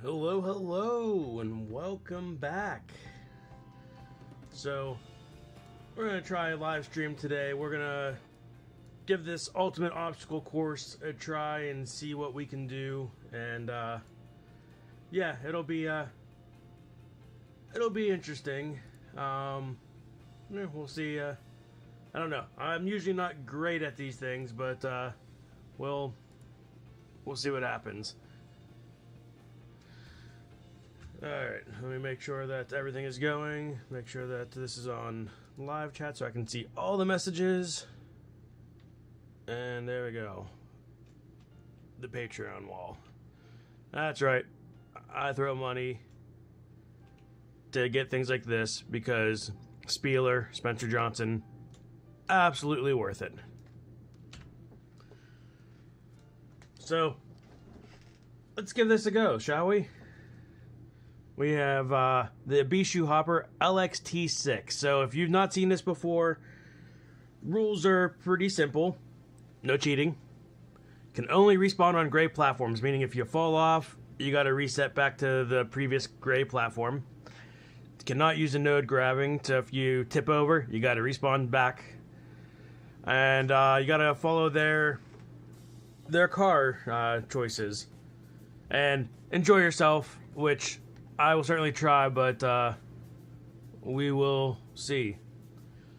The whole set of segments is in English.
Hello, hello, and welcome back. So, we're going to try a live stream today. We're going to give this ultimate obstacle course a try and see what we can do. And, yeah, it'll be interesting. We'll see. I don't know. I'm usually not great at these things, but, we'll see what happens. Alright, let me make sure that everything is going. Make sure that this is on live chat so I can see all the messages. And there we go. The Patreon wall. That's right. I throw money to get things like this because Spieler, Spencer Johnson, absolutely worth it. So, let's give this a go, shall we? We have the Bishu Hopper LXT6. So if you've not seen this before, rules are pretty simple. No cheating. Can only respawn on gray platforms, meaning if you fall off, you got to reset back to the previous gray platform. Cannot use a node grabbing, so if you tip over, you got to respawn back. And you got to follow their car choices. And enjoy yourself, which I will certainly try, but we will see.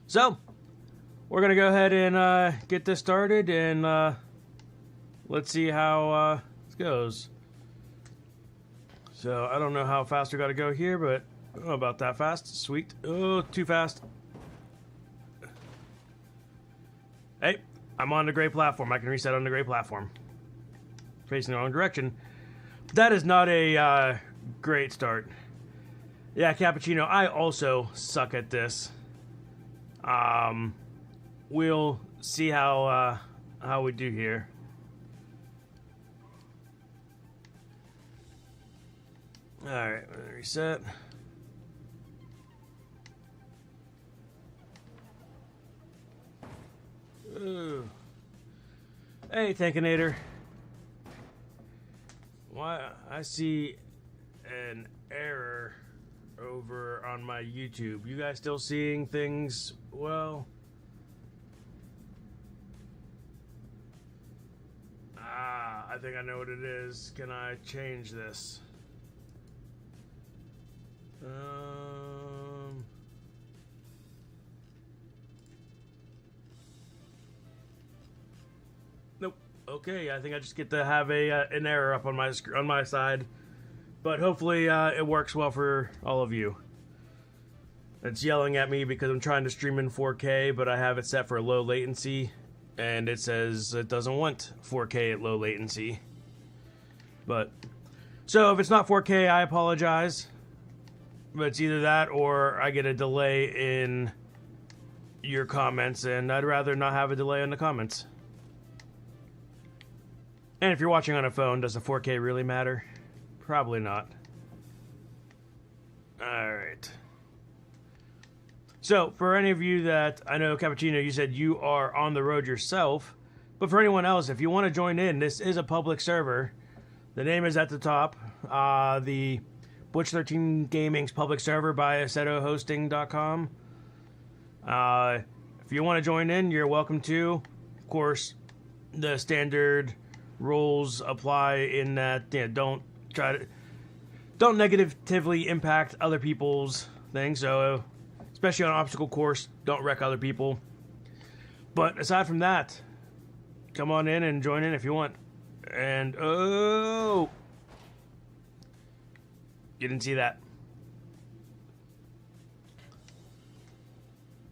So, we're going to go ahead and get this started, and let's see how this goes. So, I don't know how fast we got to go here, but I don't know about that fast. Sweet. Oh, too fast. Hey, I'm on the gray platform. I can reset on the gray platform. Facing the wrong direction. That is not a great start. Yeah, Cappuccino, I also suck at this. We'll see how we do here. Alright, reset. Ooh. Hey, Tankinator. Why I see an error over on my YouTube. You guys still seeing things well? I think I know what it is. Can I change this? Nope. Okay, I think I just get to have an error up on my side. But hopefully it works well for all of you. It's yelling at me because I'm trying to stream in 4K, but I have it set for low latency, and it says it doesn't want 4K at low latency. But, so if it's not 4K, I apologize. But it's either that or I get a delay in your comments, and I'd rather not have a delay in the comments. And if you're watching on a phone, does the 4K really matter? Probably not. Alright. So, for any of you that, I know, Cappuccino, you said you are on the road yourself, but for anyone else, if you want to join in, this is a public server. The name is at the top. The Butch13 Gaming's public server by AssettoHosting.com. If you want to join in, you're welcome to. Of course, the standard rules apply in that, don't negatively impact other people's things. So, especially on an obstacle course, don't wreck other people. But aside from that, come on in and join in if you want. And oh, you didn't see that.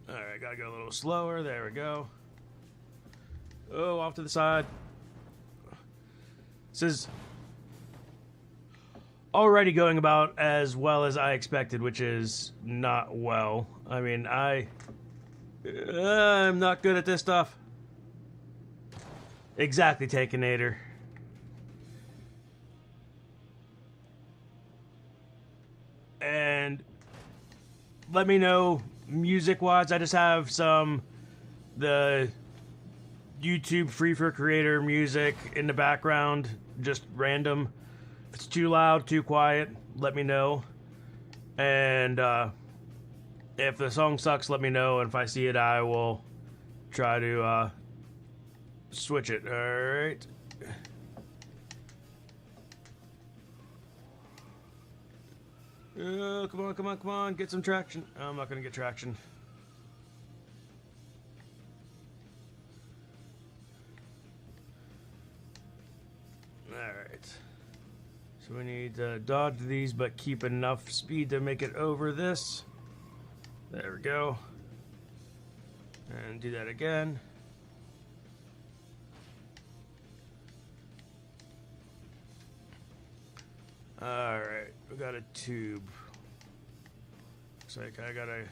All right, gotta go a little slower. There we go. Oh, off to the side. This is already going about as well as I expected, which is not well. I mean, I'm not good at this stuff. Exactly, Takenator. And let me know music-wise. I just have the YouTube free for creator music in the background, just random. If it's too loud, too quiet, let me know. And if the song sucks, let me know. And if I see it, I will try to switch it. Alright. Oh, come on, come on, come on. Get some traction. I'm not going to get traction. Alright. So we need to dodge these, but keep enough speed to make it over this. There we go. And do that again. Alright, we got a tube. Looks like I gotta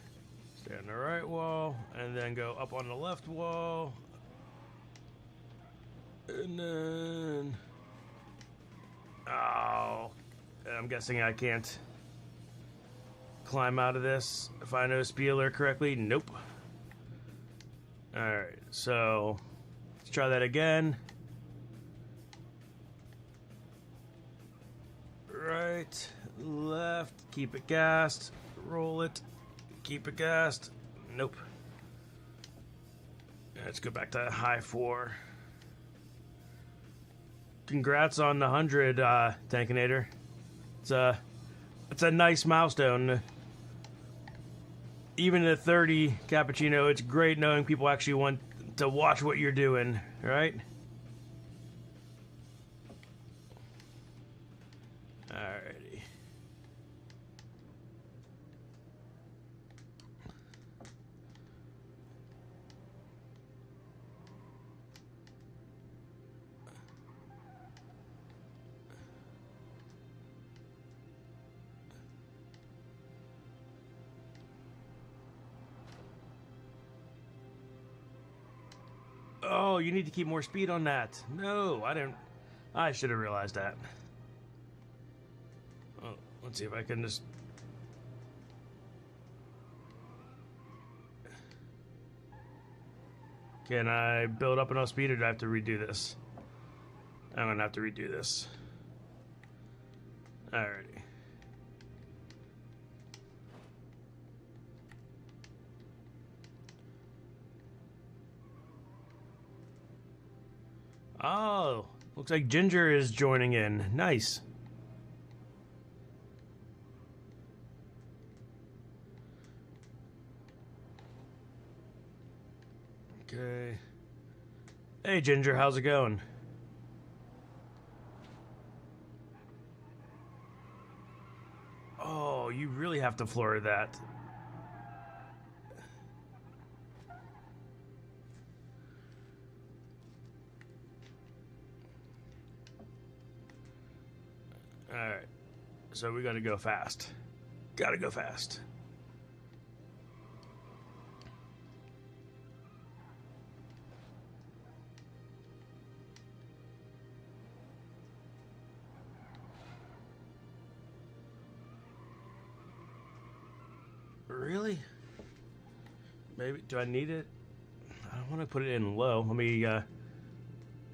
stay on the right wall and then go up on the left wall. And then... oh, I'm guessing I can't climb out of this if I know speed alert correctly. Nope. Alright, so let's try that again. Right, left, keep it gassed, roll it, keep it gassed. Nope. Let's go back to high 4. Congrats on the 100, Tankinator. It's a nice milestone. Even at 30, Cappuccino, it's great knowing people actually want to watch what you're doing, right? Alrighty. Oh, you need to keep more speed on that. No, I didn't. I should have realized that. Oh, let's see if I can just... can I build up enough speed, or do I have to redo this? I'm gonna have to redo this. Alrighty. Oh, looks like Ginger is joining in. Nice. Okay. Hey, Ginger, how's it going? Oh, you really have to floor that. Alright, so we gotta go fast. Gotta go fast. Really? Maybe, do I need it? I want to put it in low. Let me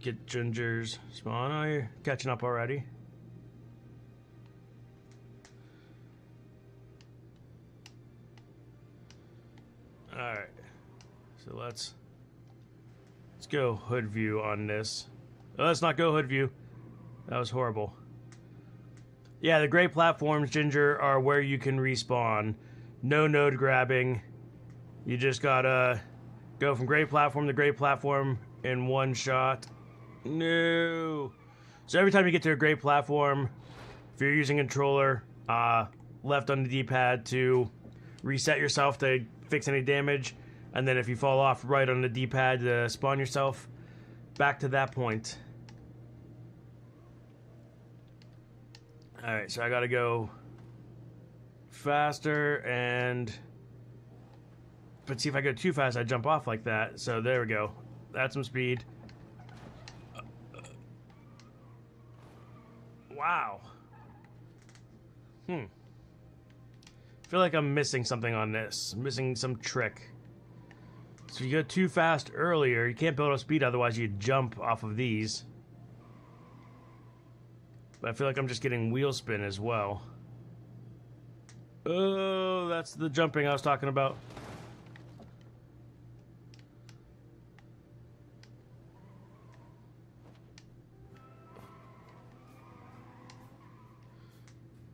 get Ginger's spawn. Oh, you're catching up already. Alright, so let's go hood view on this. Oh, let's not go hood view. That was horrible. Yeah, the gray platforms, Ginger, are where you can respawn. No node grabbing. You just gotta go from gray platform to gray platform in one shot. No. So every time you get to a gray platform, if you're using a controller, left on the D-pad to reset yourself to fix any damage, and then if you fall off, right on the D-pad to spawn yourself back to that point. Alright, so I gotta go faster, but see, if I go too fast, I jump off like that. So there we go. That's some speed. Wow. I feel like I'm missing something on this. I'm missing some trick. So if you go too fast earlier, you can't build up speed, otherwise you jump off of these. But I feel like I'm just getting wheel spin as well. Oh, that's the jumping I was talking about.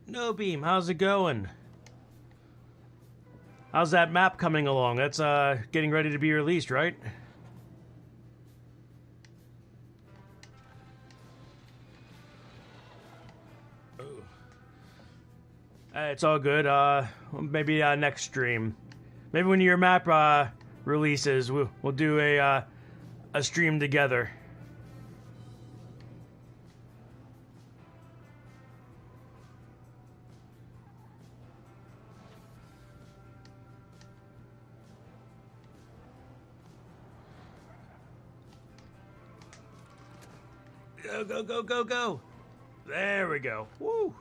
No Beam, how's it going? How's that map coming along? That's getting ready to be released, right? It's all good. Maybe next stream. Maybe when your map releases, we'll do a stream together. Go, go, go, go, go! There we go. Woo!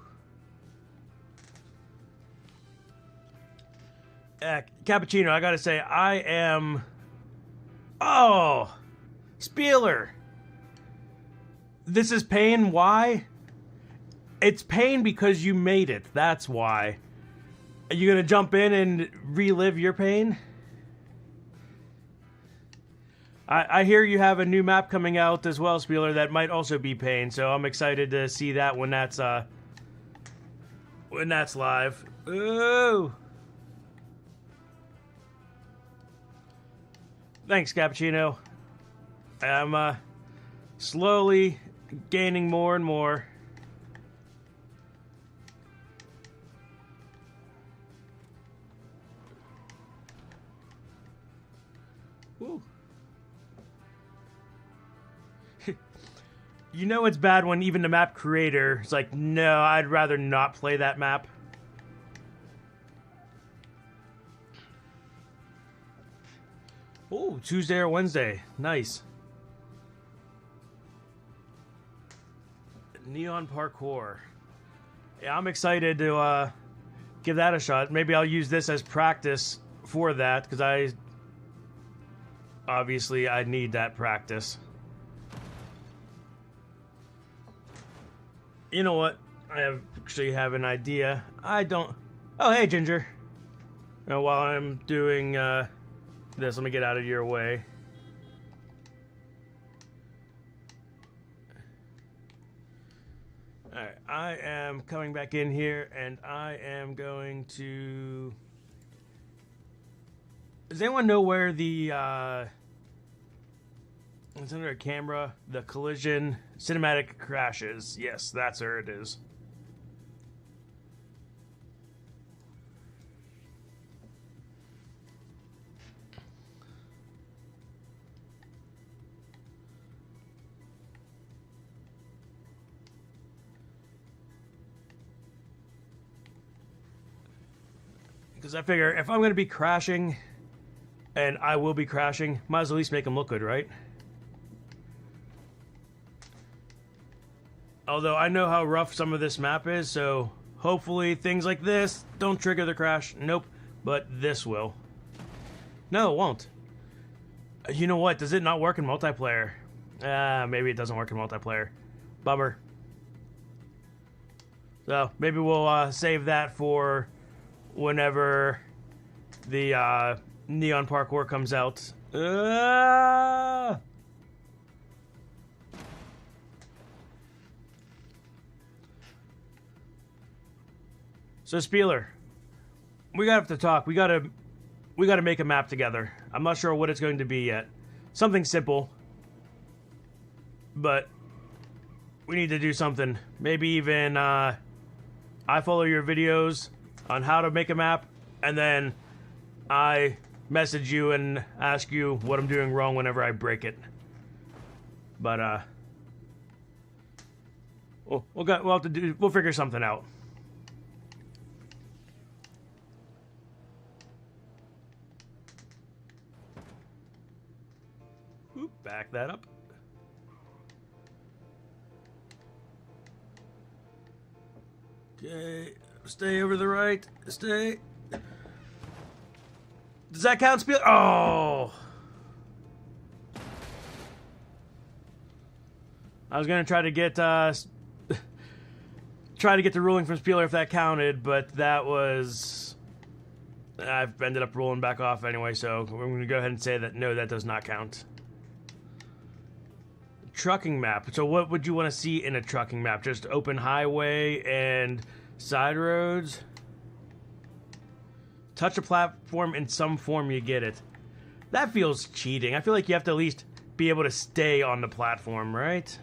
Cappuccino, I gotta say, I am... Oh! Spieler! This is pain, why? It's pain because you made it, that's why. Are you gonna jump in and relive your pain? I hear you have a new map coming out as well, Spieler, that might also be pain, so I'm excited to see that when that's live. Ooh! Thanks, Cappuccino. I'm slowly gaining more and more. Ooh. You know it's bad when even the map creator is like, no, I'd rather not play that map. Oh, Tuesday or Wednesday. Nice. Neon Parkour. Yeah, I'm excited to give that a shot. Maybe I'll use this as practice for that, because obviously I need that practice. You know what? I actually have an idea. I don't... Oh, hey, Ginger. Now, while I'm doing this, let me get out of your way. Alright, I am coming back in here, and I am going to... Does anyone know where the... It's under a camera. The collision cinematic crashes. Yes, that's where it is. Because I figure if I'm going to be crashing, and I will be crashing, might as well at least make them look good, right? Although I know how rough some of this map is, so hopefully things like this don't trigger the crash. Nope, but this will. No, it won't. You know what? Does it not work in multiplayer? Maybe it doesn't work in multiplayer. Bummer. So maybe we'll save that for whenever the Neon Parkour comes out. So Spieler, we gotta have to talk. We gotta make a map together. I'm not sure what it's going to be yet. Something simple, but we need to do something. Maybe even I follow your videos on how to make a map, and then I message you and ask you what I'm doing wrong whenever I break it. But we'll figure something out. Back that up. Okay, stay over the right. Stay. Does that count, Spiel? Oh! I was gonna try to get try to get the ruling from Spieler if that counted, but that was... I've ended up rolling back off anyway, so we're going to go ahead and say that no, that does not count. Trucking map. So what would you want to see in a trucking map? Just open highway and side roads? Touch a platform in some form, you get it. That feels cheating. I feel like you have to at least be able to stay on the platform, right?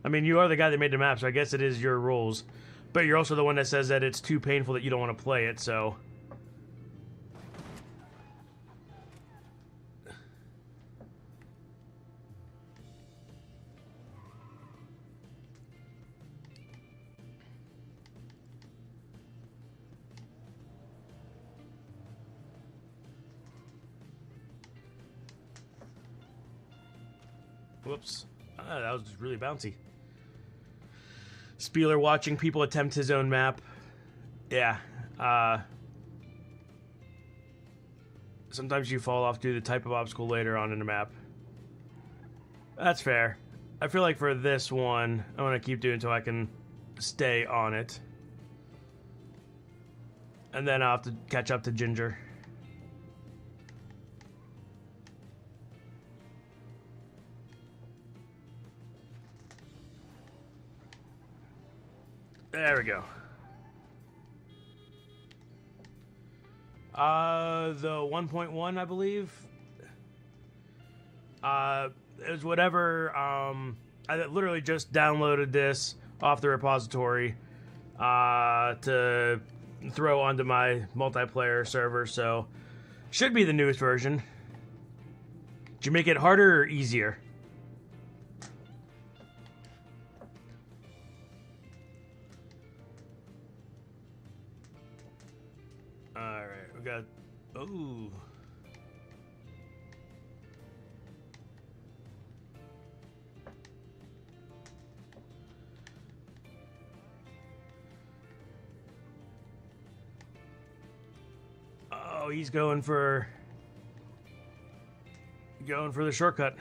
I mean, you are the guy that made the map, so I guess it is your rules. But you're also the one that says that it's too painful that you don't want to play it, so... Whoops. That was just really bouncy. Spieler watching people attempt his own map. Yeah. Sometimes you fall off due to the type of obstacle later on in the map. That's fair. I feel like for this one, I want to keep doing it until I can stay on it. And then I'll have to catch up to Ginger. There we go. The 1.1, I believe. It was whatever. I literally just downloaded this off the repository to throw onto my multiplayer server, so should be the newest version. Did you make it harder or easier? Alright, we got... Ooh. Oh, he's going for the shortcut.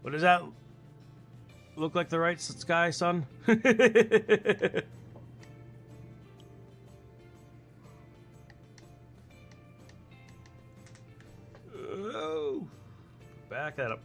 What does that look like? The right sky, son? Oh, back that up.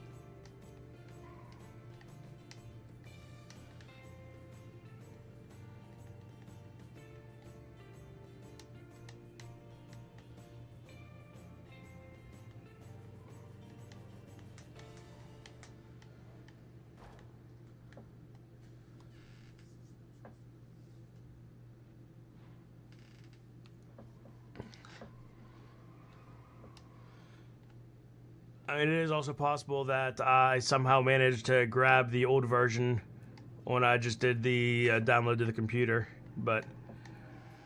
I mean, it is also possible that I somehow managed to grab the old version when I just did the download to the computer, but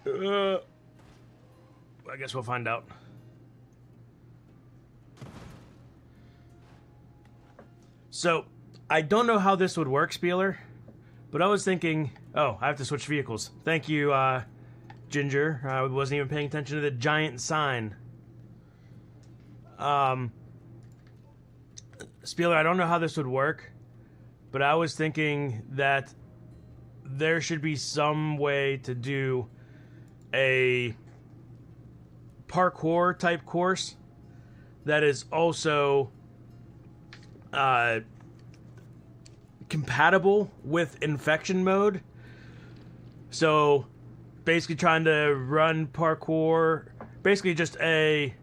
I guess we'll find out. So, I don't know how this would work, Spieler, but I was thinking, oh, I have to switch vehicles. Thank you, Ginger. I wasn't even paying attention to the giant sign. Spieler, I don't know how this would work, but I was thinking that there should be some way to do a parkour type course that is also compatible with infection mode. So basically trying to run parkour, basically just a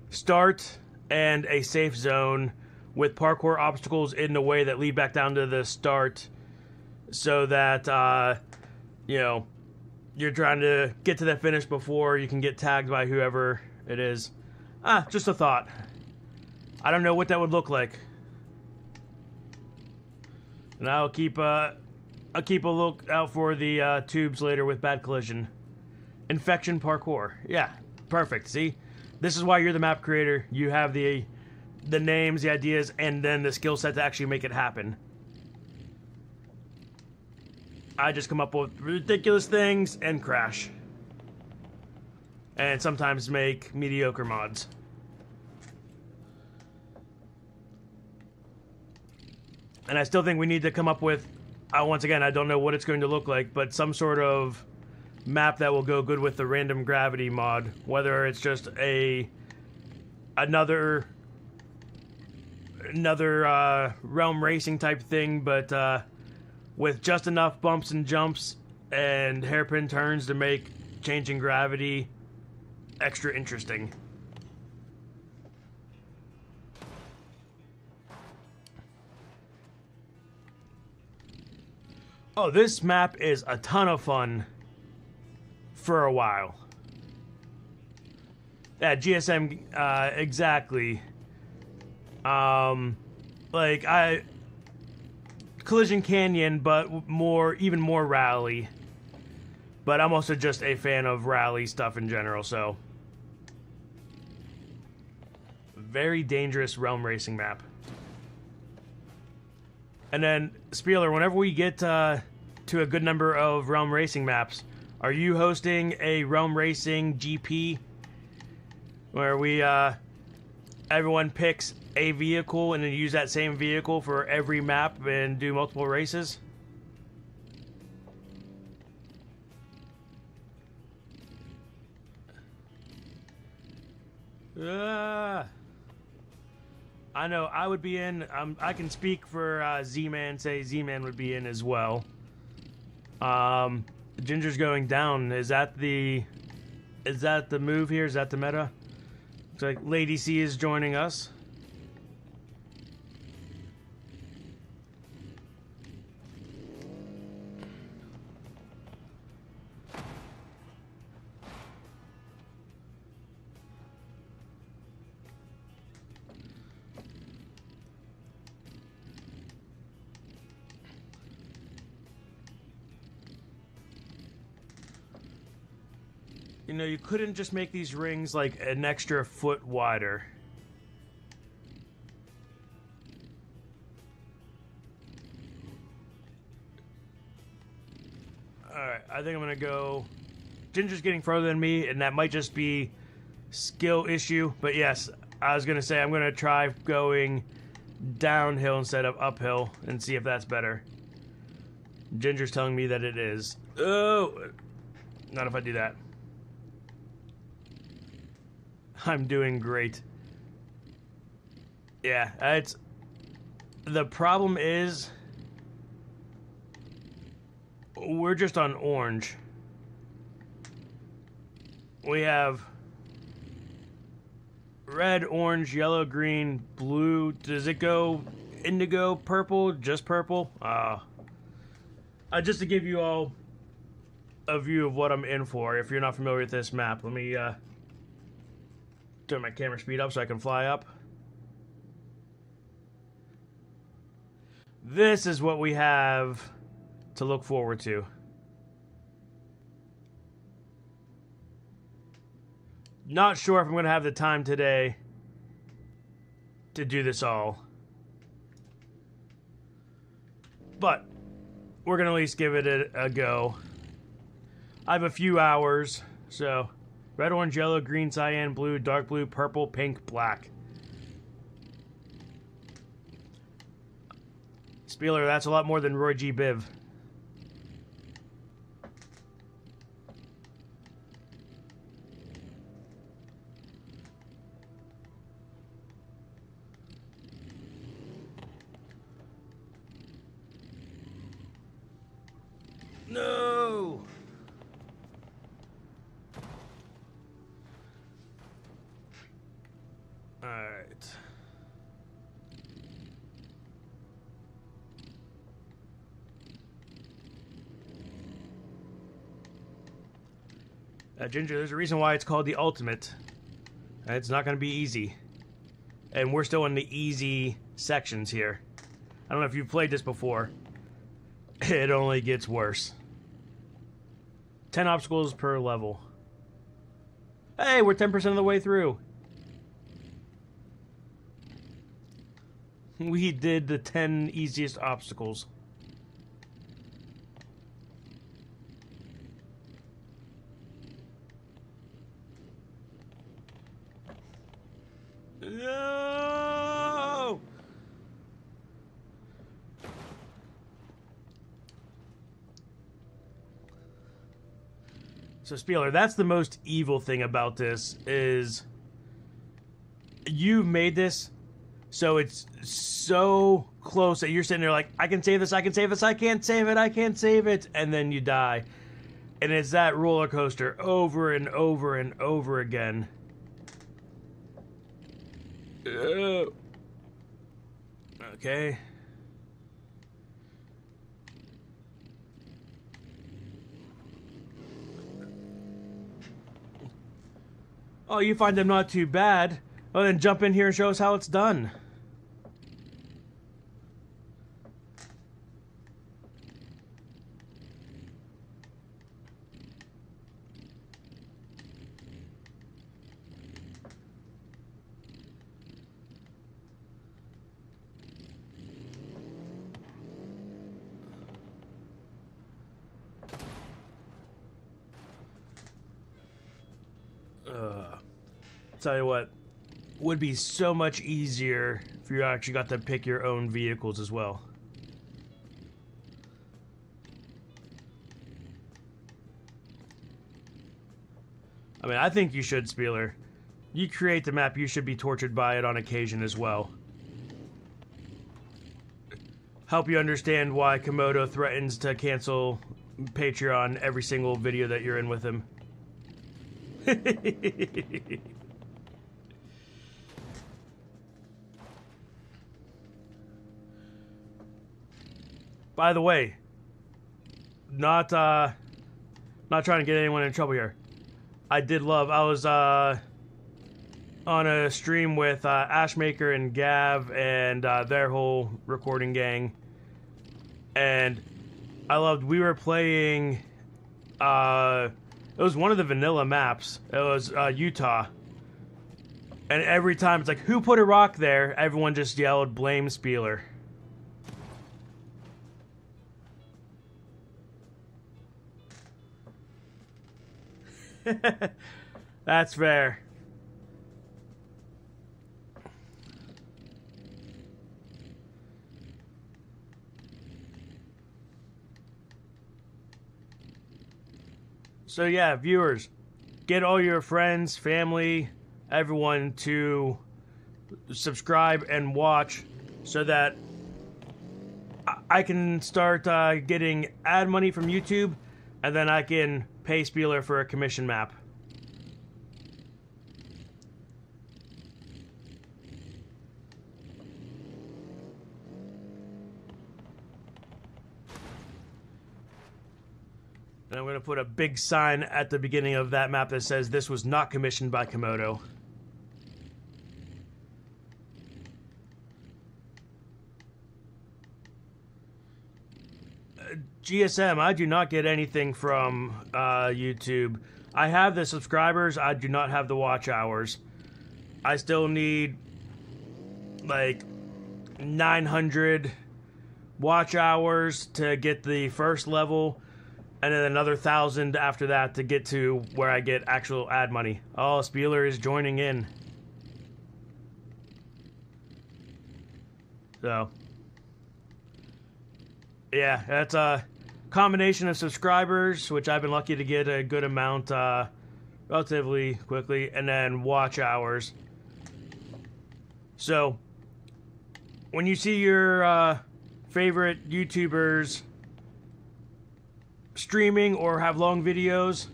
start and a safe zone with parkour obstacles in the way that lead back down to the start, so that, you know, you're trying to get to that finish before you can get tagged by whoever it is. Just a thought. I don't know what that would look like. And I'll keep a look out for the tubes later with bad collision. Infection parkour. Yeah, perfect. See? This is why you're the map creator. You have the names, the ideas, and then the skill set to actually make it happen. I just come up with ridiculous things and crash. And sometimes make mediocre mods. And I still think we need to come up with, once again, I don't know what it's going to look like, but some sort of map that will go good with the random gravity mod. Whether it's just another realm racing type thing, but with just enough bumps and jumps and hairpin turns to make changing gravity extra interesting. Oh, this map is a ton of fun for a while. Yeah, GSM, exactly. Like, Collision Canyon, but even more rally. But I'm also just a fan of rally stuff in general, so. Very dangerous realm racing map. And then, Spieler, whenever we get to a good number of realm racing maps, are you hosting a realm racing GP? Where we, everyone picks a vehicle and then use that same vehicle for every map and do multiple races? I know, I would be in. I can speak for Z-Man, say Z-Man would be in as well. Ginger's going down. Is that the move here? Is that the meta? Looks like Lady C is joining us. You know, you couldn't just make these rings like an extra foot wider. Alright, I think I'm gonna go... Ginger's getting further than me, and that might just be skill issue. But yes, I was gonna say I'm gonna try going downhill instead of uphill and see if that's better. Ginger's telling me that it is. Oh! Not if I do that. I'm doing great. Yeah, it's... The problem is... We're just on orange. We have... red, orange, yellow, green, blue. Does it go indigo, purple? Just purple? Just to give you all a view of what I'm in for, if you're not familiar with this map, let me, turn my camera speed up so I can fly up. This is what we have to look forward to. Not sure if I'm going to have the time today to do this all. But we're going to at least give it a go. I have a few hours, so... Red, orange, yellow, green, cyan, blue, dark blue, purple, pink, black. Spieler, that's a lot more than Roy G. Biv. No! Alright. Ginger, there's a reason why it's called the Ultimate. It's not going to be easy. And we're still in the easy sections here. I don't know if you've played this before. It only gets worse. 10 obstacles per level. Hey, we're 10% of the way through. We did the 10 easiest obstacles. No! So, Spieler, that's the most evil thing about this, is you made this so it's so close that you're sitting there like, I can save this, I can save this, I can't save it, I can't save it, and then you die. And it's that roller coaster over and over and over again. Okay. Oh, you find them not too bad. Well, then jump in here and show us how it's done. Tell you what, would be so much easier if you actually got to pick your own vehicles as well. I mean, I think you should, Spieler. You create the map, you should be tortured by it on occasion as well. Help you understand why Komodo threatens to cancel Patreon every single video that you're in with him. By the way, not trying to get anyone in trouble here. I was on a stream with Ashmaker and Gav and their whole recording gang, and we were playing, it was one of the vanilla maps. It was Utah. And every time it's like, who put a rock there? Everyone just yelled, blame Spieler. That's fair. So yeah, viewers, get all your friends, family, everyone to subscribe and watch so that I can start getting ad money from YouTube, and then I can pay Spieler for a commission map. And I'm going to put a big sign at the beginning of that map that says this was not commissioned by Komodo. GSM, I do not get anything from YouTube. I have the subscribers, I do not have the watch hours. I still need like 900 watch hours to get the first level, and then another 1,000 after that to get to where I get actual ad money. Oh, Spieler is joining in. So, yeah, that's a combination of subscribers, which I've been lucky to get a good amount relatively quickly, and then watch hours. So, when you see your favorite YouTubers streaming or have long videos,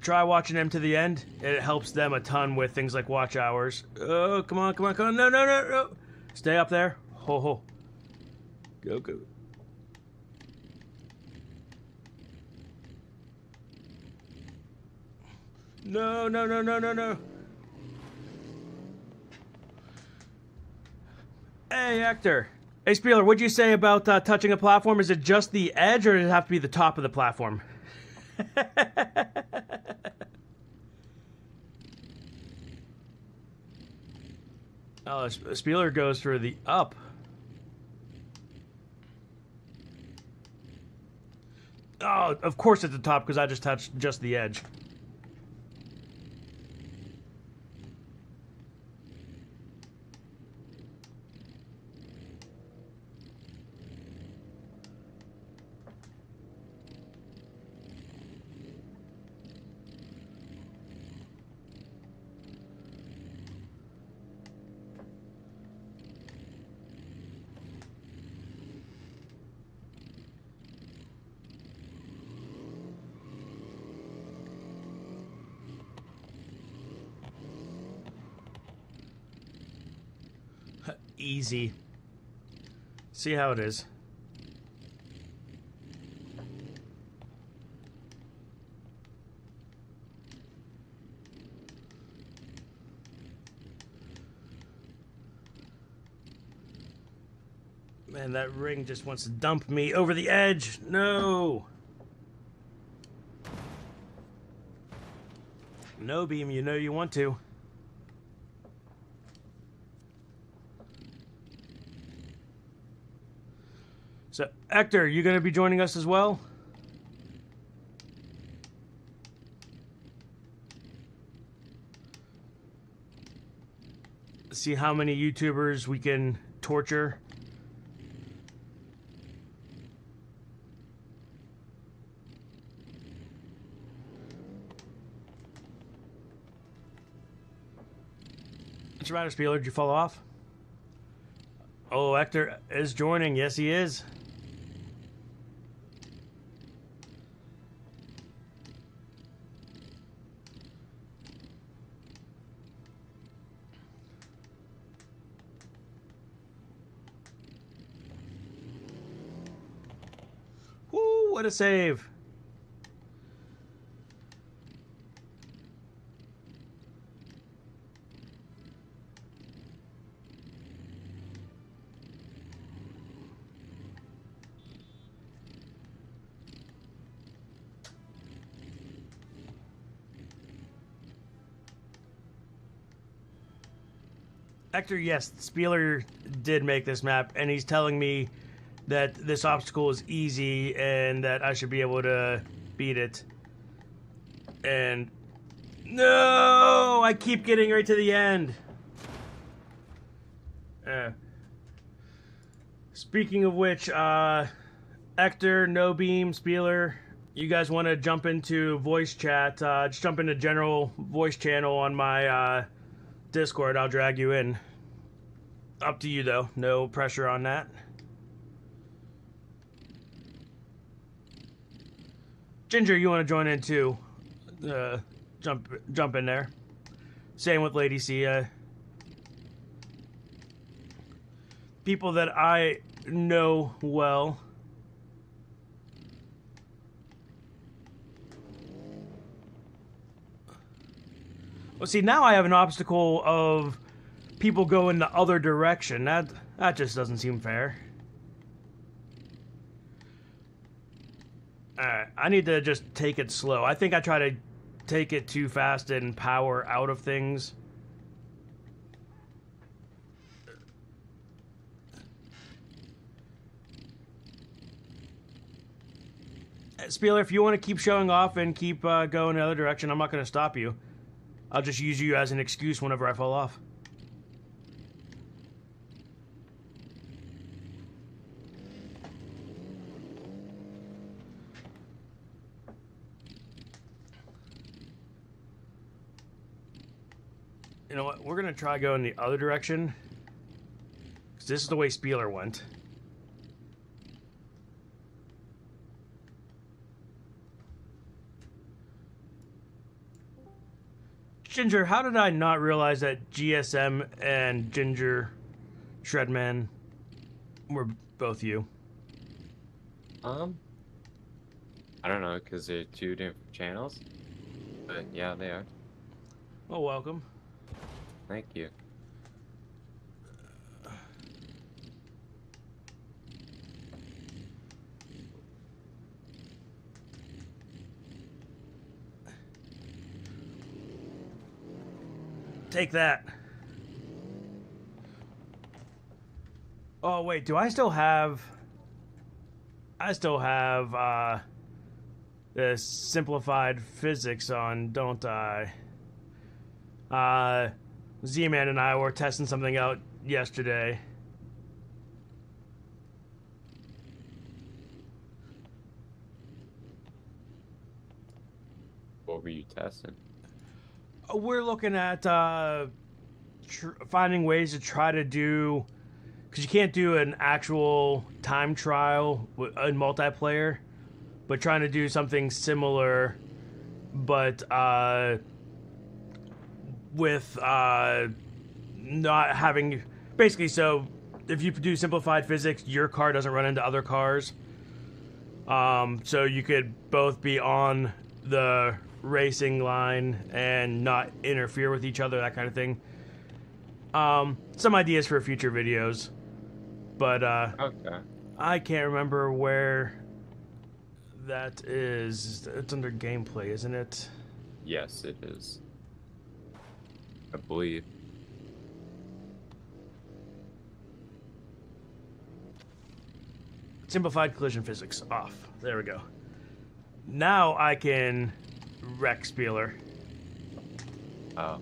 try watching them to the end. It helps them a ton with things like watch hours. Oh, come on, come on, come on. No, no, no, no. Stay up there. Ho, ho. Go, go. No, no, no, no, no, no. Hey, Hector. Hey, Spieler, what'd you say about touching a platform? Is it just the edge, or does it have to be the top of the platform? Oh, Spieler goes for the up. Oh, of course it's the top, because I just touched just the edge. easy. See how it is. Man, that ring just wants to dump me over the edge. No. No, Beam, you know you want to. So, Hector, you going to be joining us as well? See how many YouTubers we can torture. What's the matter, Spieler? Did you fall off? Oh, Hector is joining. Yes, he is. Woo, what a save. Hector, yes, Spieler did make this map, and he's telling me that this obstacle is easy and that I should be able to beat it. And no, I keep getting right to the end. Speaking of which, Hector, No Beam, Spieler, you guys want to jump into voice chat? Just jump into general voice channel on my Discord. I'll drag you in. Up to you though. No pressure on that. Ginger, you want to join in too? Jump in there. Same with Lady C. People that I know well. Well, see, now I have an obstacle of people go in the other direction. That just doesn't seem fair. Alright, I need to just take it slow. I think I try to take it too fast and power out of things. Spieler, if you want to keep showing off and keep going the other direction, I'm not going to stop you. I'll just use you as an excuse whenever I fall off. You know what? We're going to try going the other direction. Because this is the way Spieler went. Ginger, how did I not realize that GSM and Ginger Shredman were both you? I don't know, because they're two different channels. But yeah, they are. Well, welcome. Thank you. Take that. Oh, wait, do I still have... the simplified physics on, don't I? Z-Man and I were testing something out yesterday. What were you testing? We're looking at finding ways to try to do... Because you can't do an actual time trial in multiplayer, but trying to do something similar, but with not having Basically, so if you do simplified physics, your car doesn't run into other cars. So you could both be on the racing line and not interfere with each other, that kind of thing. Some ideas for future videos, but Okay. I can't remember where that is. It's under gameplay, isn't it? Yes, it is. I believe. Simplified collision physics off. There we go. Now I can wreck Spieler. Oh.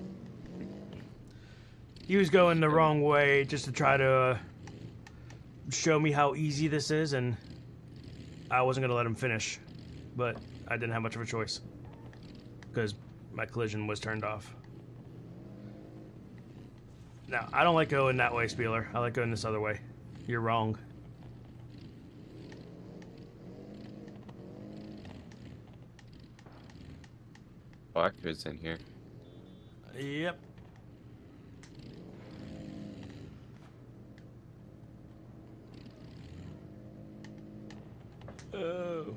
He was going the wrong way just to try to show me how easy this is, and I wasn't going to let him finish. But I didn't have much of a choice because my collision was turned off. Now, I don't like going that way, Spieler. I like going this other way. You're wrong. Actor's in here. Yep. Oh.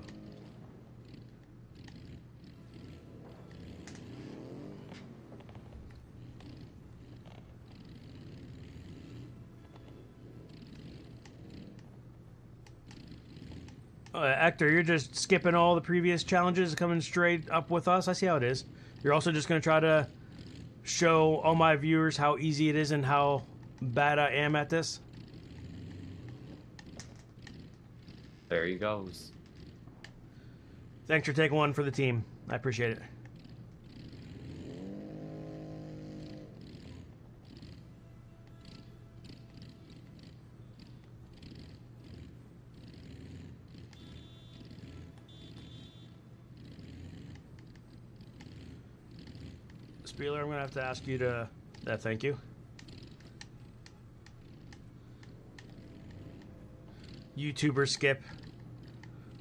Hector, you're just skipping all the previous challenges, coming straight up with us. I see how it is. You're also just going to try to show all my viewers how easy it is and how bad I am at this. There he goes. Thanks for taking one for the team. I appreciate it. Spieler, I'm going to have to ask you to... thank you. YouTuber skip.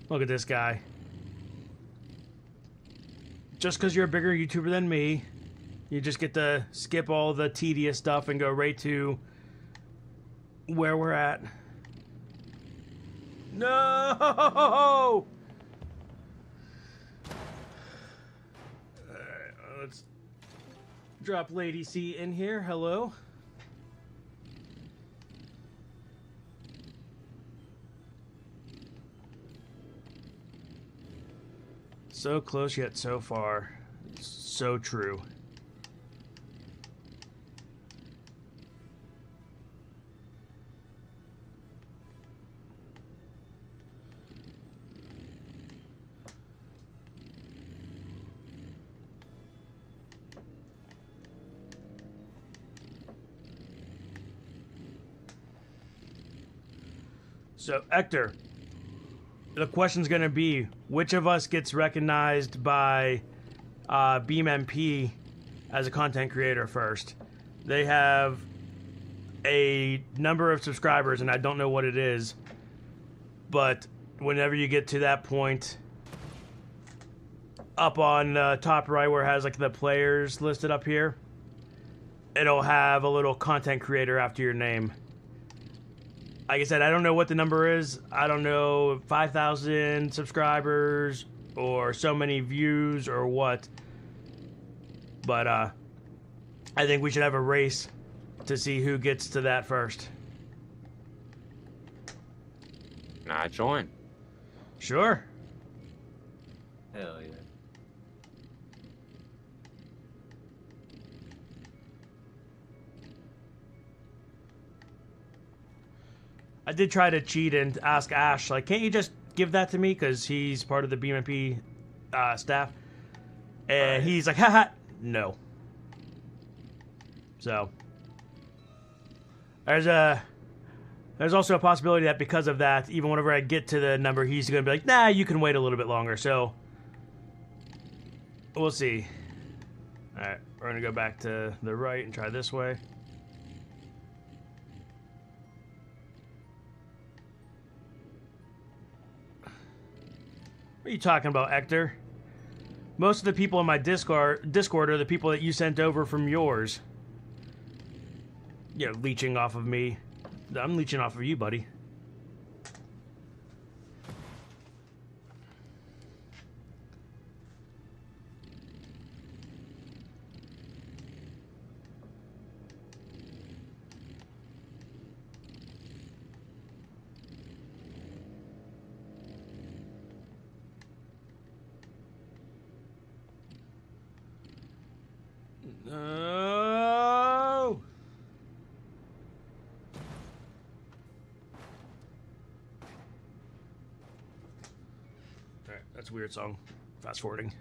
Look at this guy. Just because you're a bigger YouTuber than me, you just get to skip all the tedious stuff and go right to where we're at. No! Let's drop Lady C in here. Hello. So close yet so far. So true. So, Hector, the question's going to be, which of us gets recognized by BeamNG as a content creator first? They have a number of subscribers, and I don't know what it is, but whenever you get to that point, up on the top right where it has like the players listed up here, it'll have a little content creator after your name. Like I said, I don't know what the number is. I don't know, 5,000 subscribers or so many views or what. But I think we should have a race to see who gets to that first. Can I join? Sure. Hell yeah. I did try to cheat and ask Ash, like, can't you just give that to me? Because he's part of the BeamNG staff. And he's like, haha, no. So, there's also a possibility that because of that, even whenever I get to the number, he's going to be like, nah, you can wait a little bit longer. So, we'll see. Alright, we're going to go back to the right and try this way. What are you talking about, Hector? Most of the people in my Discord are the people that you sent over from yours. leeching off of me. I'm leeching off of you, buddy. No! Alright, that's a weird song. Fast forwarding.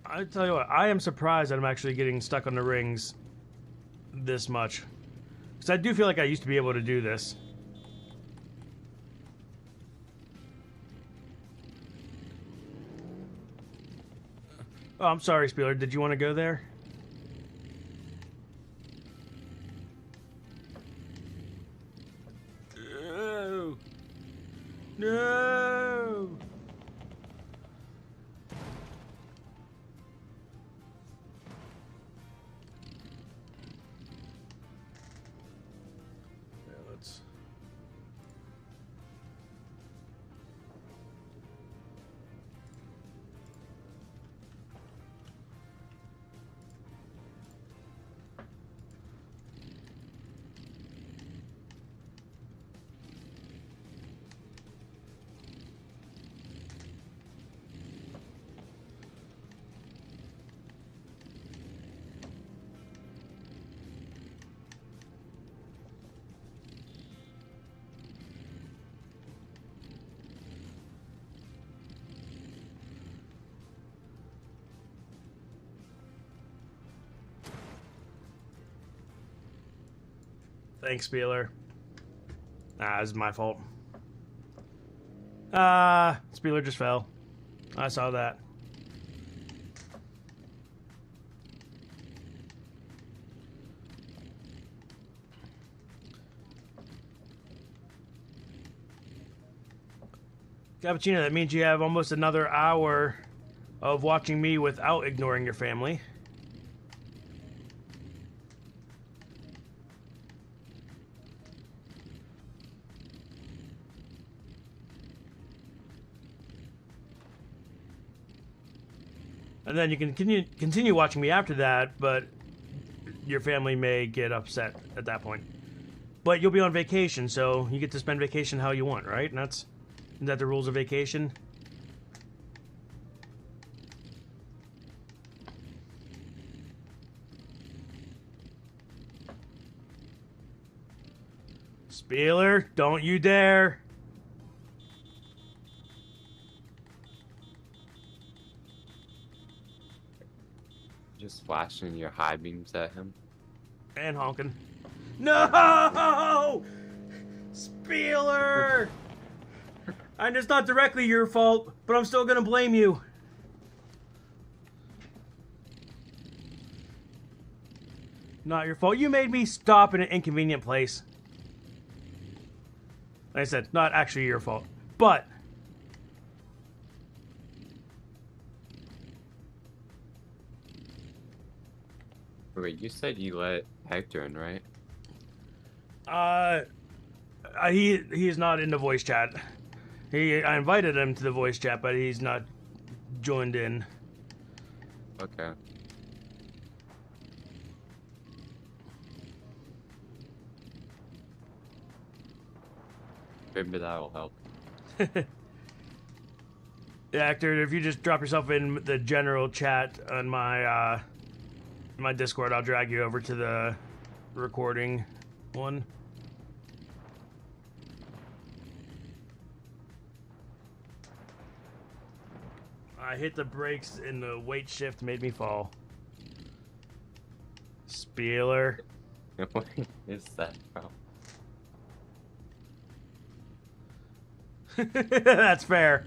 I tell you what, I am surprised that I'm actually getting stuck on the rings this much. Because I do feel like I used to be able to do this. Oh, I'm sorry, Spieler. Did you want to go there? No! No! Yeah, let's... Thanks, Spieler. Ah, this is my fault. Spieler just fell. I saw that. Cappuccino, that means you have almost another hour of watching me without ignoring your family. And then you can continue watching me after that, but your family may get upset at that point. But you'll be on vacation, so you get to spend vacation how you want, right? And isn't that the rules of vacation? Spieler, don't you dare! Just flashing your high beams at him. And honking. No! Spieler! And it's not directly your fault, but I'm still gonna blame you. Not your fault. You made me stop in an inconvenient place. Like I said, not actually your fault. But... Wait, you said you let Hector in, right? He is not in the voice chat. I invited him to the voice chat, but he's not joined in. Okay. Maybe that will help. Yeah, Hector, if you just drop yourself in the general chat on my my Discord, I'll drag you over to the recording one. I hit the brakes and the weight shift made me fall. Spieler. What is that from? That's fair.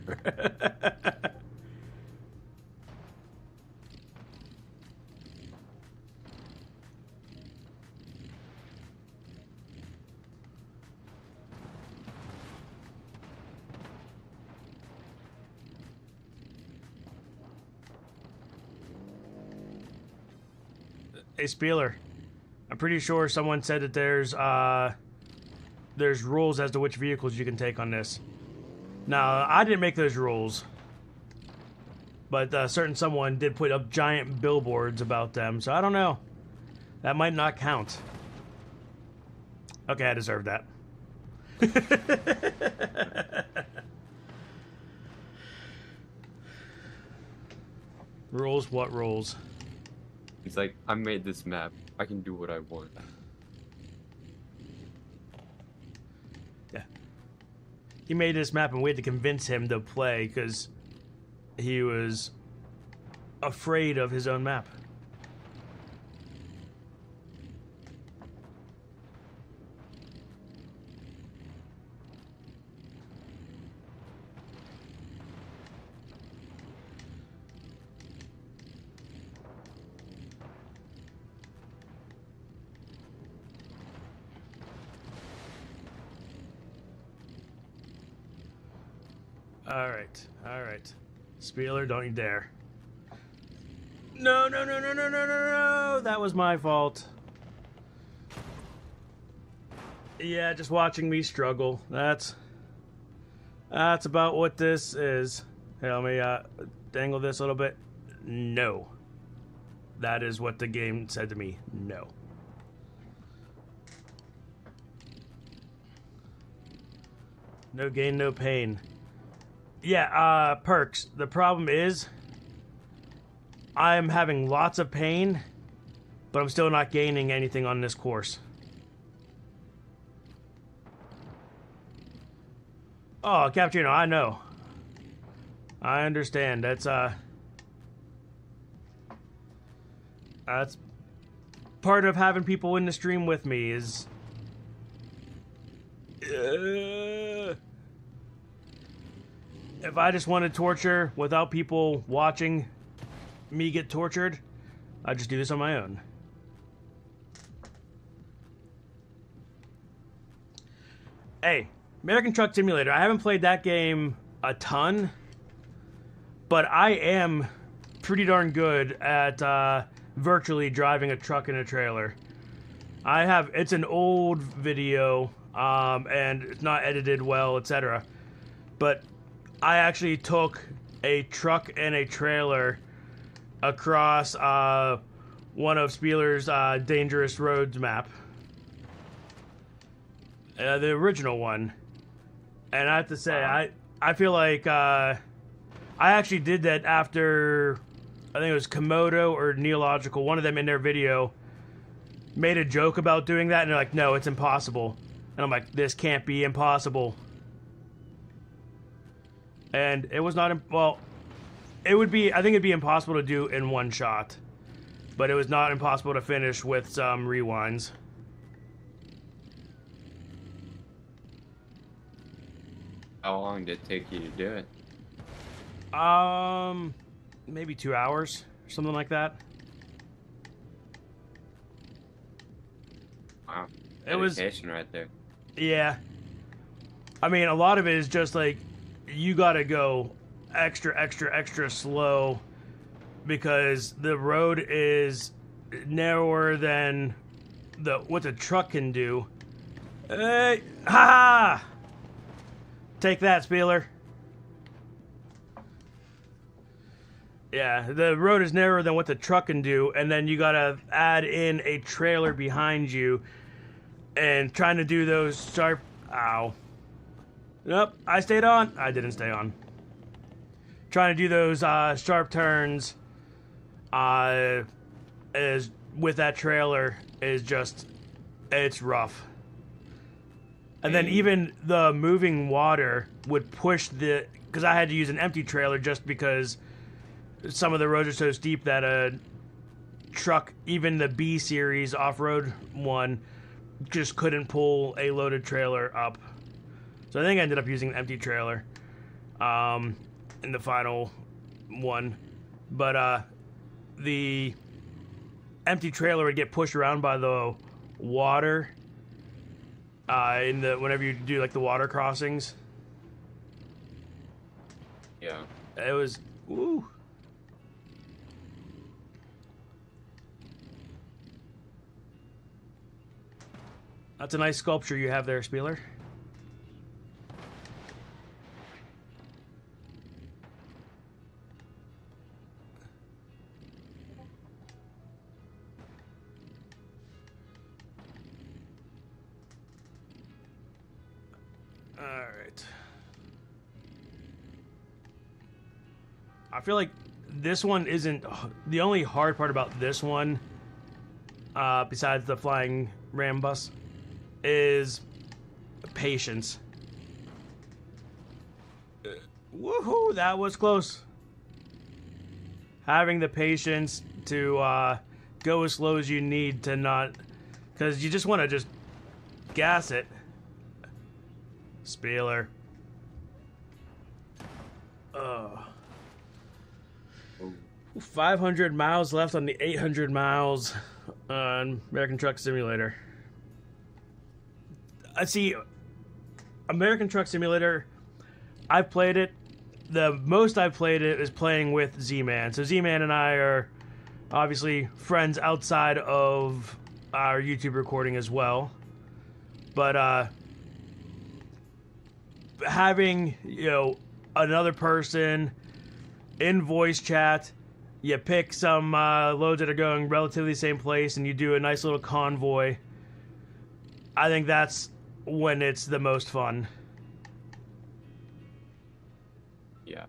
Hey, Spieler. I'm pretty sure someone said that there's rules as to which vehicles you can take on this. Now, I didn't make those rules. But a certain someone did put up giant billboards about them, so I don't know. That might not count. Okay, I deserve that. Rules? What rules? He's like, I made this map. I can do what I want. Yeah. He made this map and we had to convince him to play because he was afraid of his own map. All right. Spieler, don't you dare. No. That was my fault. Yeah, just watching me struggle. That's about what this is. Here, let me dangle this a little bit. No. That is what the game said to me. No. No gain, no pain. Yeah, perks. The problem is I'm having lots of pain, but I'm still not gaining anything on this course. Oh, Cappuccino, I know. I understand. That's part of having people in the stream with me is if I just wanted torture without people watching me get tortured, I'd just do this on my own. Hey, American Truck Simulator. I haven't played that game a ton, but I am pretty darn good at virtually driving a truck and a trailer. It's an old video, and it's not edited well, etc. But I actually took a truck and a trailer across one of Spieler's Dangerous Roads map. The original one. And I have to say, I feel like I actually did that after, I think it was Komodo or Neological, one of them in their video made a joke about doing that, and they're like, no, it's impossible. And I'm like, this can't be impossible. And it was not, well, it would be, I think it'd be impossible to do in one shot. But it was not impossible to finish with some rewinds. How long did it take you to do it? Maybe 2 hours, something like that. Wow. It was dedication right there. Yeah. I mean, a lot of it is just like, you gotta go extra slow because the road is narrower than what the truck can do. Hey, ha! Take that, Spieler. Yeah, the road is narrower than what the truck can do, and then you gotta add in a trailer behind you and trying to do those sharp... Ow. Nope, I stayed on. I didn't stay on. Trying to do those sharp turns is with that trailer is just... It's rough. And then even the moving water would push the... Because I had to use an empty trailer just because some of the roads are so steep that a truck, even the B series off-road one, just couldn't pull a loaded trailer up. So I think I ended up using an empty trailer in the final one. But the empty trailer would get pushed around by the water whenever you do like the water crossings. Yeah. It was... Woo. That's a nice sculpture you have there, Spieler. Alright. I feel like this one isn't... The only hard part about this one, besides the flying ram bus, is patience. Woohoo! That was close. Having the patience to go as slow as you need to not... Because you just want to just gas it. Spieler. 500 miles left on the 800 miles on American Truck Simulator. I see. American Truck Simulator, I've played it. The most I've played it is playing with Z-Man. So Z-Man and I are obviously friends outside of our YouTube recording as well. But having, you know, another person in voice chat, you pick some loads that are going relatively the same place and you do a nice little convoy. I think that's when it's the most fun. Yeah.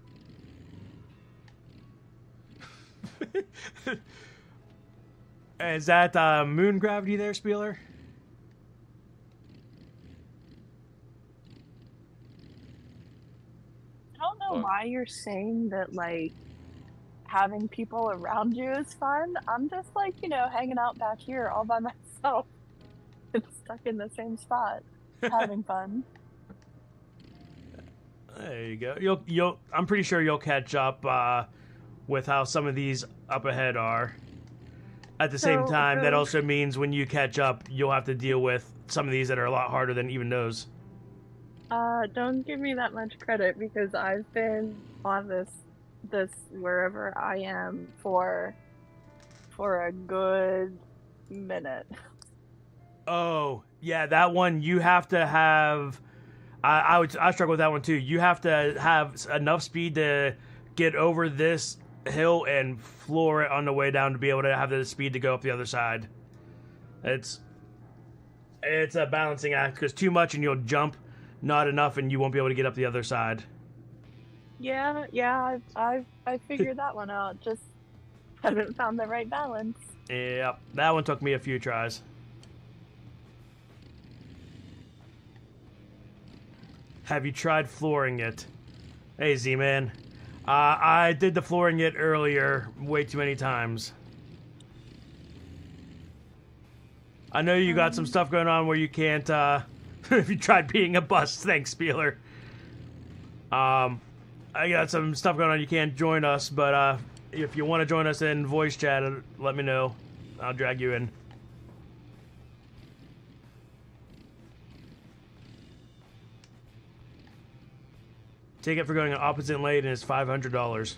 Is that moon gravity there, Spieler? I don't know why you're saying that, like, having people around you is fun. I'm just, like, you know, hanging out back here all by myself. It's stuck in the same spot, having fun. There you go. You'll. I'm pretty sure you'll catch up with how some of these up ahead are. At the same time, that also means when you catch up, you'll have to deal with some of these that are a lot harder than even those. Don't give me that much credit because I've been on this wherever I am for a good minute. Oh, yeah, that one you have to have. I struggle with that one too. You have to have enough speed to get over this hill and floor it on the way down to be able to have the speed to go up the other side. It's a balancing act because too much and you'll jump, not enough and you won't be able to get up the other side. Yeah, I figured that one out. Just haven't found the right balance. Yep, that one took me a few tries. Have you tried flooring it? Hey, Z-Man. I did the flooring it earlier way too many times. I know you got some stuff going on where you can't, if you tried being a bus, thanks, Spieler. I got some stuff going on, you can't join us, but if you want to join us in voice chat, let me know. I'll drag you in. Ticket for going an opposite lane is $500.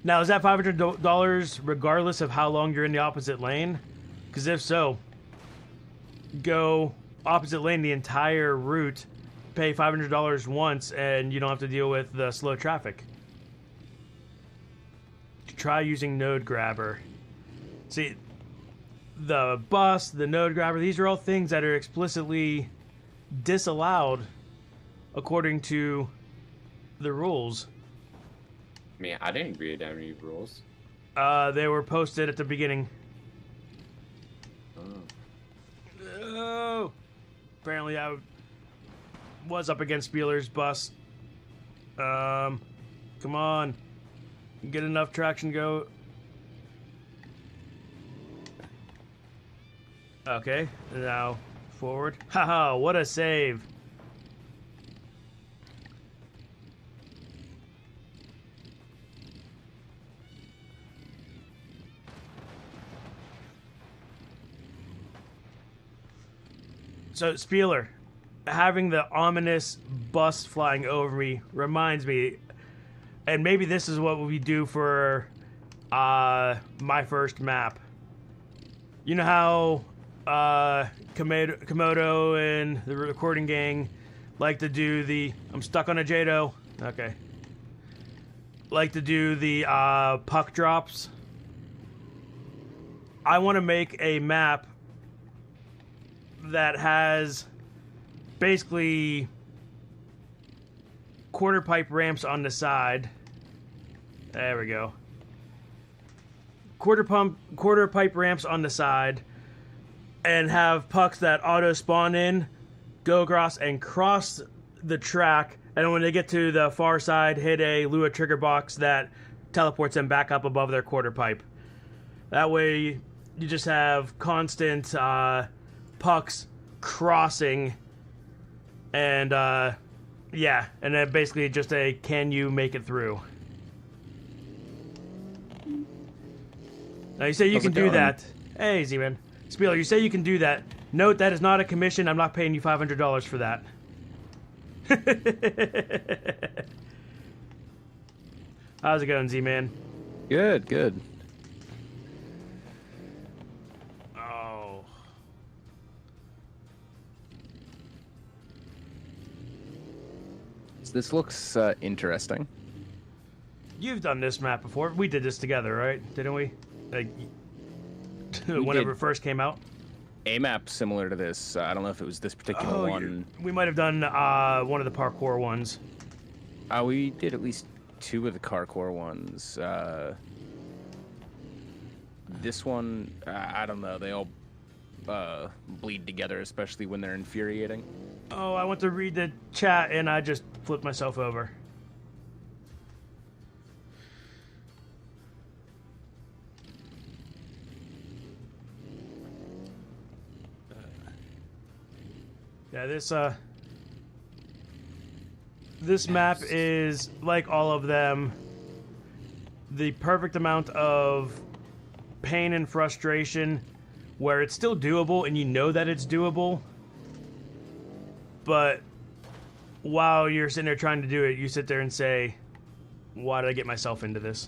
Now, is that $500 regardless of how long you're in the opposite lane? Because if so, go opposite lane the entire route, pay $500 once, and you don't have to deal with the slow traffic. Try using Node Grabber. See, the bus, the Node Grabber, these are all things that are explicitly disallowed according to the rules. I mean, I didn't read any rules. They were posted at the beginning. Oh. Apparently I was up against Spieler's bus. Come on. Get enough traction, go. Okay, now forward. Haha, what a save. So, Spieler, having the ominous bus flying over me reminds me, and maybe this is what we do for my first map. You know how Komodo and the recording gang like to do the... I'm stuck on a Jado. Okay. Like to do the puck drops. I want to make a map that has basically quarter pipe ramps on the side. There we go. Quarter pipe ramps on the side, and have pucks that auto spawn in, go across, and cross the track. And when they get to the far side, hit a Lua trigger box that teleports them back up above their quarter pipe. That way, you just have constant pucks crossing, and yeah, and then basically just a can you make it through. Now you say you can do that. Hey, Z-Man. Spieler, you say you can do that. Note, that is not a commission. I'm not paying you $500 for that. How's it going, Z-Man? Good, good. Oh. So this looks interesting. You've done this map before. We did this together, right? Didn't we? Like, whenever it first came out? A map similar to this. I don't know if it was this particular one. We might have done one of the parkour ones. We did at least 2 of the parkour ones. This one, I don't know. They all bleed together, especially when they're infuriating. Oh, I went to read the chat and I just flipped myself over. Yeah, this map is, like all of them, the perfect amount of pain and frustration where it's still doable and you know that it's doable, but while you're sitting there trying to do it, you sit there and say, why did I get myself into this?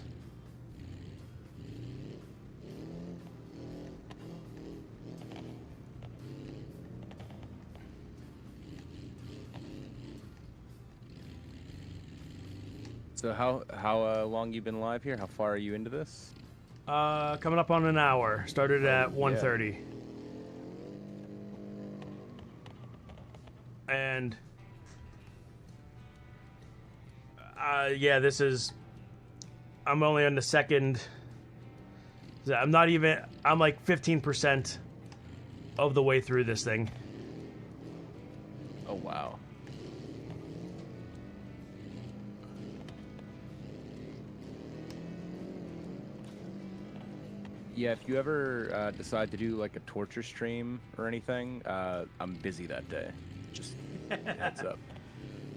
So how long you been live here? How far are you into this? Coming up on an hour. Started at 1:30. And yeah, this is... I'm only on the second... I'm not even... I'm like 15% of the way through this thing. Oh, wow. Yeah, if you ever decide to do like a torture stream or anything, I'm busy that day. Just heads up.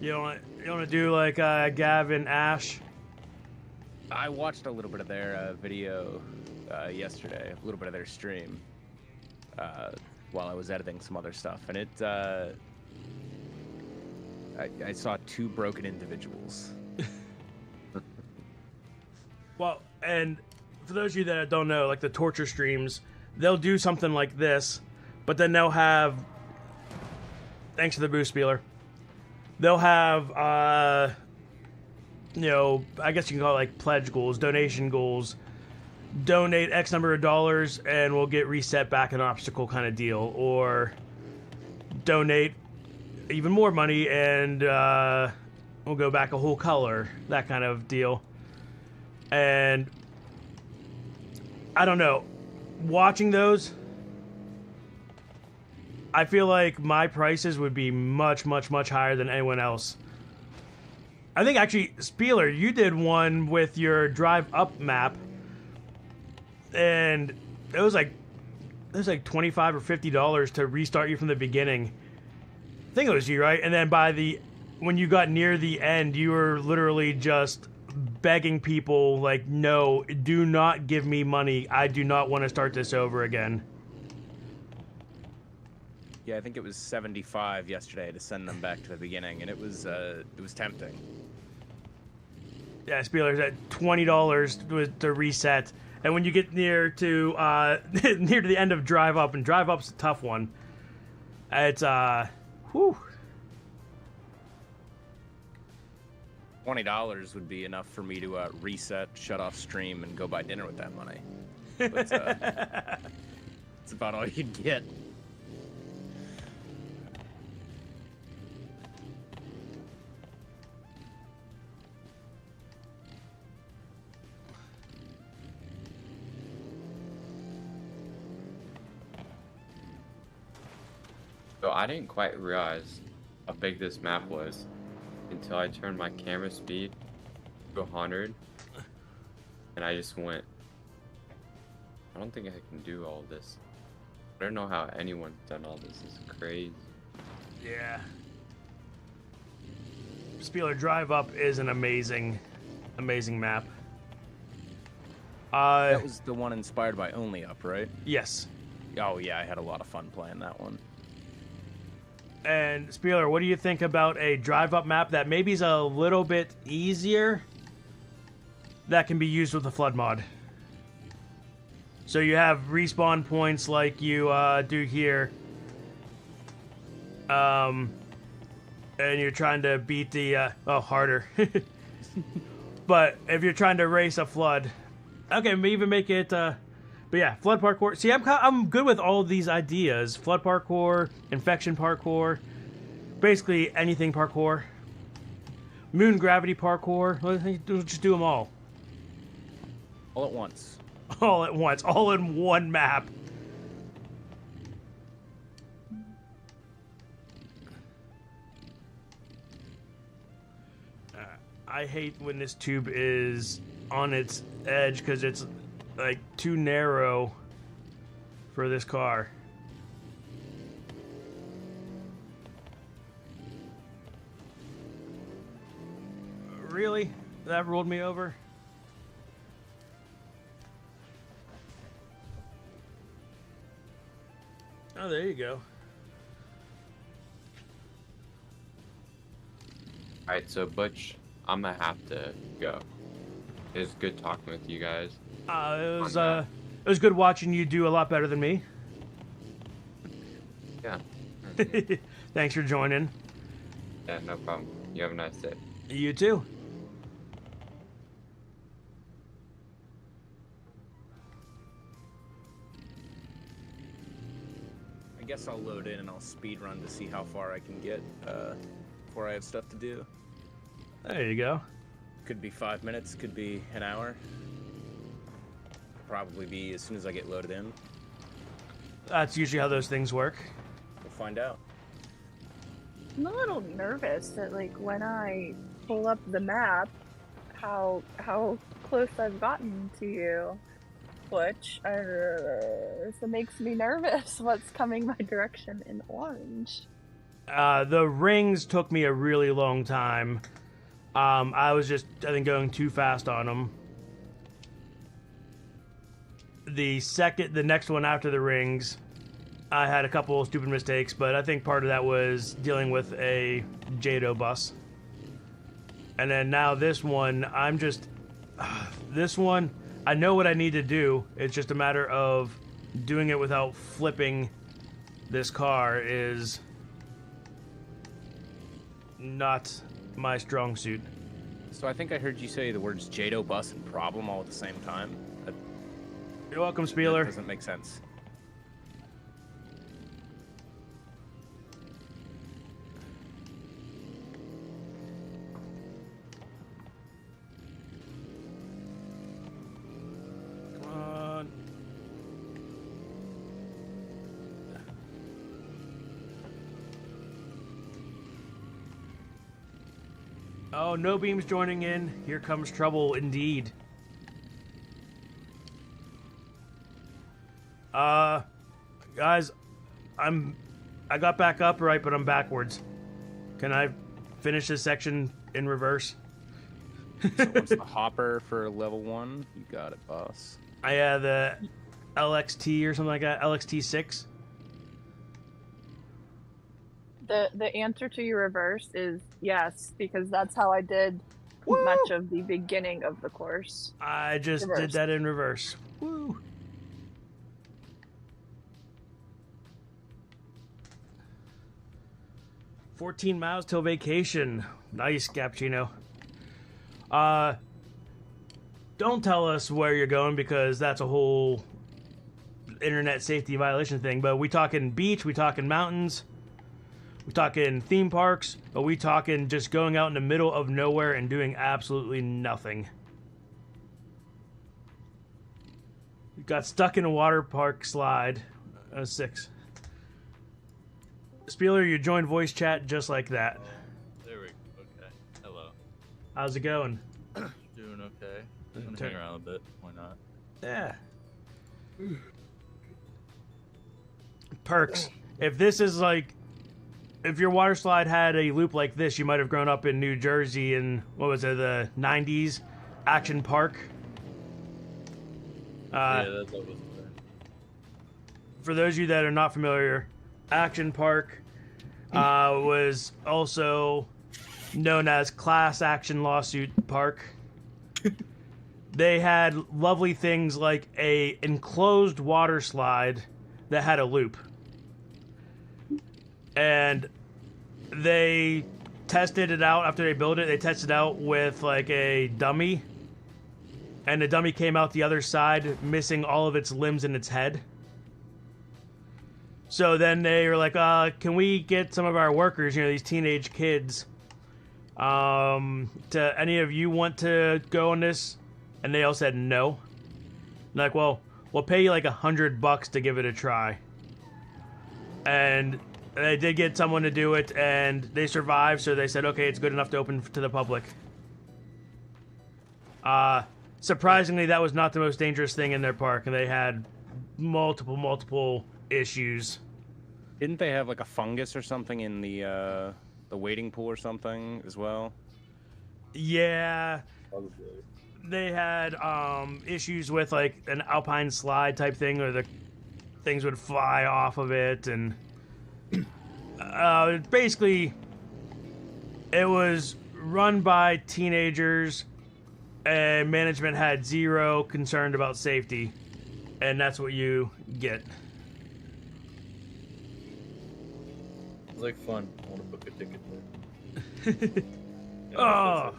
You want to do like Gav and Ash? I watched a little bit of their video yesterday, a little bit of their stream while I was editing some other stuff, and it I saw 2 broken individuals. Well, and for those of you that don't know, like the torture streams, they'll do something like this, but then they'll have... Thanks for the boost, Spieler. They'll have, you know, I guess you can call it like pledge goals, donation goals. Donate X number of dollars and we'll get reset back an obstacle kind of deal. Or donate even more money and we'll go back a whole color. That kind of deal. And... I don't know. Watching those, I feel like my prices would be much, much, much higher than anyone else. I think actually, Spieler, you did one with your drive up map, and it was like $25 or $50 to restart you from the beginning. I think it was you, right? And then when you got near the end, you were literally just begging people, like, no, do not give me money. I do not want to start this over again. Yeah, I think it was 75 yesterday to send them back to the beginning, and it was tempting. Yeah, Spieler's at $20 to reset, And when you get near to near to the end of Drive Up, and Drive Up's a tough one. It's whew. $20 would be enough for me to reset, shut off stream, and go buy dinner with that money. But, it's about all you'd get. So I didn't quite realize how big this map was until I turned my camera speed to 100, and I just went, I don't think I can do all this. I don't know how anyone's done all this. It's crazy. Yeah. Spieler Drive Up is an amazing map. That was the one inspired by Only Up, right? Yes. Oh yeah, I had a lot of fun playing that one. And Spieler, what do you think about a Drive Up map that maybe is a little bit easier that can be used with the flood mod? So you have respawn points like you do here, and you're trying to beat the harder. But if you're trying to race a flood, okay, maybe even make it. But yeah, flood parkour. See, I'm good with all of these ideas: flood parkour, infection parkour, basically anything parkour, moon gravity parkour. Let's just do them all. All at once. All at once, all in one map. I hate when this tube is on its edge because it's like too narrow for this car. Really? That rolled me over? Oh, there you go. Alright, so Butch, I'm gonna have to go. It was good talking with you guys. It was good watching you do a lot better than me. Yeah. Thanks for joining. Yeah, no problem. You have a nice day. You too. I guess I'll load in and I'll speed run to see how far I can get before I have stuff to do. There you go. Could be 5 minutes, could be an hour. Probably be as soon as I get loaded in. That's usually how those things work. We'll find out. I'm a little nervous that like when I pull up the map, how close I've gotten to you, Butch. It makes me nervous. What's coming my direction in orange? The rings took me a really long time. I was just, I think, going too fast on them. The next one after the rings, I had a couple of stupid mistakes, but I think part of that was dealing with a Jado bus. And then now this one, this one, I know what I need to do. It's just a matter of doing it without flipping this car is not my strong suit. So I think I heard you say the words Jado bus and problem all at the same time. You're welcome, Spieler. That doesn't make sense. Come on. Oh, no beams joining in. Here comes trouble indeed. Guys, I got back up right, but I'm backwards. Can I finish this section in reverse? So what's the hopper for level 1? You got it, boss. I had the LXT or something like that, LXT6. The answer to your reverse is yes, because that's how I did much of the beginning of the course. I just did that in reverse. Woo! "14 miles till vacation." Nice, Cappuccino. Don't tell us where you're going because that's a whole internet safety violation thing. But we talking beach, we talking mountains, we talking theme parks, or we talking just going out in the middle of nowhere and doing absolutely nothing. You got stuck in a water park slide. 6. Spieler, you joined voice chat just like that. There we go. Okay. Hello. How's it going? Doing okay. I'm gonna hang around a bit. Why not? Yeah. Perks. If this is like, if your water slide had a loop like this, you might have grown up in New Jersey in, what was it, the 90s? Action Park. Yeah, that was there. For those of you that are not familiar, Action Park was also known as Class Action Lawsuit Park. They had lovely things like a enclosed water slide that had a loop. And they tested it out after they built it. They tested it out with like a dummy. And the dummy came out the other side, missing all of its limbs and its head. So then they were like, can we get some of our workers, these teenage kids, to any of you want to go on this? And they all said no. Like, well, we'll pay you like $100 to give it a try. And they did get someone to do it, and they survived, so they said, okay, it's good enough to open to the public. Surprisingly, that was not the most dangerous thing in their park, and they had multiple issues. Didn't they have like a fungus or something in the wading pool or something as well? Yeah. Probably. They had issues with like an alpine slide type thing, where the things would fly off of it, and basically it was run by teenagers, and management had zero concern about safety, and that's what you get. It's like fun. I want to book a ticket there. Oh.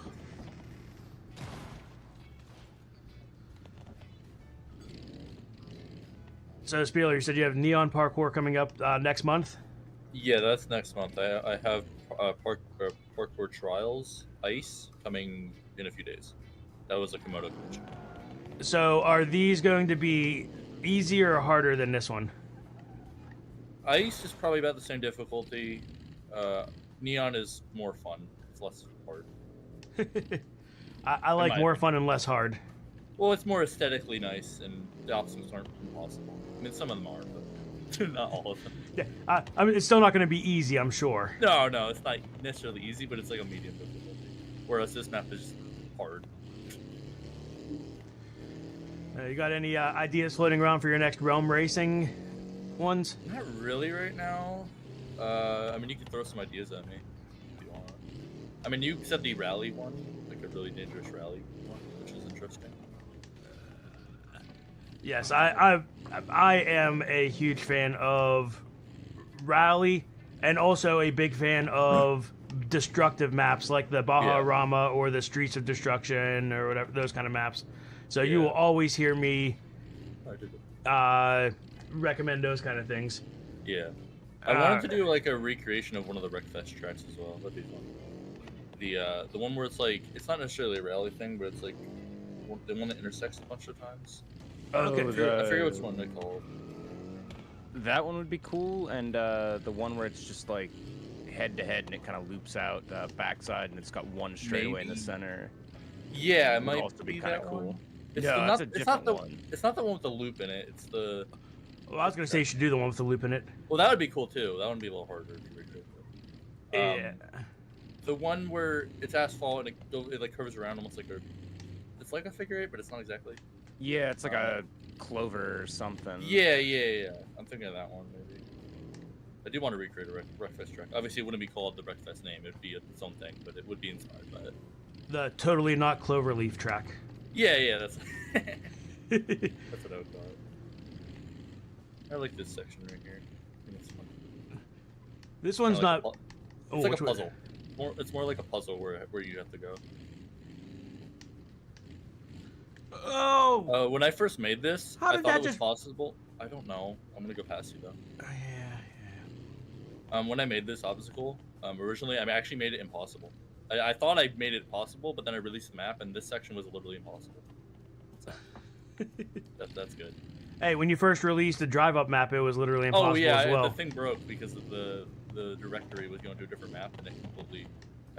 So, Spieler, you said you have Neon Parkour coming up next month? Yeah, that's next month. I have parkour trials, ice, coming in a few days. That was a Komodo glitch. So, are these going to be easier or harder than this one? Ice is probably about the same difficulty. Neon is more fun. It's less hard. I like more fun and less hard. Well, it's more aesthetically nice, and the obstacles aren't impossible. I mean, some of them are, but not all of them. Yeah, I mean, it's still not going to be easy, I'm sure. No, it's not necessarily easy, but it's like a medium difficulty. Whereas this map is hard. You got any ideas floating around for your next Realm Racing ones? Not really right now. I mean, you could throw some ideas at me if you want. I mean, you said the rally one, like a really dangerous rally one, which is interesting. Yes, I am a huge fan of Rally, and also a big fan of destructive maps like the Baja Rama or the Streets of Destruction or whatever, those kind of maps. So you will always hear me recommend those kind of things. Yeah. I wanted to do like a recreation of one of the Wreckfest tracks as well. That'd be fun. The one where it's like, it's not necessarily a rally thing, but it's like the one that intersects a bunch of times. Okay. I forget which one they call it. That one would be cool, and the one where it's just like head to head and it kind of loops out the backside and it's got one straightaway in the center. Yeah, it Would might also be kind of cool. It's No, not, that's a it's not different one. It's not the one with the loop in it. It's the. Well, I was going to say you should do the one with the loop in it. Well, that would be cool too. That would be a little harder to recreate. Yeah. The one where it's asphalt and it like curves around almost like it's like a figure eight, but it's not exactly. Yeah, it's like a clover or something. Yeah. I'm thinking of that one maybe. I do want to recreate a Wreckfest track. Obviously, it wouldn't be called the Wreckfest name. It'd be its own thing, but it would be inspired by it. The totally not Cloverleaf track. Yeah, that's that's what I would call it. I like this section right here. I think it's fun. This one's Kinda like not. It's like a puzzle. It's more like a puzzle where you have to go. Oh! When I first made this, How I did thought that it was just- possible. I don't know. I'm gonna go past you though. Yeah. When I made this obstacle, originally I actually made it impossible. I thought I made it possible, but then I released the map, and this section was literally impossible. So, that's good. Hey, when you first released the drive-up map, it was literally impossible Oh yeah, as well. the thing broke because of the directory was going to a different map, and it completely.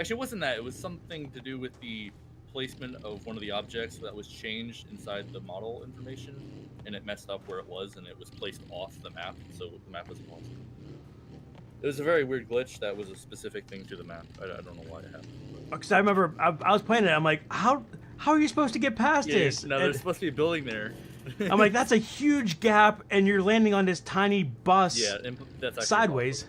Actually, it wasn't that. It was something to do with the placement of one of the objects that was changed inside the model information, and it messed up where it was, and it was placed off the map, so the map was impossible. It was a very weird glitch that was a specific thing to the map. I don't know why it happened. Because I remember I was playing it. I'm like, how are you supposed to get past this? No, there's supposed to be a building there. I'm like, that's a huge gap, and you're landing on this tiny bus. Yeah, that's actually sideways.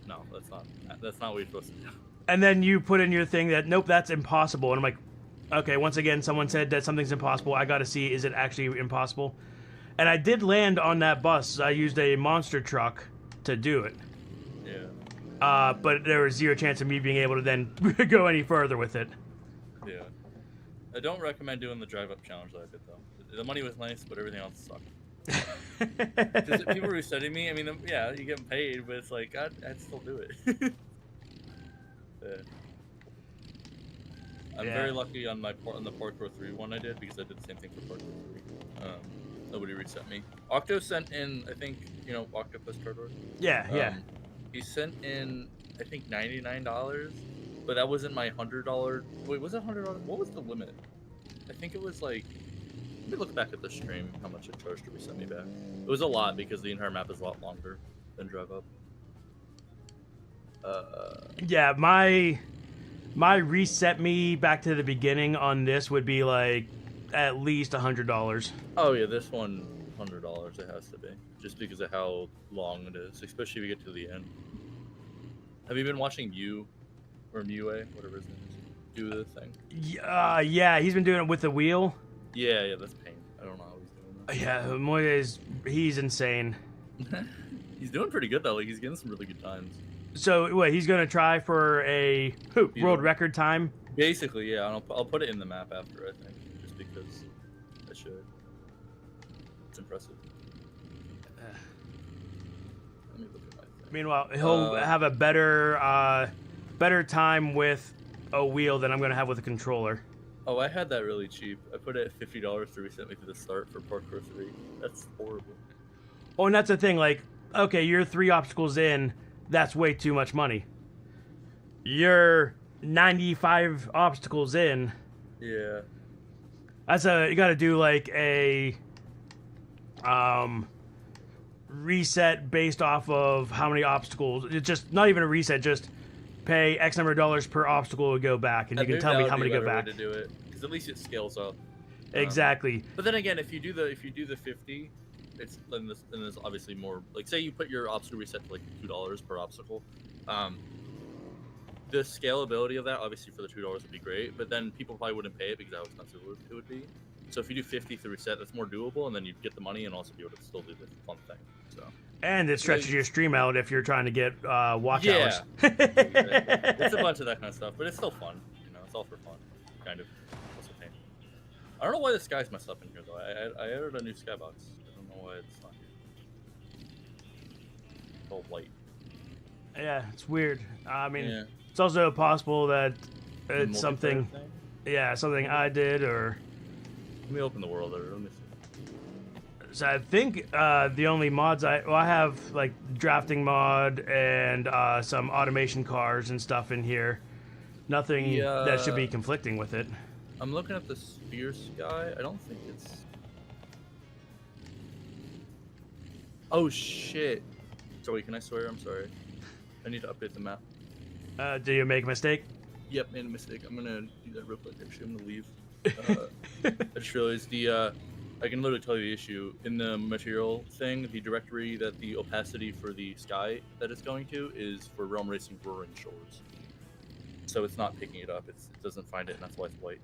impossible. No, that's not what you're supposed to do. And then you put in your thing that nope, that's impossible. And I'm like, okay, once again, someone said that something's impossible. I got to see, is it actually impossible? And I did land on that bus. I used a monster truck to do it. Yeah. But there was zero chance of me being able to then go any further with it. Yeah. I don't recommend doing the drive-up challenge that I did, though. The money was nice, but everything else sucked. Because people were sending me, I mean, yeah, you get paid, but it's like, I'd still do it. Yeah. I'm very lucky on the Parkour 3 one I did, because I did the same thing for Parkour 3. Nobody reset me. Octo sent in, I think, you know, Octopus Cardboard? Yeah. He sent in, I think, $99, but that wasn't my $100. Wait, was it $100? What was the limit? I think it was like, let me look back at the stream, how much it charged to reset me back. It was a lot, because the entire map is a lot longer than Drive Up. Yeah, my reset me back to the beginning on this would be like at least $100. Oh yeah, this one $100 it has to be, just because of how long it is, especially if you get to the end. Have you been watching Mew or Mew, whatever his name is, do the thing? Yeah, he's been doing it with the wheel. Yeah, that's pain. I don't know how he's doing that. Yeah, Moya he's insane. He's doing pretty good though. Like he's getting some really good times. So what? He's gonna try for a world record time. Basically, yeah. I'll put it in the map after, I think, just because I should. It's impressive. Let me look at my thing. Meanwhile, he'll have a better time with a wheel than I'm gonna have with a controller. Oh, I had that really cheap. I put it at $50 to reset me to the start for Parkour 3. That's horrible. Oh, and that's the thing. Like, okay, you're 3 obstacles in. That's way too much money. You're 95 obstacles in. Yeah. You got to do like a reset based off of how many obstacles. It's just not even a reset. Just pay X number of dollars per obstacle to go back, and you can tell me how many go back. To do it, because at least it scales up. Exactly. But then again, if you do the 50. Then there's obviously more. Like, say you put your obstacle reset to like $2 per obstacle. The scalability of that, obviously, for the $2 would be great, but then people probably wouldn't pay it because how expensive it would be. So if you do 50 to reset, that's more doable, and then you get the money and also be able to still do the fun thing. So. And it stretches your stream out if you're trying to get watch hours. It's a bunch of that kind of stuff, but it's still fun. You know, it's all for fun, kind of. What's the pain? I don't know why the sky's messed up in here though. I added a new skybox. Why it's not here. It's all white. Yeah, it's weird. I mean, It's also possible that it's something. Yeah, something I did or. Let me open the world editor. Let me see. So I think the only mods I have like drafting mod and some automation cars and stuff in here. Nothing that should be conflicting with it. I'm looking at the sphere sky. I don't think it's. Oh shit! Joey, can I swear? I'm sorry. I need to update the map. Do you make a mistake? Yep, made a mistake. I'm gonna do that real quick. Actually, I'm gonna leave. I just realized I can literally tell you the issue. In the material thing, the directory that the opacity for the sky that it's going to is for Realm Racing Roaring Shores. so it's not picking it up. It doesn't find it, and that's why it's white.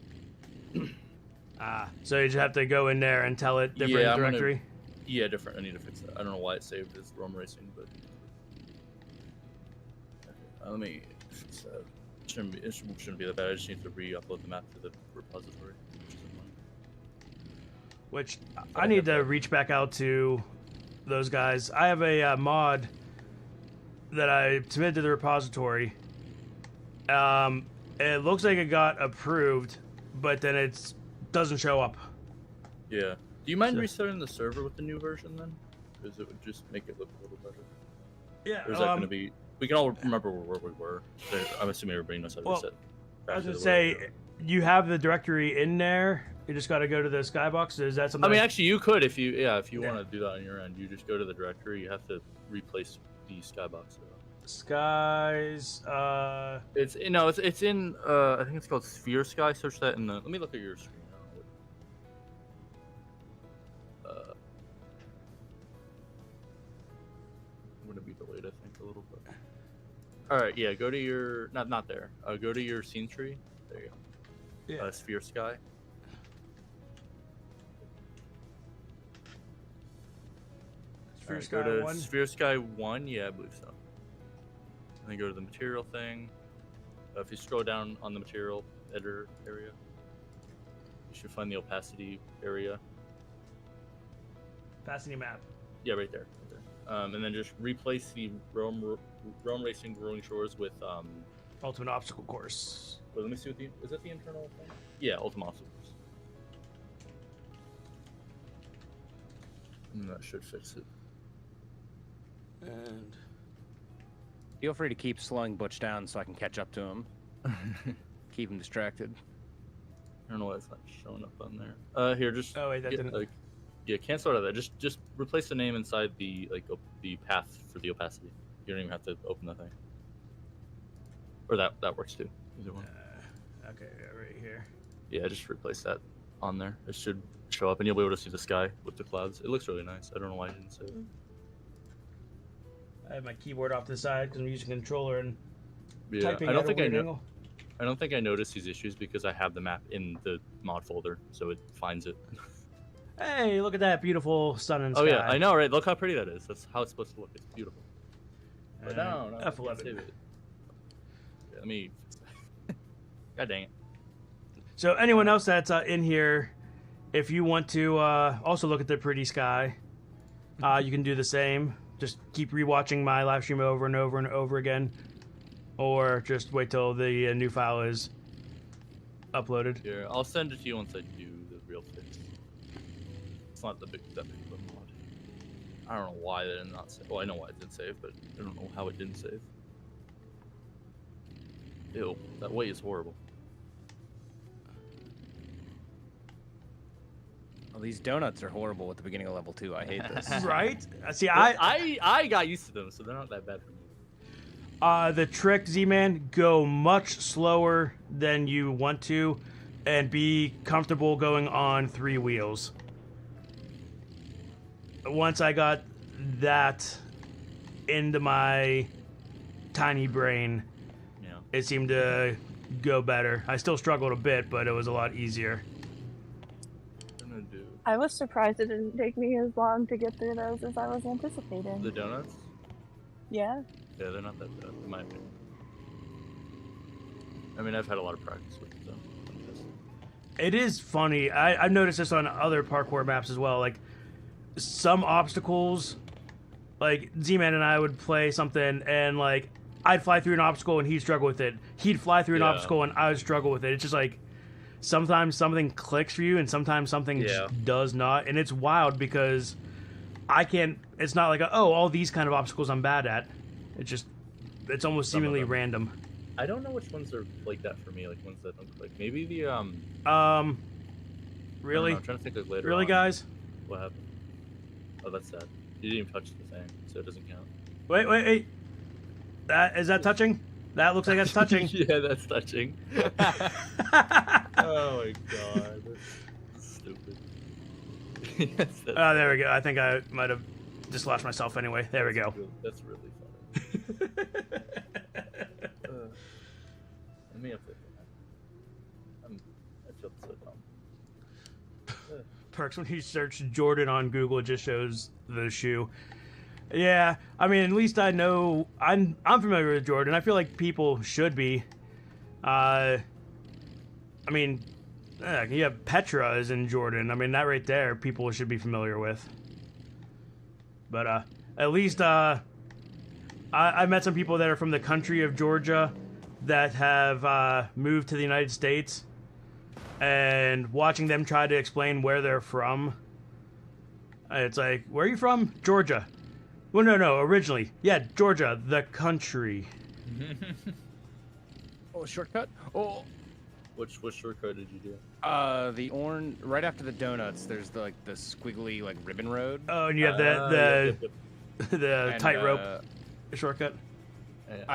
So you just have to go in there and tell it different Yeah, directory? Yeah, different. I need to fix that. I don't know why it's saved as Rome Racing, but let me fix that. It shouldn't be that bad. I just need to re-upload the map to the repository, which is annoying. Which I need to reach back out to those guys. I have a mod that I submitted to the repository. It looks like it got approved, but then it doesn't show up. Yeah. Do you mind restarting the server with the new version then? Because it would just make it look a little better. Yeah. Or is that going to be? We can all remember where we were. So I'm assuming everybody knows how to reset. I was going to say, you have the directory in there. You just got to go to the skybox. Is that something? I mean, actually, you could if you want to do that on your end. You just go to the directory. You have to replace the skybox. Skies. It's in. I think it's called Sphere Sky. Search that in the. Let me look at your screen. I'm gonna be delayed, I think, a little bit. All right, yeah. Go to your not there. Go to your scene tree. There you go. Yeah. Sphere Sky. Sphere Go Sky to 1. Sphere Sky 1. Yeah, I believe so. And then go to the material thing. If you scroll down on the material editor area, you should find the opacity area. Opacity map. Yeah, right there. And then just replace the Rome Racing Rolling Shores with Ultimate Obstacle Course. Wait, let me see what is that the internal thing? Yeah, Ultimate Obstacle Course. And that should fix it. And Feel free to keep slowing Butch down so I can catch up to him. Keep him distracted. I don't know why it's not showing up on there. Here, just oh wait, that didn't. Yeah, cancel out of that. Just replace the name inside the the path for the opacity. You don't even have to open the thing. Or that works too. Either one. Okay, right here. Yeah, just replace that on there. It should show up, and you'll be able to see the sky with the clouds. It looks really nice. I don't know why I didn't save it. I have my keyboard off to the side because I'm using a controller and Yeah, typing I don't at a think I weird know. angle. I don't think I noticed these issues because I have the map in the mod folder, so it finds it. Hey, look at that beautiful sun and sky. Oh yeah, I know, right? Look how pretty that is. That's how it's supposed to look. It's beautiful. But no, I can't F11. save it. Yeah, let me. God dang it. So anyone else that's in here, if you want to also look at the pretty sky, you can do the same. Just keep rewatching my live stream over and over and over again, or just wait till the new file is uploaded. Here, I'll send it to you once I do the real fix. It's not that big of a mod. I don't know why that did not save. Well, I know why it didn't save, but I don't know how it didn't save. Ew, that way is horrible. Well, these donuts are horrible at the beginning of level 2. I hate this. Right? See, I got used to them, so they're not that bad for me. The trick, Z-Man, go much slower than you want to, and be comfortable going on 3 wheels. Once I got that into my tiny brain, Yeah. it seemed to go better. I still struggled a bit, but it was a lot easier. I'm gonna do I was surprised it didn't take me as long to get through those as I was anticipating. the donuts. Yeah. Yeah, they're not that bad, in my opinion. I mean, I've had a lot of practice with them. It is funny. I've noticed this on other parkour maps as well. Like, some obstacles, like, Z-Man and I would play something, and, like, I'd fly through an obstacle and he'd struggle with it. He'd fly through an obstacle and I would struggle with it. It's just like, sometimes something clicks for you and sometimes something just does not. And it's wild because I can't, it's not like, all these kind of obstacles I'm bad at. It's almost seemingly random. I don't know which ones are like that for me, like ones that don't click. Maybe the, Really? I'm trying to think of later Really, on. guys? What happened? Oh, that's sad. You didn't even touch the thing, so it doesn't count. Wait. Is that touching? That looks like that's touching. Yeah, that's touching. Oh my god. That's stupid. Yes, that's Oh, there we go. I think I might have dislodged myself anyway. There we go. That's really funny. Let me update that. I feel so dumb. Perks, when you search Jordan on Google, it just shows the shoe. Yeah, I mean, at least I know I'm familiar with Jordan. I feel like people should be. I mean, you have Petra is in Jordan. I mean, that right there, people should be familiar with. But at least I met some people that are from the country of Georgia that have moved to the United States, and watching them try to explain where they're from, it's like, where are you from? Georgia. Well, no, originally. Yeah, Georgia, the country. Oh, shortcut? Oh. Which shortcut did you do? The orange, right after the donuts, there's the squiggly ribbon road. Oh, and you have the And, tightrope shortcut.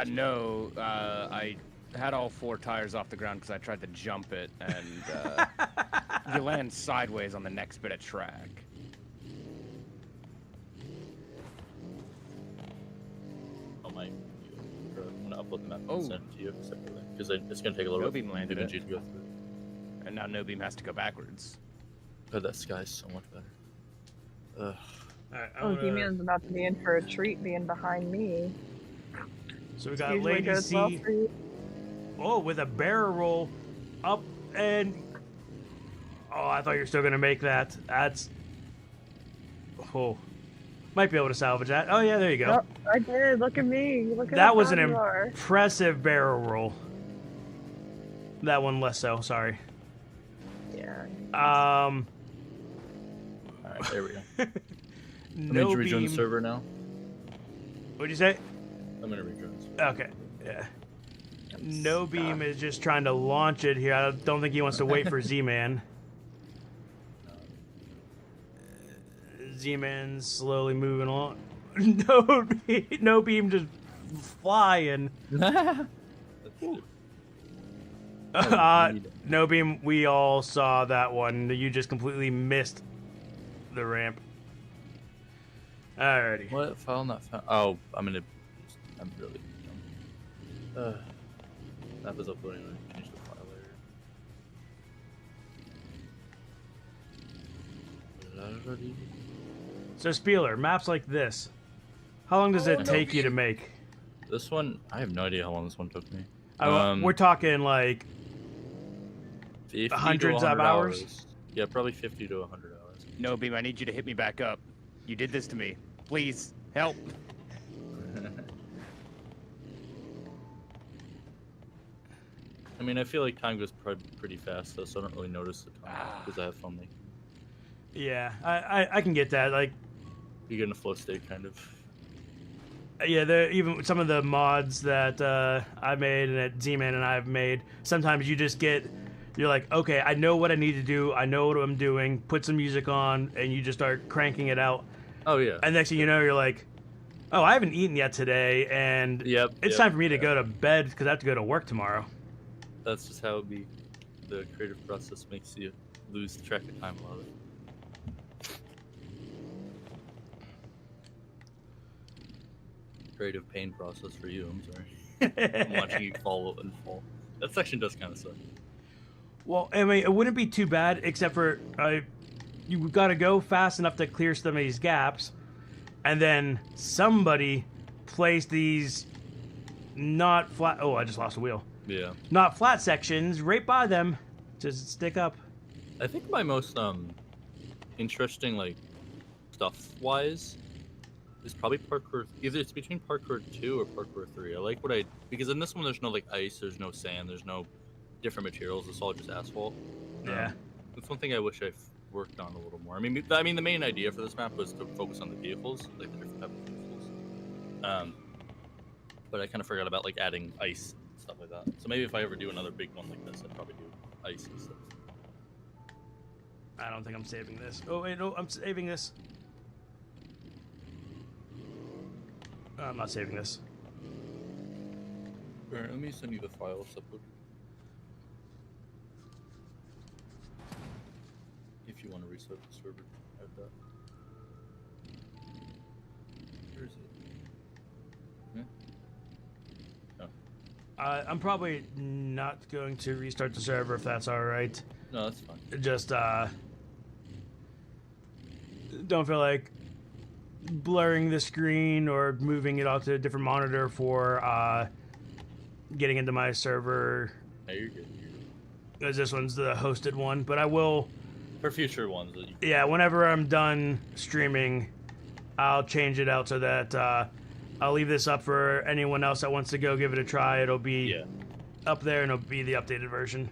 No, I had all 4 tires off the ground because I tried to jump it, and you land sideways on the next bit of track. I'm gonna upload the map Oh. and send it to you separately because it's gonna take a little No bit beam for landed BeamNG it. to go through. And now no beam has to go backwards. God, that sky's so much better. Ugh. Alright, Oh, Demian's about to be in for a treat being behind me. so we got Usually Lady goes C. well for you. Oh, with a barrel roll up and... Oh, I thought you were still going to make that. That's... Oh. Might be able to salvage that. Oh, yeah, there you go. Oh, I did. Look at me. Look at That how was an proud you are. impressive barrel roll. That one less so, sorry. Yeah. Alright, there we go. I'm No gonna rejoin beam. the server now. What'd you say? I'm gonna rejoin the server. Okay, yeah. No beam is just trying to launch it here. I don't think he wants to wait for Z-Man. Z-Man's slowly moving along. No beam just flying. That's No beam, we all saw that one. You just completely missed the ramp. Alrighty. What? File not found. Oh, I'm really dumb. That was uploading. I changed the file layer. So Spieler, maps like this, how long does it Oh, take you to make? This one, I have no idea how long this one took me. We're talking like 50 to hundreds of 100 hours? Yeah, probably 50 to 100 hours. No beam, I need you to hit me back up. You did this to me. Please, help. I mean, I feel like time goes pretty fast though, so I don't really notice the time because I have fun. Like, Yeah, I can get that. Like, you get in a flow state, kind of. yeah, even some of the mods that I made and that Z-Man and I have made, sometimes you just get, you're like, okay, I know what I need to do, I know what I'm doing, put some music on, and you just start cranking it out. Oh yeah. And next thing you know, you're like, oh, I haven't eaten yet today, and it's time for me to go to bed because I have to go to work tomorrow. That's just how it be. The creative process makes you lose track of time a lot of it. Creative pain process for you, I'm sorry. I'm watching you fall and fall. That section does kind of suck. Well, I mean, it wouldn't be too bad, except for you've got to go fast enough to clear some of these gaps, and then somebody place these not flat. Oh, I just lost a wheel. Yeah. Not flat sections right by them, just stick up. I think my most interesting like stuff-wise is probably parkour. Either it's between parkour 2 or parkour 3. I like what because in this one there's no like ice, there's no sand, there's no different materials. It's all just asphalt. Yeah. That's one thing I wish I worked on a little more. I mean, the main idea for this map was to focus on the vehicles, like the different type of vehicles. But I kind of forgot about like adding ice and stuff like that. So maybe if I ever do another big one like this, I'd probably do ice and stuff. I don't think I'm saving this. Oh wait, no, I'm saving this. I'm not saving this. Alright, let me send you the file separate. If you want to restart the server, add that. Where is it? I'm probably not going to restart the server if that's all right. No, that's fine. Just don't feel like blurring the screen or moving it out to a different monitor for getting into my server. Yeah, you're good. As this one's the hosted one, but I will. For future ones. That you Yeah, whenever I'm done streaming, I'll change it out so that I'll leave this up for anyone else that wants to go give it a try. It'll be up there, and it'll be the updated version.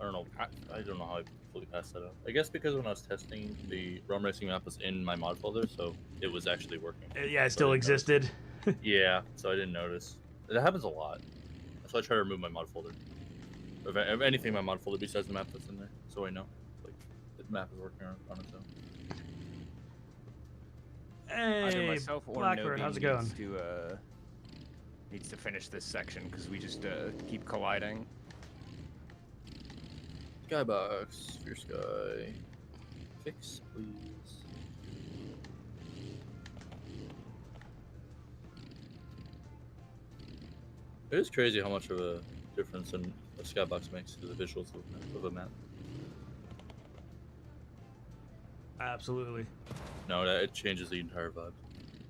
I don't know. I don't know how I fully passed that up. I guess because when I was testing, the Realm Racing map was in my mod folder, so it was actually working. Yeah, it still existed. Yeah, so I didn't notice. That happens a lot. So I try to remove my mod folder. If anything, my mod folder besides the map that's in there, so I know like the map is working on its own. Either Hey, myself or Blackbird, Nobi how's it going? Needs to finish this section because we just keep colliding. Skybox, Fear Sky. Fix, please. It is crazy how much of a difference a skybox makes to the visuals of a map. Absolutely. No, it changes the entire vibe.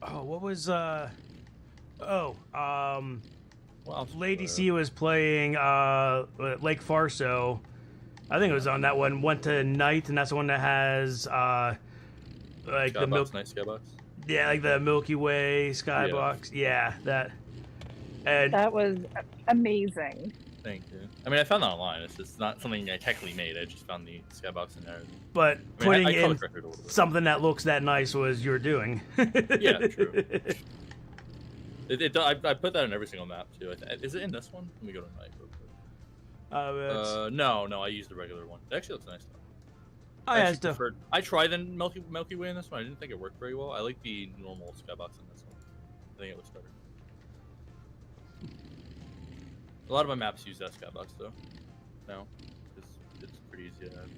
Oh, what was Well, Lady C was playing Lake Farso. I think it was on that one. Went to night, and that's the one that has like Skybox, night skybox. Yeah, like the Milky Way skybox. Yeah, that. And That was amazing. Thank you. I mean, I found that online. It's just not something I technically made. I just found the skybox in there. but I mean, putting I in color-corrected a little bit. something that looks that nice was your doing. Yeah, true. I put that in every single map too. Is it in this one? Let me go to night real quick. No, I used the regular one. It actually looks nice though. I tried the Milky Way in this one. I didn't think it worked very well. I like the normal skybox in this one. I think it looks better. A lot of my maps use that skybox though. No, it's pretty easy to have.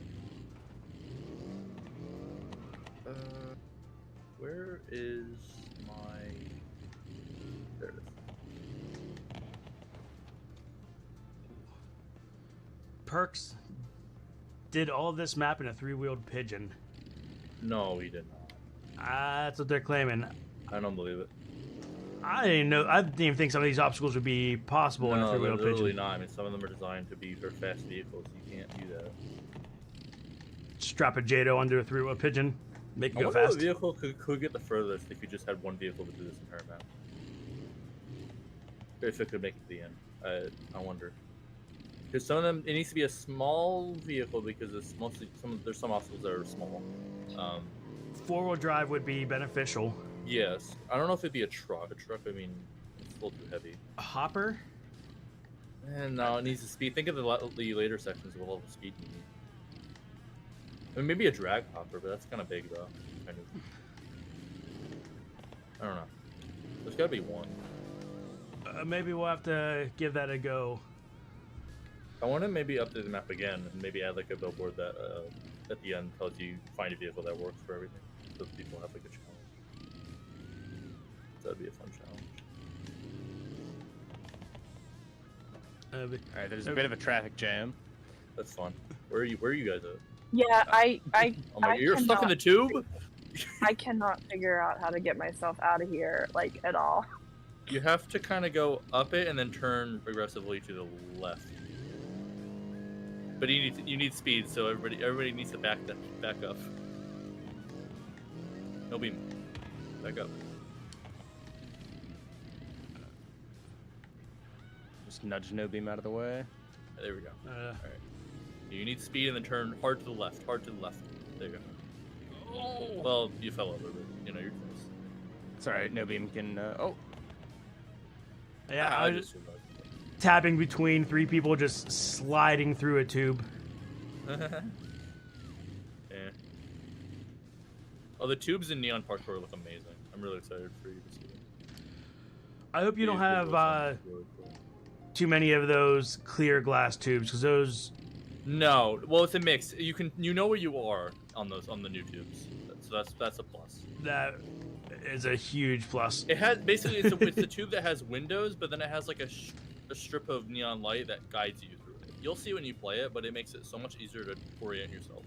Where is my? There it is. Perks did all of this map in a 3-wheeled pigeon. No, he didn't. That's what they're claiming. I don't believe it. I didn't know. I didn't even think some of these obstacles would be possible in a No, they're three-wheeled literally pigeon. not. I mean, some of them are designed to be for fast vehicles. You can't do that. Strap a Jado under a three-wheeled pigeon, make it I go wonder fast. what vehicle could get the furthest if you just had one vehicle to do this entire map. If it could make it to the end. I wonder. Because some of them, it needs to be a small vehicle because it's mostly there's some obstacles that are small. Four-wheel drive would be beneficial. Yes, I don't know if it'd be a truck. A truck, I mean, it's a little too heavy. A hopper? And no, it needs to speed. Think of the later sections of the level of speed you need. I mean, maybe a drag hopper, but that's kind of big though. Kind of. I don't know. There's gotta be one. Maybe we'll have to give that a go. I want to maybe update the map again and maybe add like a billboard that at the end tells you find a vehicle that works for everything, so people have like a challenge. That'd be a fun challenge. All right, there's a bit of a traffic jam. That's fun. Where are you guys at? Yeah, Oh my, you're stuck in the tube? I cannot figure out how to get myself out of here, like, at all. You have to kind of go up it and then turn aggressively to the left. But you need speed, so everybody needs to back up. No beam. Back up. Just nudge No Beam out of the way. There we go. All right. You need speed and then turn hard to the left. Hard to the left. There you go. Oh. Well, you fell over, but you're close. It's alright, No Beam can. Yeah, I I just was tapping between three people, just sliding through a tube. Yeah. Oh, the tubes in Neon Parkour look amazing. I'm really excited for you to see them. I hope you don't have Really cool. too many of those clear glass tubes, because those No, well, it's a mix. You know where you are on the new tubes, so that's a plus. That is a huge plus. It has basically it's a tube that has windows, but then it has like a strip of neon light that guides you through it. You'll see when you play it, but it makes it so much easier to orient yourself.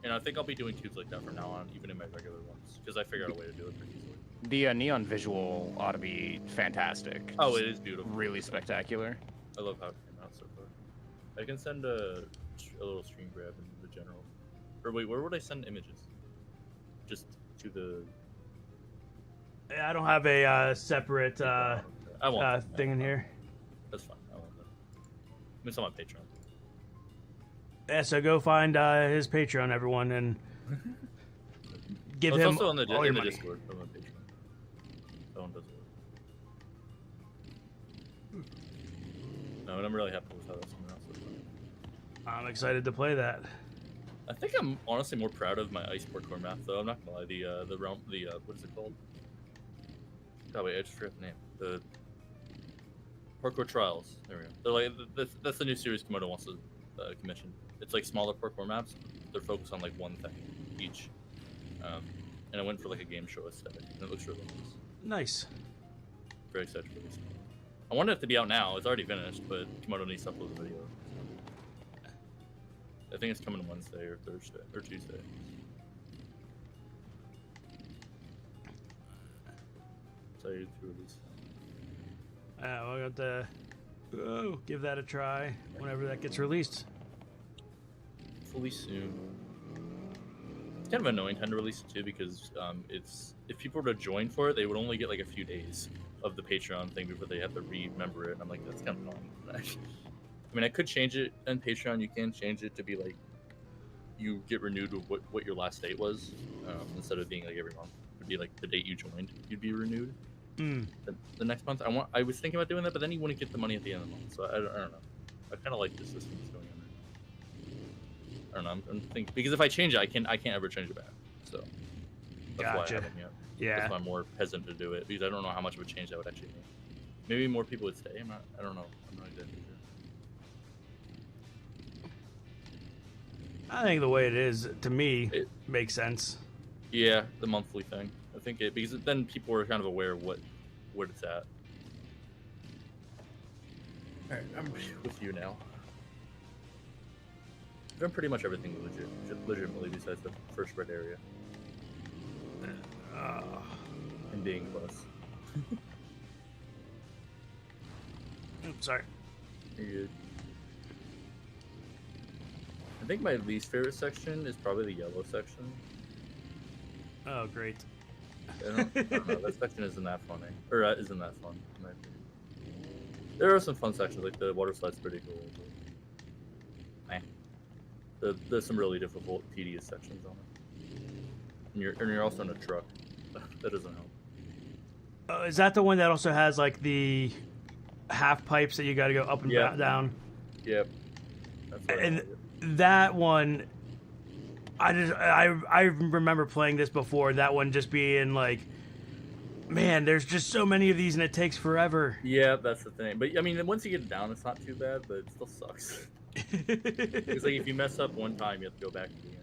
And I think I'll be doing tubes like that from now on, even in my regular ones, because I figured out a way to do it pretty easily. The neon visual ought to be fantastic. Oh, it is beautiful. Really spectacular. I love how it came out so far. I can send a little screen grab in the general. Or wait, where would I send images? Just to the. I don't have a separate I want thing in here. That's fine. I want that. It's on my Patreon. Yeah, so go find his Patreon, everyone, and give It's him also on the, all in your the money. Discord on my Patreon. That one does work. No, and I'm really happy with how that's coming out so far. I'm excited to play that. I think I'm honestly more proud of my ice parkour map, though. I'm not gonna lie. The realm, what is it called? Oh wait, I just forgot the name. The parkour trials. There we go. They're like that's the new series Komodo wants to commission. It's like smaller parkour maps. They're focused on like one thing each, and I went for like a game show aesthetic, and it looks really nice. Nice. Very excited for this. I wanted it to be out now. It's already finished, but Komodo needs to upload the video. I think it's coming Wednesday or Thursday or Tuesday. Excited to release. We'll have to give that a try whenever that gets released. Hopefully soon. It's kind of annoying time to release it too because it's if people were to join for it, they would only get like a few days of the Patreon thing before they have to remember it. And I'm like, that's kind of annoying. I mean, I could change it on Patreon. You can change it to be like you get renewed with what your last date was, instead of being like every month. It would be like the date you joined, you'd be renewed. The next month. I was thinking about doing that, but then you wouldn't get the money at the end of the month. So I don't know. I kind of like the system that's going on there. I don't know. I'm thinking because if I change it, I can't ever change it back. So that's why I Gotcha. haven't yet. Yeah. That's why I'm more hesitant to do it because I don't know how much of a change that would actually make. Maybe more people would stay. I don't know. I'm not exactly sure. I think the way it is, to me, makes sense. Yeah, the monthly thing. I think it because then people are kind of aware of what it's at. All right, I'm with you now. I've done pretty much everything legitimately besides the first red area. And being close. Oops, sorry. You're good. I think my least favorite section is probably the yellow section. Oh, great. I don't know. That section isn't that funny. Or isn't that fun, in my opinion. There are some fun sections, like the water slide's pretty cool. But, there's some really difficult, tedious sections on it. And you're also in a truck. That doesn't help. Is that the one that also has, like, the half pipes that you got to go up and down? Yep. That's what I And like it. that one, I remember playing this before. That one just being like, man, there's just so many of these and it takes forever. Yeah, that's the thing. But I mean, once you get it down, it's not too bad, but it still sucks. It's like if you mess up one time, you have to go back to the beginning.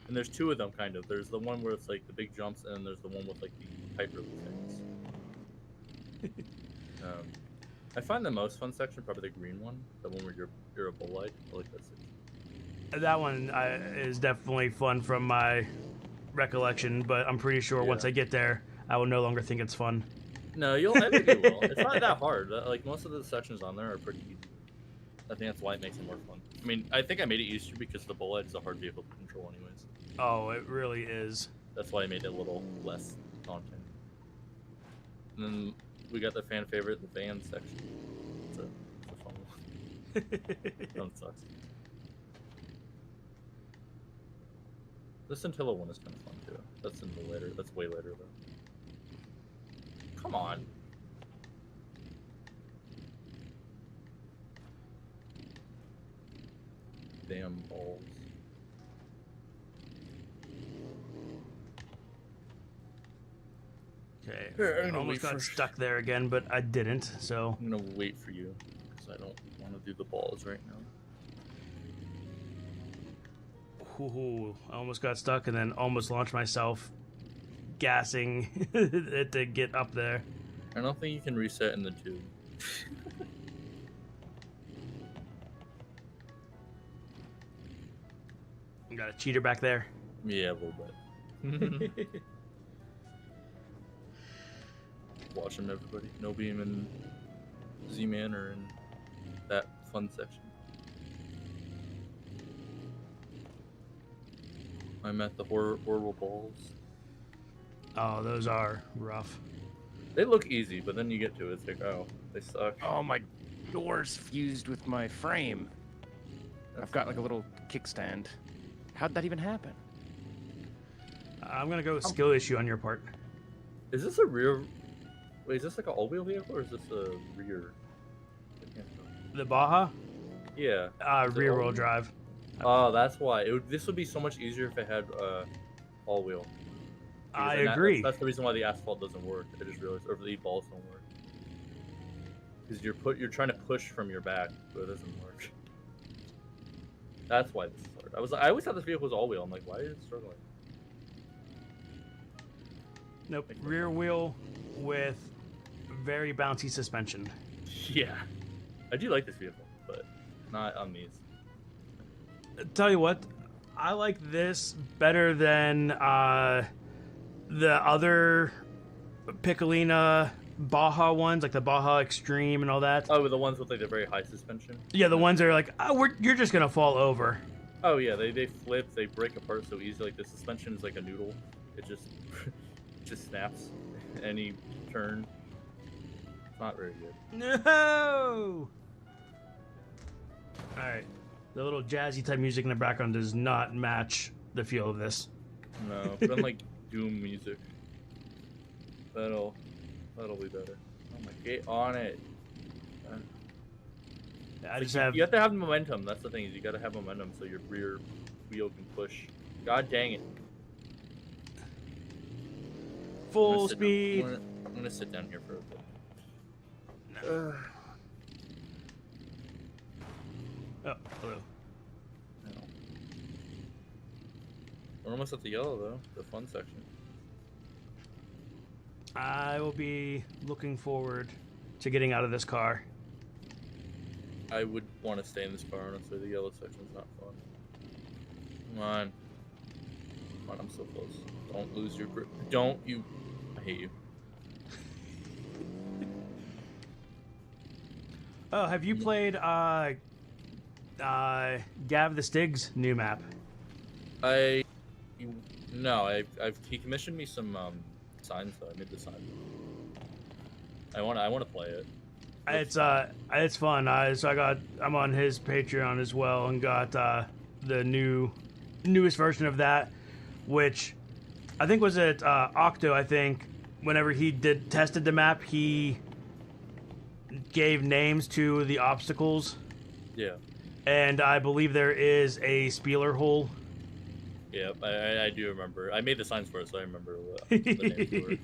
And there's two of them, kind of. There's the one where it's like the big jumps, and then there's the one with like the hyper things. I find the most fun section probably the green one, the one where you're a bull-eyed. I like that section. That one is definitely fun from my recollection, but I'm pretty sure once I get there, I will no longer think it's fun. No, I think you will. It's not that hard. Like most of the sections on there are pretty easy. I think that's why it makes it more fun. I mean, I think I made it easier because the bull-eyed is a hard vehicle to control anyways. Oh, it really is. That's why I made it a little less daunting. And then we got the fan favorite, the van section. It's a fun one. That one sucks. The Scintilla one is kind of fun too. That's in the later. That's way later though. Come on. Damn balls. Okay, Here, I'm I gonna almost wait got for- stuck there again, but I didn't, so... I'm gonna wait for you because I don't want to do the balls right now. Ooh, I almost got stuck and then almost launched myself, gassing it to get up there. I don't think you can reset in the tube. Got a cheater back there. Yeah, a little bit. Watching everybody. No Beam and Z-Man are in that fun section. I'm at the horrible balls. Oh, those are rough. They look easy, but then you get to it, it's like, oh, they suck. Oh, my door's fused with my frame. I've got like a little kickstand. How'd that even happen? I'm gonna go with skill issue on your part. Is this a rear? Wait, is this like an all-wheel vehicle or is this a rear? I can't tell. The Baja? Yeah. Rear wheel drive. Oh, that's why. This would be so much easier if it had all-wheel. I agree. That's the reason why the asphalt doesn't work. I just realized, or the balls don't work. Because you're trying to push from your back, but it doesn't work. That's why this is hard. I always thought this vehicle was all-wheel. I'm like, why is it struggling? Nope. Rear wheel with very bouncy suspension. Yeah. I do like this vehicle, but not on these. Tell you what, I like this better than the other Piccolina Baja ones, like the Baja Extreme and all that. Oh, the ones with like the very high suspension? Yeah, the ones that are like, oh, you're just gonna fall over. Oh yeah, they flip, they break apart so easy. Like the suspension is like a noodle. It just just snaps any turn. It's not very good. No. All right, the little jazzy type music in the background does not match the feel of this. No, put on like Doom music. That'll be better. Oh my, get on it. I just You have to have momentum. That's the thing, is you gotta have momentum so your rear wheel can push. God dang it. full speed. I'm gonna sit down here for a bit. Oh, hello. No. We're almost at the yellow though, the fun section. I will be looking forward to getting out of this car. I would want to stay in this car, honestly. The yellow section's not fun. Come on. Come on, I'm so close. Don't lose your grip. Don't you. I hate you. Oh, have you played Gav the Stig's new map? No, he commissioned me some signs though. I made the sign. I want to play it. It's fun. I'm on his Patreon as well and got the newest version of that, which I think was at Octo. I think whenever he tested the map, he gave names to the obstacles. Yeah. And I believe there is a spieler hole. Yeah, I do remember. I made the signs for it, so I remember what the names were.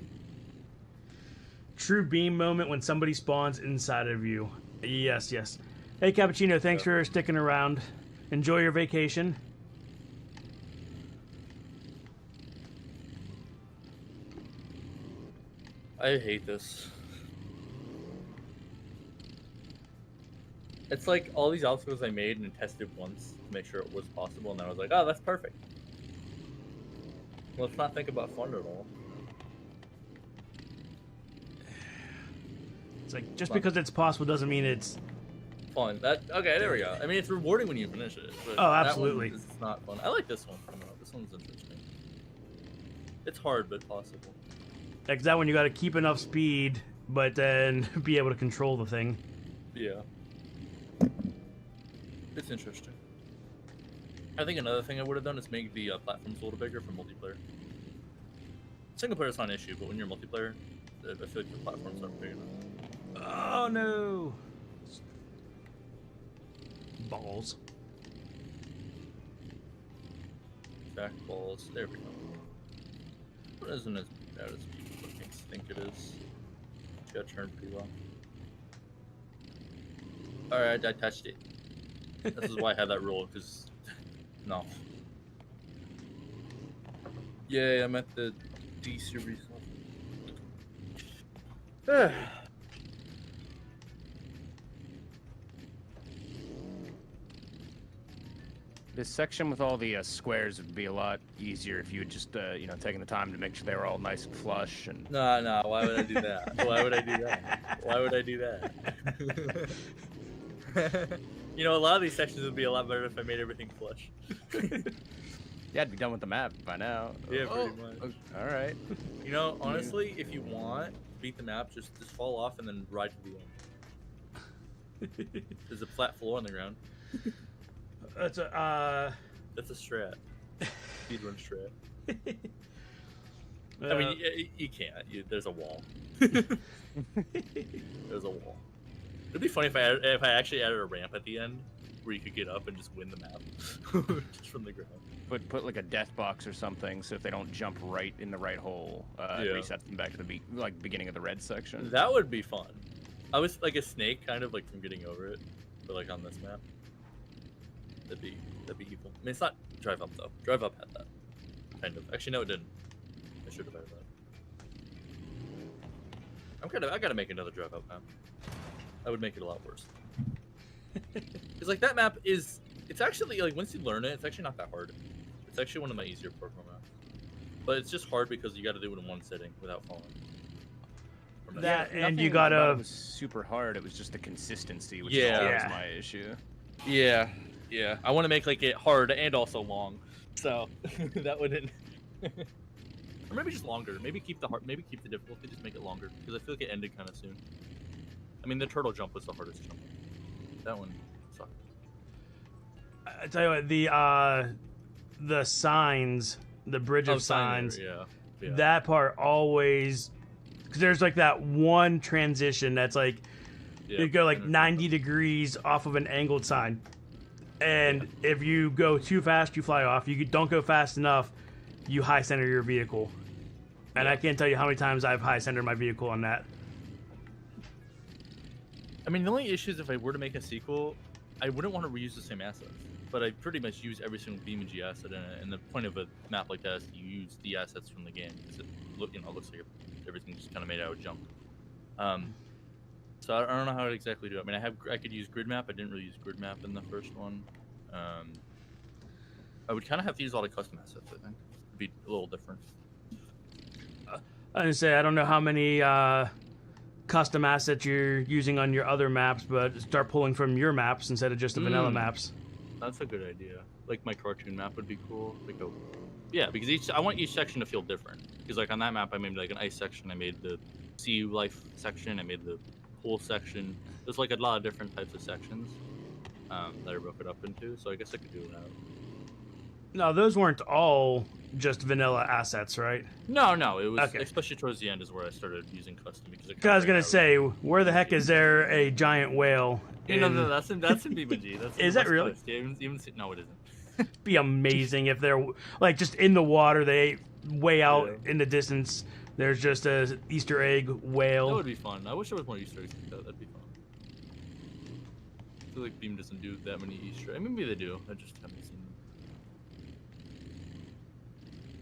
True beam moment when somebody spawns inside of you. Yes, yes. Hey, Cappuccino, thanks for sticking around. Enjoy your vacation. I hate this. It's like all these obstacles I made and tested once to make sure it was possible, and then I was like, oh, that's perfect. Let's not think about fun at all. It's like, just because it's possible doesn't mean it's fun. Okay, there we go. I mean, it's rewarding when you finish it. But oh, absolutely. That one is not fun. I like this one. This one's interesting. It's hard, but possible. Like that one, you got to keep enough speed, but then be able to control the thing. Yeah. It's interesting. I think another thing I would have done is make the platforms a little bigger for multiplayer. Single player is not an issue, but when you're multiplayer, I feel like the platforms aren't big enough. Oh no! Balls. Back balls. There we go. It isn't as bad as people think it is. She got turned pretty well. Alright, I touched it. This is why I had that rule, because... No. Yeah, I'm at the D series. This section with all the squares would be a lot easier if you had just, you know, taken the time to make sure they were all nice and flush. And No, why would I do that? Why would I do that? Why would I do that? You know, a lot of these sections would be a lot better if I made everything flush. yeah, I'd be done with the map by now. Yeah, pretty much. All right. You know, honestly, if you want, beat the map, just fall off and then ride to the end. There's a flat floor on the ground. That's a That's a strat. Speedrun strat. I uh, mean, you can't. There's a wall. There's a wall. It'd be funny if I actually added a ramp at the end where you could get up and just win the map just from the ground. Put like a death box or something, so if they don't jump right in the right hole, it resets them back to the beginning of the red section. That would be fun. I was like a snake, kind of like from getting over it, but like on this map. That'd be evil. I mean, it's not Drive Up though. Drive Up had that, kind of. Actually, no, it didn't. I should have had that. I gotta make another Drive Up map. I would make it a lot worse. Because like that map is, it's actually like once you learn it, it's actually not that hard. It's actually one of my easier parkour maps. But it's just hard because you got to do it in one sitting without falling. That and you about gotta. it was super hard. It was just the consistency, which Yeah. was my issue. Yeah. I want to make like it hard and also long, so that wouldn't. Or maybe just longer. Maybe keep the difficulty, just make it longer because I feel like it ended kind of soon. I mean, the turtle jump was the hardest jump. That one sucked. I tell you what, the signs, the bridge of signs, Yeah. that part always, because there's like that one transition that's like you go like 90 degrees off of an angled sign, and if you go too fast, you fly off. You don't go fast enough, you high center your vehicle, and I can't tell you how many times I've high centered my vehicle on that. I mean, the only issue is if I were to make a sequel, I wouldn't want to reuse the same assets. But I pretty much use every single BeamNG asset in it, and the point of a map like that is to use the assets from the game because it looks like everything's just kind of made out of junk. So I don't know how to exactly do it. I mean, I could use grid map. I didn't really use grid map in the first one. I would kind of have to use all the custom assets. I think it'd be a little different. I would say I don't know how many custom assets you're using on your other maps, but start pulling from your maps instead of just the vanilla maps. That's a good idea. Like my cartoon map would be cool. Yeah, because I want each section to feel different. Because like on that map, I made like an ice section. I made the sea life section. I made the pool section. There's like a lot of different types of sections that I broke it up into. So I guess I could do that. No, those weren't all just vanilla assets, right? No, it was okay. Especially towards the end is where I started using custom because I was gonna say, where the heck is there a giant whale? No, that's in BeamNG. That's Is that really? No, it isn't. Be amazing if they're like just in the water. They way out in the distance. There's just a Easter egg whale. That would be fun. I wish there was more Easter eggs like that. That'd be fun. I feel like Beam doesn't do that many Easter eggs. Maybe they do. I just haven't seen them.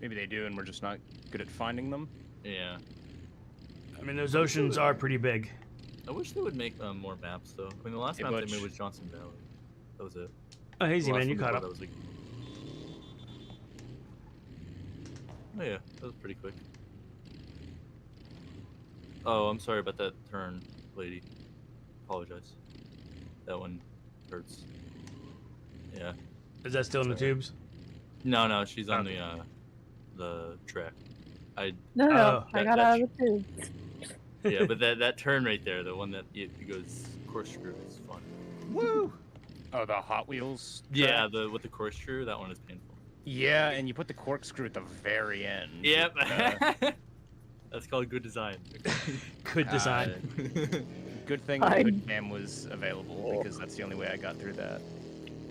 Maybe they do, and we're just not good at finding them. Yeah. I mean, those oceans are pretty big. I wish they would make more maps, though. I mean, the last map they made was Johnson Valley. That was it. Oh, Hazy, man, you caught up. That was like... Oh, yeah. That was pretty quick. Oh, I'm sorry about that turn, lady. Apologize. That one hurts. Yeah. Is that still in the tubes? No, she's on the track. No, I got out of the tubes. Yeah, but that turn right there, the one that it goes corkscrew, is fun. Woo! Oh, the Hot Wheels? Yeah, with the corkscrew, that one is painful. Yeah, and you put the corkscrew at the very end. Yep. That's called good design. Good design. Good thing the good cam was available because that's the only way I got through that.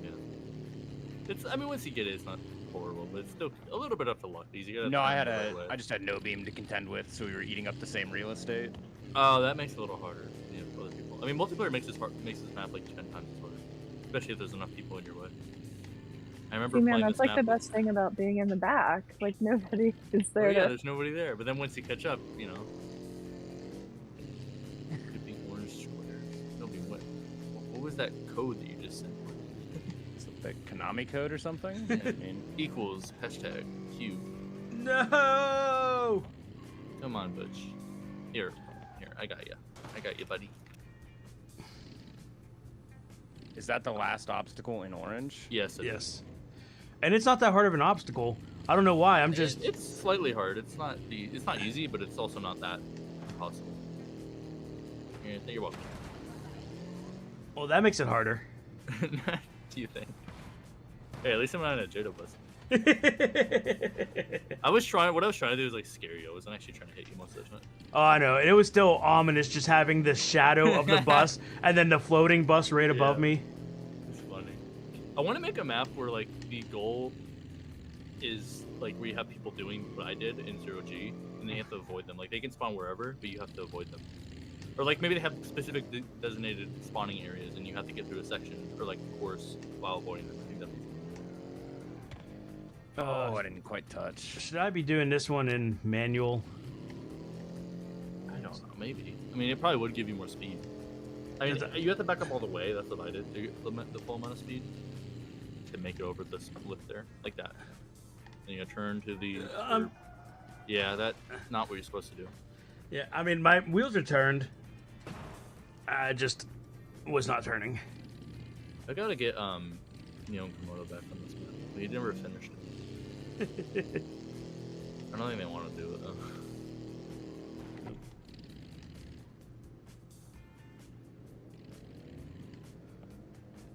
Yeah. I mean, once you get it, it's not horrible, but it's still a little bit up to luck. No, I just had no beam to contend with, so we were eating up the same real estate. Oh, that makes it a little harder. Yeah, for other people. I mean, multiplayer makes this map like 10 times harder, especially if there's enough people in your way. I remember See, playing man, that's this like the map best thing about being in the back. Like nobody is Oh, there. yeah, to... there's nobody there. But then once you catch up, you know. Could be orange squares. Nobody went. What was that code that you just sent? Is it the Konami code or something? I mean, Equals hashtag Q. No! Come on, Butch. Here, I got you. I got you, buddy. is that the last obstacle in orange? Yes, it is. Yes. And it's not that hard of an obstacle. I don't know why. I'm just. It's slightly hard. It's not easy, but it's also not that impossible. Yeah, you're welcome. Well, that makes it harder. Do you think? Hey, at least I'm not in a Jodo bus. What I was trying to do was like scare you. I wasn't actually trying to hit you most of the time. Oh, I know. It was still ominous just having the shadow of the bus and then the floating bus right above me. It's funny. I want to make a map where like the goal is like where you have people doing what I did in 0G and they have to avoid them. Like they can spawn wherever, but you have to avoid them. Or like maybe they have specific designated spawning areas and you have to get through a section or like a course while avoiding them. I think that'd be fun. Oh, I didn't quite touch. Should I be doing this one in manual? I don't know, maybe. I mean, it probably would give you more speed. I mean, you have to back up all the way. That's what I did to get the full amount of speed to make it over this lift there, like that. Then you turn to the. Yeah, that's not what you're supposed to do. Yeah, I mean, my wheels are turned. I just was not turning. I gotta get Neon Komodo back on this map. But he never finished it. I don't think they want to do it though.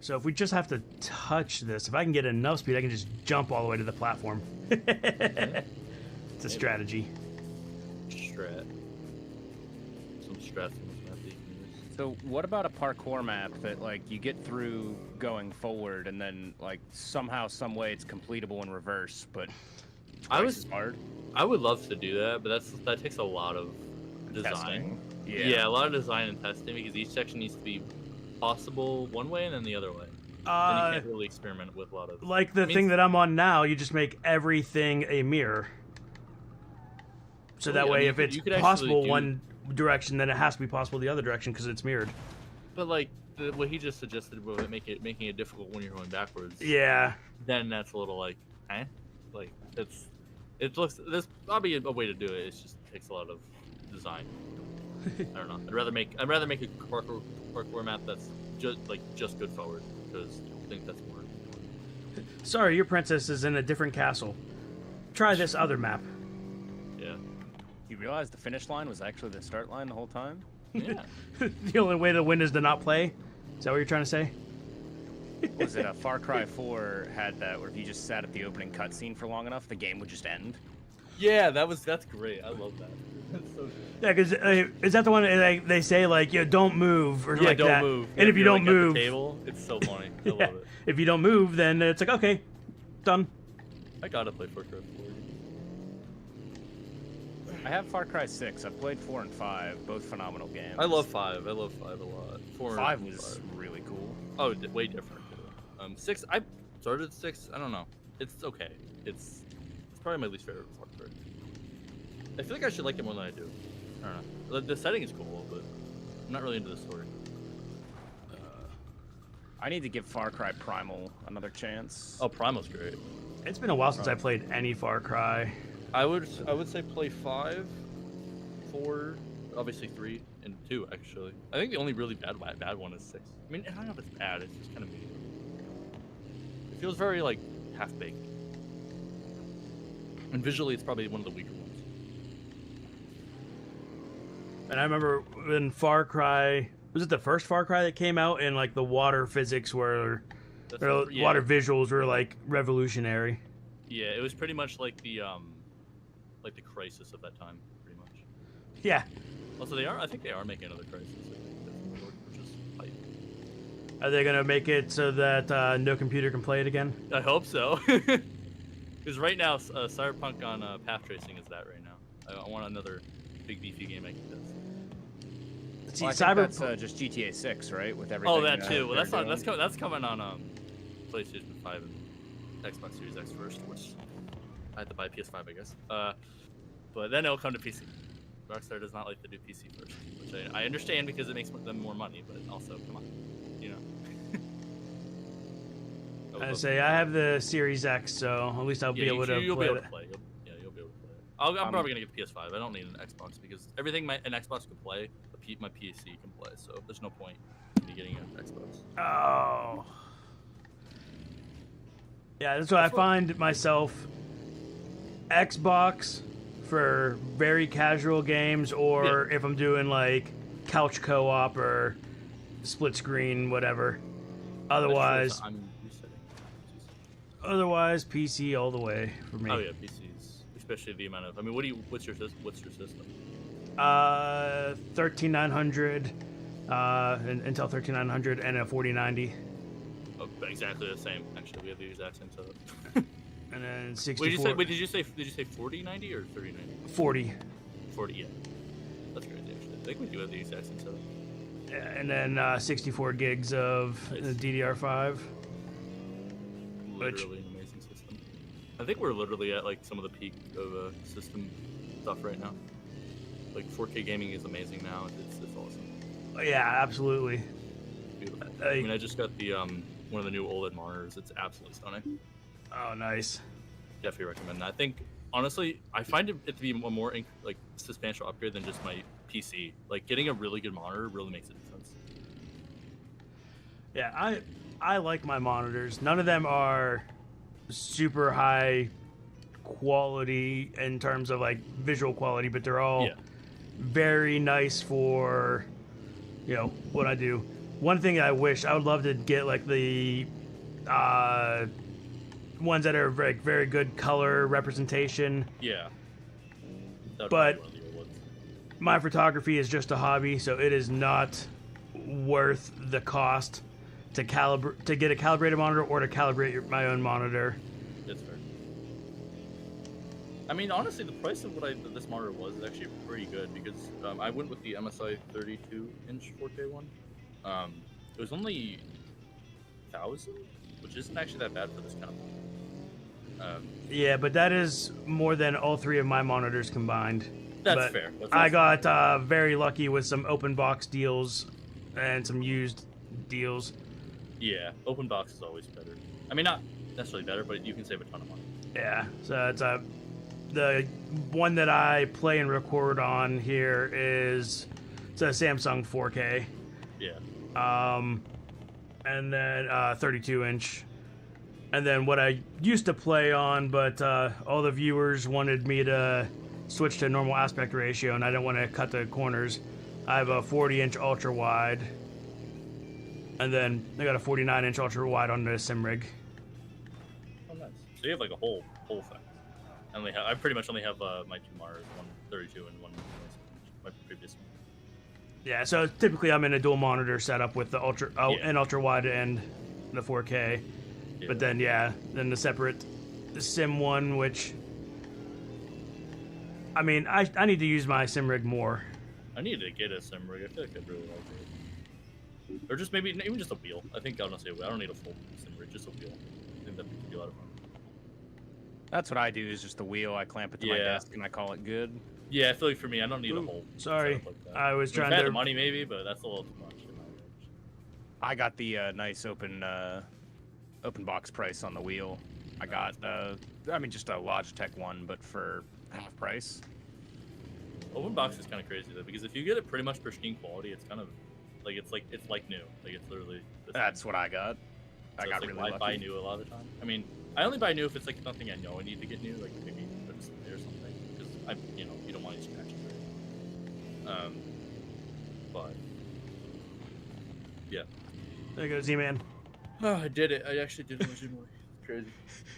So if we just have to touch this, if I can get enough speed, I can just jump all the way to the platform. It's a strategy. Strat. Some strats in this map that you can use. So what about a parkour map that like you get through going forward and then like somehow, some way it's completable in reverse, but twice as hard? I would love to do that, but that takes a lot of design. Testing. Yeah, a lot of design and testing because each section needs to be possible one way and then the other way. And you can't really experiment with a lot of. Like the thing that I'm on now, you just make everything a mirror. So that way, if it's possible one direction, then it has to be possible the other direction because it's mirrored. But like what he just suggested, with making it difficult when you're going backwards. Yeah. Then that's a little like, like it looks. There's probably a way to do it. It just takes a lot of design. I don't know. I'd rather make a parkour map that's just good forward because I think that's more. Sorry, your princess is in a different castle. Try this other map. Yeah. You realize the finish line was actually the start line the whole time? Yeah. The only way to win is to not play? Is that what you're trying to say? Was it a Far Cry 4 had that where if you just sat at the opening cutscene for long enough, the game would just end? Yeah, that's great. I love that. That's so good. Yeah, because is that the one they say like, don't move or like don't that? move. And if you don't move, at the table, it's so funny. I love it. If you don't move, then it's like okay, done. I gotta play Far Cry 4. I have Far Cry 6. I've played 4 and 5, both phenomenal games. I love 5. I love 5 a lot. 5 was really cool. Oh, way different. 6. I started 6. I don't know. It's okay. It's probably my least favorite Far Cry. I feel like I should like it more than I do. I don't know. The setting is cool, but I'm not really into the story. I need to give Far Cry Primal another chance. Oh, Primal's great. It's been a while since I played any Far Cry. I would say play 5, 4, obviously 3, and 2 actually. I think the only really bad one is 6. I mean, I don't know if it's bad. It's just kind of mediocre. It feels very like half-baked. And visually, it's probably one of the weaker ones. And I remember when Far Cry, was it the first Far Cry that came out, and like the water physics were, water visuals were like revolutionary. Yeah, it was pretty much like the Crisis of that time, pretty much. Yeah. Also, I think they are making another Crisis. Which is hype. Are they gonna make it so that no computer can play it again? I hope so. Because right now, Cyberpunk on path tracing is that right now. I want another big beefy game I can test. See, Well, I think that's just GTA 6, right? With everything. Oh, that too. Well, they're doing. that's coming on PlayStation 5 Xbox Series X first, which I had to buy PS5, I guess. But then it'll come to PC. Rockstar does not like to do PC first, which I understand because it makes them more money, but also, come on, you know. I say I have the Series X, so at least I'll be able to you'll play be able it. to play. You'll be able to play it. I'm probably gonna get the PS5. I don't need an Xbox because everything an Xbox can play, my PC can play. So there's no point in me getting an Xbox. Oh. Yeah, that's what I find myself. Xbox for very casual games, or if I'm doing like couch co-op or split screen, whatever. Otherwise, PC all the way for me. Oh yeah, PCs, especially the amount of. I mean, what's your system? 13900, Intel 13900, and a 4090. Oh, exactly the same. Actually, we have the exact same setup. And then 64. Did you say 4090 or 3090? 40. 40, yeah. That's crazy. Actually, I think we do have the exact same setup. And then 64 gigs of DDR5. Literally an amazing system. I think we're literally at like some of the peak of system stuff right now. Like 4K gaming is amazing now. It's awesome. Yeah, absolutely. Beautiful. I mean, I just got the one of the new OLED monitors. It's absolutely stunning. Oh, nice. Definitely recommend that. I think honestly, I find it to be a more like substantial upgrade than just my PC. Like getting a really good monitor really makes a difference. Yeah, I like my monitors. None of them are super high quality in terms of like visual quality, but they're all very nice for, you know, what I do. One thing I wish I would love to get like the ones that are very, very good color representation. Yeah. But my photography is just a hobby, so it is not worth the cost to get a calibrated monitor or to calibrate my own monitor. That's fair. I mean, honestly, the price of what this monitor was is actually pretty good because I went with the MSI 32-inch 4K one. It was only 1,000, which isn't actually that bad for this kind of monitor. Yeah, but that is more than all three of my monitors combined. That's fair. I got very lucky with some open box deals and some used deals. Yeah, open box is always better. I mean, not necessarily better, but you can save a ton of money. Yeah, so it's the one that I play and record on here is it's a Samsung 4K. Yeah. And then 32-inch. And then what I used to play on, but all the viewers wanted me to switch to normal aspect ratio, and I didn't want to cut the corners. I have a 40-inch ultra wide, and then I got a 49-inch ultra wide on the sim rig. Oh, nice. So you have like a whole thing. I pretty much only have my two monitors, one 32 and one my previous one. Yeah, so typically I'm in a dual monitor setup with the an ultra wide and the 4K. Yeah. But then then the separate sim one, which I mean, I need to use my sim rig more. I need to get a sim rig. I feel like I'd really like it. Or just maybe even just a wheel. I think honestly, I don't need a full sim rig, just a wheel. I think that'd be a lot of fun. That's what I do, is just the wheel. I clamp it to my desk and I call it good. Yeah, I feel like for me, I don't need a whole. Sorry, like that. I was trying to. If I had the money maybe, but that's a little too much. I got the nice open box price on the wheel. I got I mean just a Logitech one, but for half price. Open box is kind of crazy though, because if you get it pretty much pristine quality, it's kind of like it's like new. Like it's literally. That's what I got. So I got really lucky. I buy new a lot of the time. I mean, I only buy new if it's like something I know I need to get new, like maybe a display or something, because you don't want to scratch it. But yeah. There you go, Z-Man. Oh, I did it. I actually did it originally. Crazy.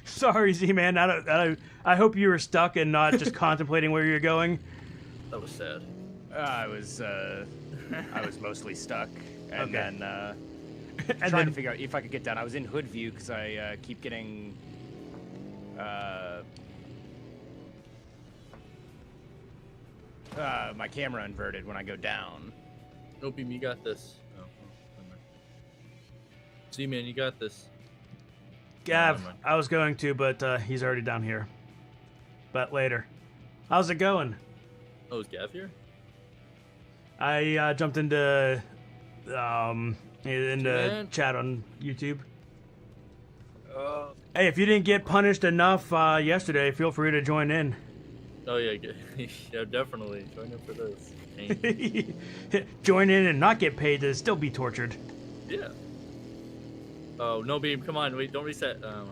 Sorry, Z-Man. I hope you were stuck and not just contemplating where you're going. That was sad. I was mostly stuck, and then and trying to figure out if I could get down. I was in hood view because I keep getting my camera inverted when I go down. No, Beam, you got this. Oh, Z-Man, you got this. Gav, never mind. I was going to, but he's already down here. But later. How's it going? Oh, is Gav here? I jumped into Man. chat on YouTube. Hey, if you didn't get punished enough yesterday, feel free to join in. Oh yeah, yeah, definitely. Join in for this. Pain. Join in and not get paid to still be tortured. Yeah. Oh no, Beam! Come on, wait! Don't reset. Come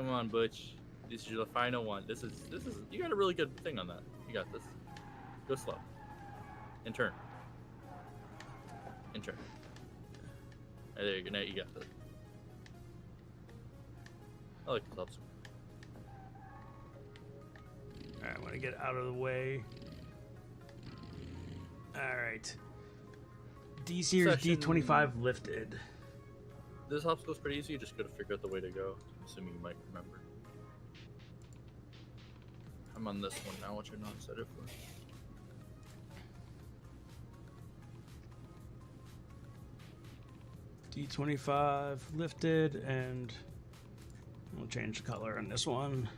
on, Butch. This is your final one. This is. You got a really good thing on that. You got this. Go slow. And turn. And turn. Right, there you go. Now you got this. I like this obstacle. Alright, I want to get out of the way. Alright. D Series Section- D25 lifted. This obstacle's pretty easy. You just gotta figure out the way to go. Assuming you might remember. I'm on this one now, which I'm not excited for. D25 lifted, and we'll change the color on this one.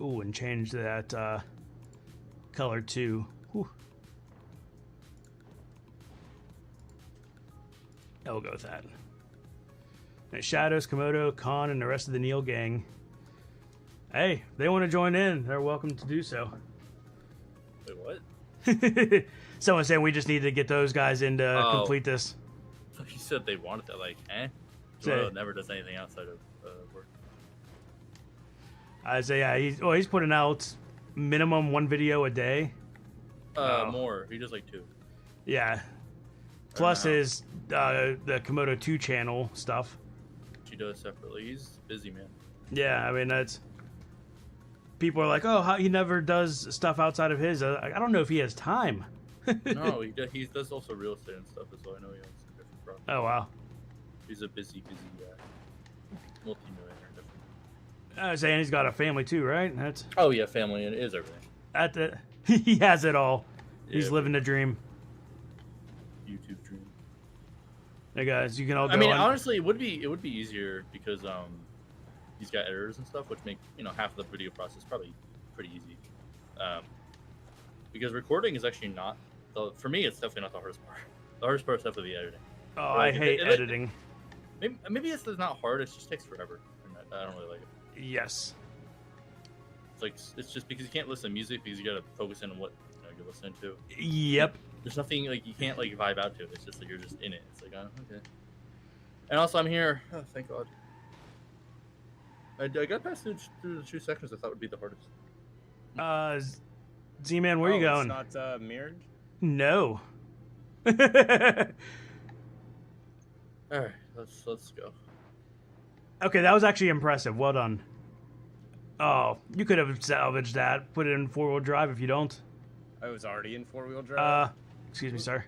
Ooh, and change that color too. Whew. Yeah, we'll go with that. And Shadows, Komodo, Khan, and the rest of the Neil gang. Hey, if they want to join in, they're welcome to do so. Wait, what? Someone said we just need to get those guys in to Oh. complete this. You said they wanted that, like, Say- Joel never does anything outside of work. I say, yeah, he's putting out minimum one video a day. Oh. More. He does like 2. Yeah. Plus know. his the Komodo 2 channel stuff. She does separately. He's busy, man. Yeah, I mean that's. People are like, oh, how he never does stuff outside of his. I don't know if he has time. No, he does also real estate and stuff as well. I know he owns some different properties. Oh wow. He's a busy multi-millionaire. Definitely. I was saying he's got a family too, right? That's Oh yeah, family and it is everything. he has it all. He's Yeah. living the dream. YouTube dream. Hey guys, you can all go. I mean, on. honestly, it would be easier because he's got editors and stuff, which make half of the video process probably pretty easy. Because recording is actually not for me. It's definitely not the hardest part. The hardest part is definitely the editing. Oh, I hate editing. Maybe it's not hard. It just takes forever. And I don't really like it. Yes. It's like it's just because you can't listen to music because you gotta focus in on what you're listening to. Yep. There's nothing like you can't like vibe out to it. It's just like you're just in it. It's like okay. And also I'm here. Oh, thank God. I got past through the 2 sections I thought would be the hardest. Z-Man, where you going? It's not mirrored? No. All right, let's go. Okay, that was actually impressive. Well done. Oh, you could have salvaged that. Put it in 4-wheel drive if you don't. I was already in 4-wheel drive. Excuse me, sir.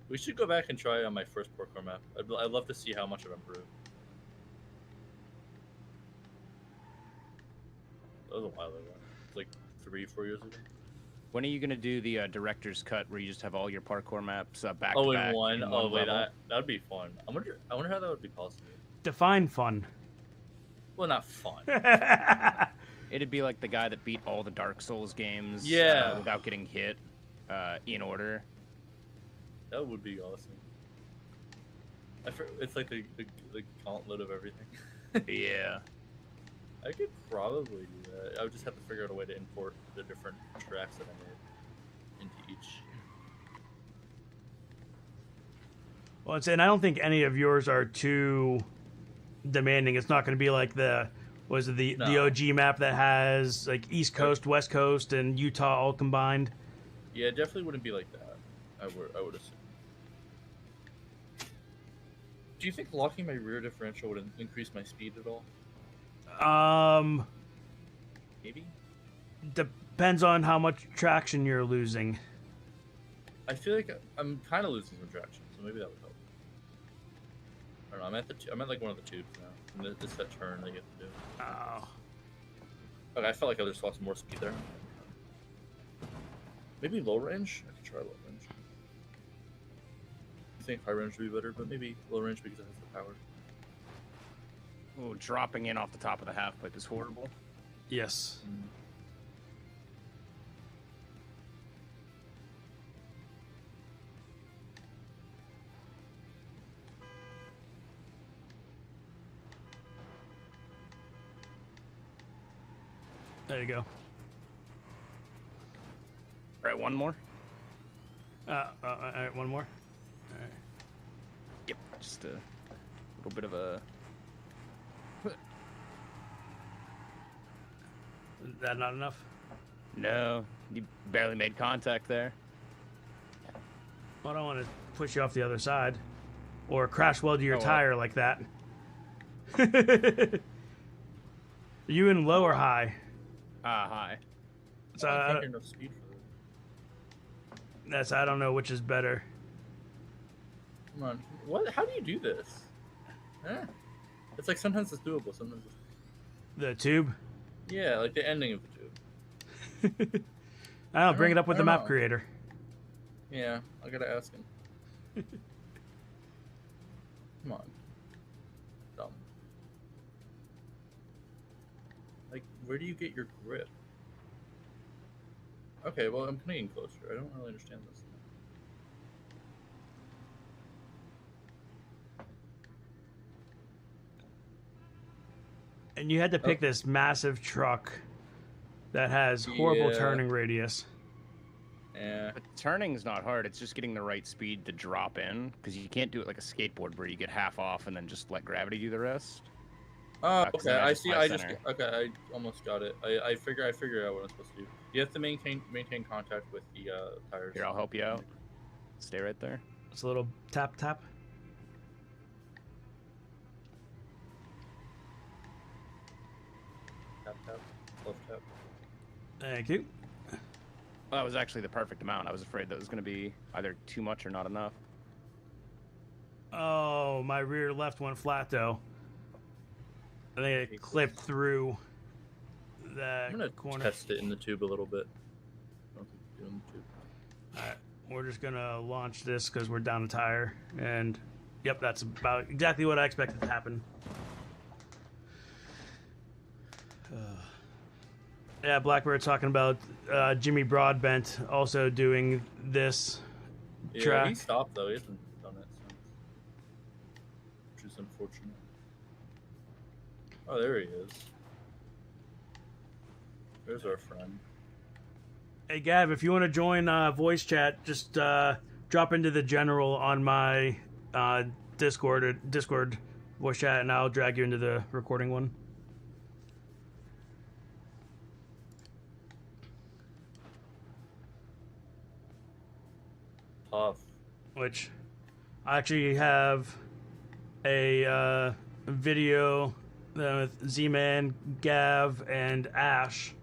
We should go back and try on my first parkour map. I'd love to see how much I've improved. That was a while ago. It's like 3-4 years ago. When are you gonna do the director's cut where you just have all your parkour maps back Oh, to in back? one. Oh wait, level? that'd be fun. I wonder how that would be possible. Define fun. Well, not fun. It'd be like the guy that beat all the Dark Souls games Yeah. without getting hit in order. That would be awesome. It's like the gauntlet of everything. Yeah. I could probably do that. I would just have to figure out a way to import the different tracks that I made into each. Well, and I don't think any of yours are too demanding. It's not going to be like the No. OG map that has like East Coast, West Coast, and Utah all combined. Yeah, it definitely wouldn't be like that. I would assume. Do you think locking my rear differential would increase my speed at all? Maybe. Depends on how much traction you're losing. I feel like I'm kind of losing some traction, so maybe that would help. I don't know. I'm at like one of the tubes now. And it's that turn they get to do. Oh. Okay, I felt like I just lost more speed there. Maybe low range? I could try low range. think high range would be better, but maybe low range because it has the power. Oh, dropping in off the top of the half pipe is horrible. Yes. There you go. All right, one more. All right, one more. All right. Yep, just a little bit of a. Is that not enough? No, you barely made contact there. Well, I don't want to push you off the other side, or crash weld your tire like that. Are you in low or high? High. So I think enough speed for I don't know which is better. Come on, what? How do you do this? It's like sometimes it's doable, sometimes it's... The tube? Yeah, like the ending of the tube. I don't bring it up with the map know. creator. Yeah, I gotta ask him. Come on. Dumb. Like, where do you get your grip? Okay, well, I'm getting closer. I don't really understand this. And you had to pick this massive truck that has horrible turning radius. Yeah. But turning's not hard. It's just getting the right speed to drop in, because you can't do it like a skateboard where you get half off and then just let gravity do the rest. Oh, 'cause okay. then I just see. fly I just center. okay. I almost got it. I figure out what I'm supposed to do. You have to maintain contact with the tires. Here, I'll help you out. Stay right there. It's a little tap tap. Tap tap. Left tap. Thank you. Well, that was actually the perfect amount. I was afraid that was going to be either too much or not enough. Oh, my rear left went flat though. I think it clipped through that I'm gonna corner. test it in the tube a little bit. I don't think it's doing the tube. Alright, we're just gonna launch this because we're down a tire, and yep, that's about exactly what I expected to happen. Yeah, Blackbird talking about Jimmy Broadbent also doing this Yeah, track. he stopped though. He hasn't done it since, which is unfortunate. Oh, there he is. There's our friend. Hey Gav, if you want to join voice chat, just drop into the general on my Discord voice chat, and I'll drag you into the recording one. Tough. Which I actually have a video with Z-Man, Gav, and Ash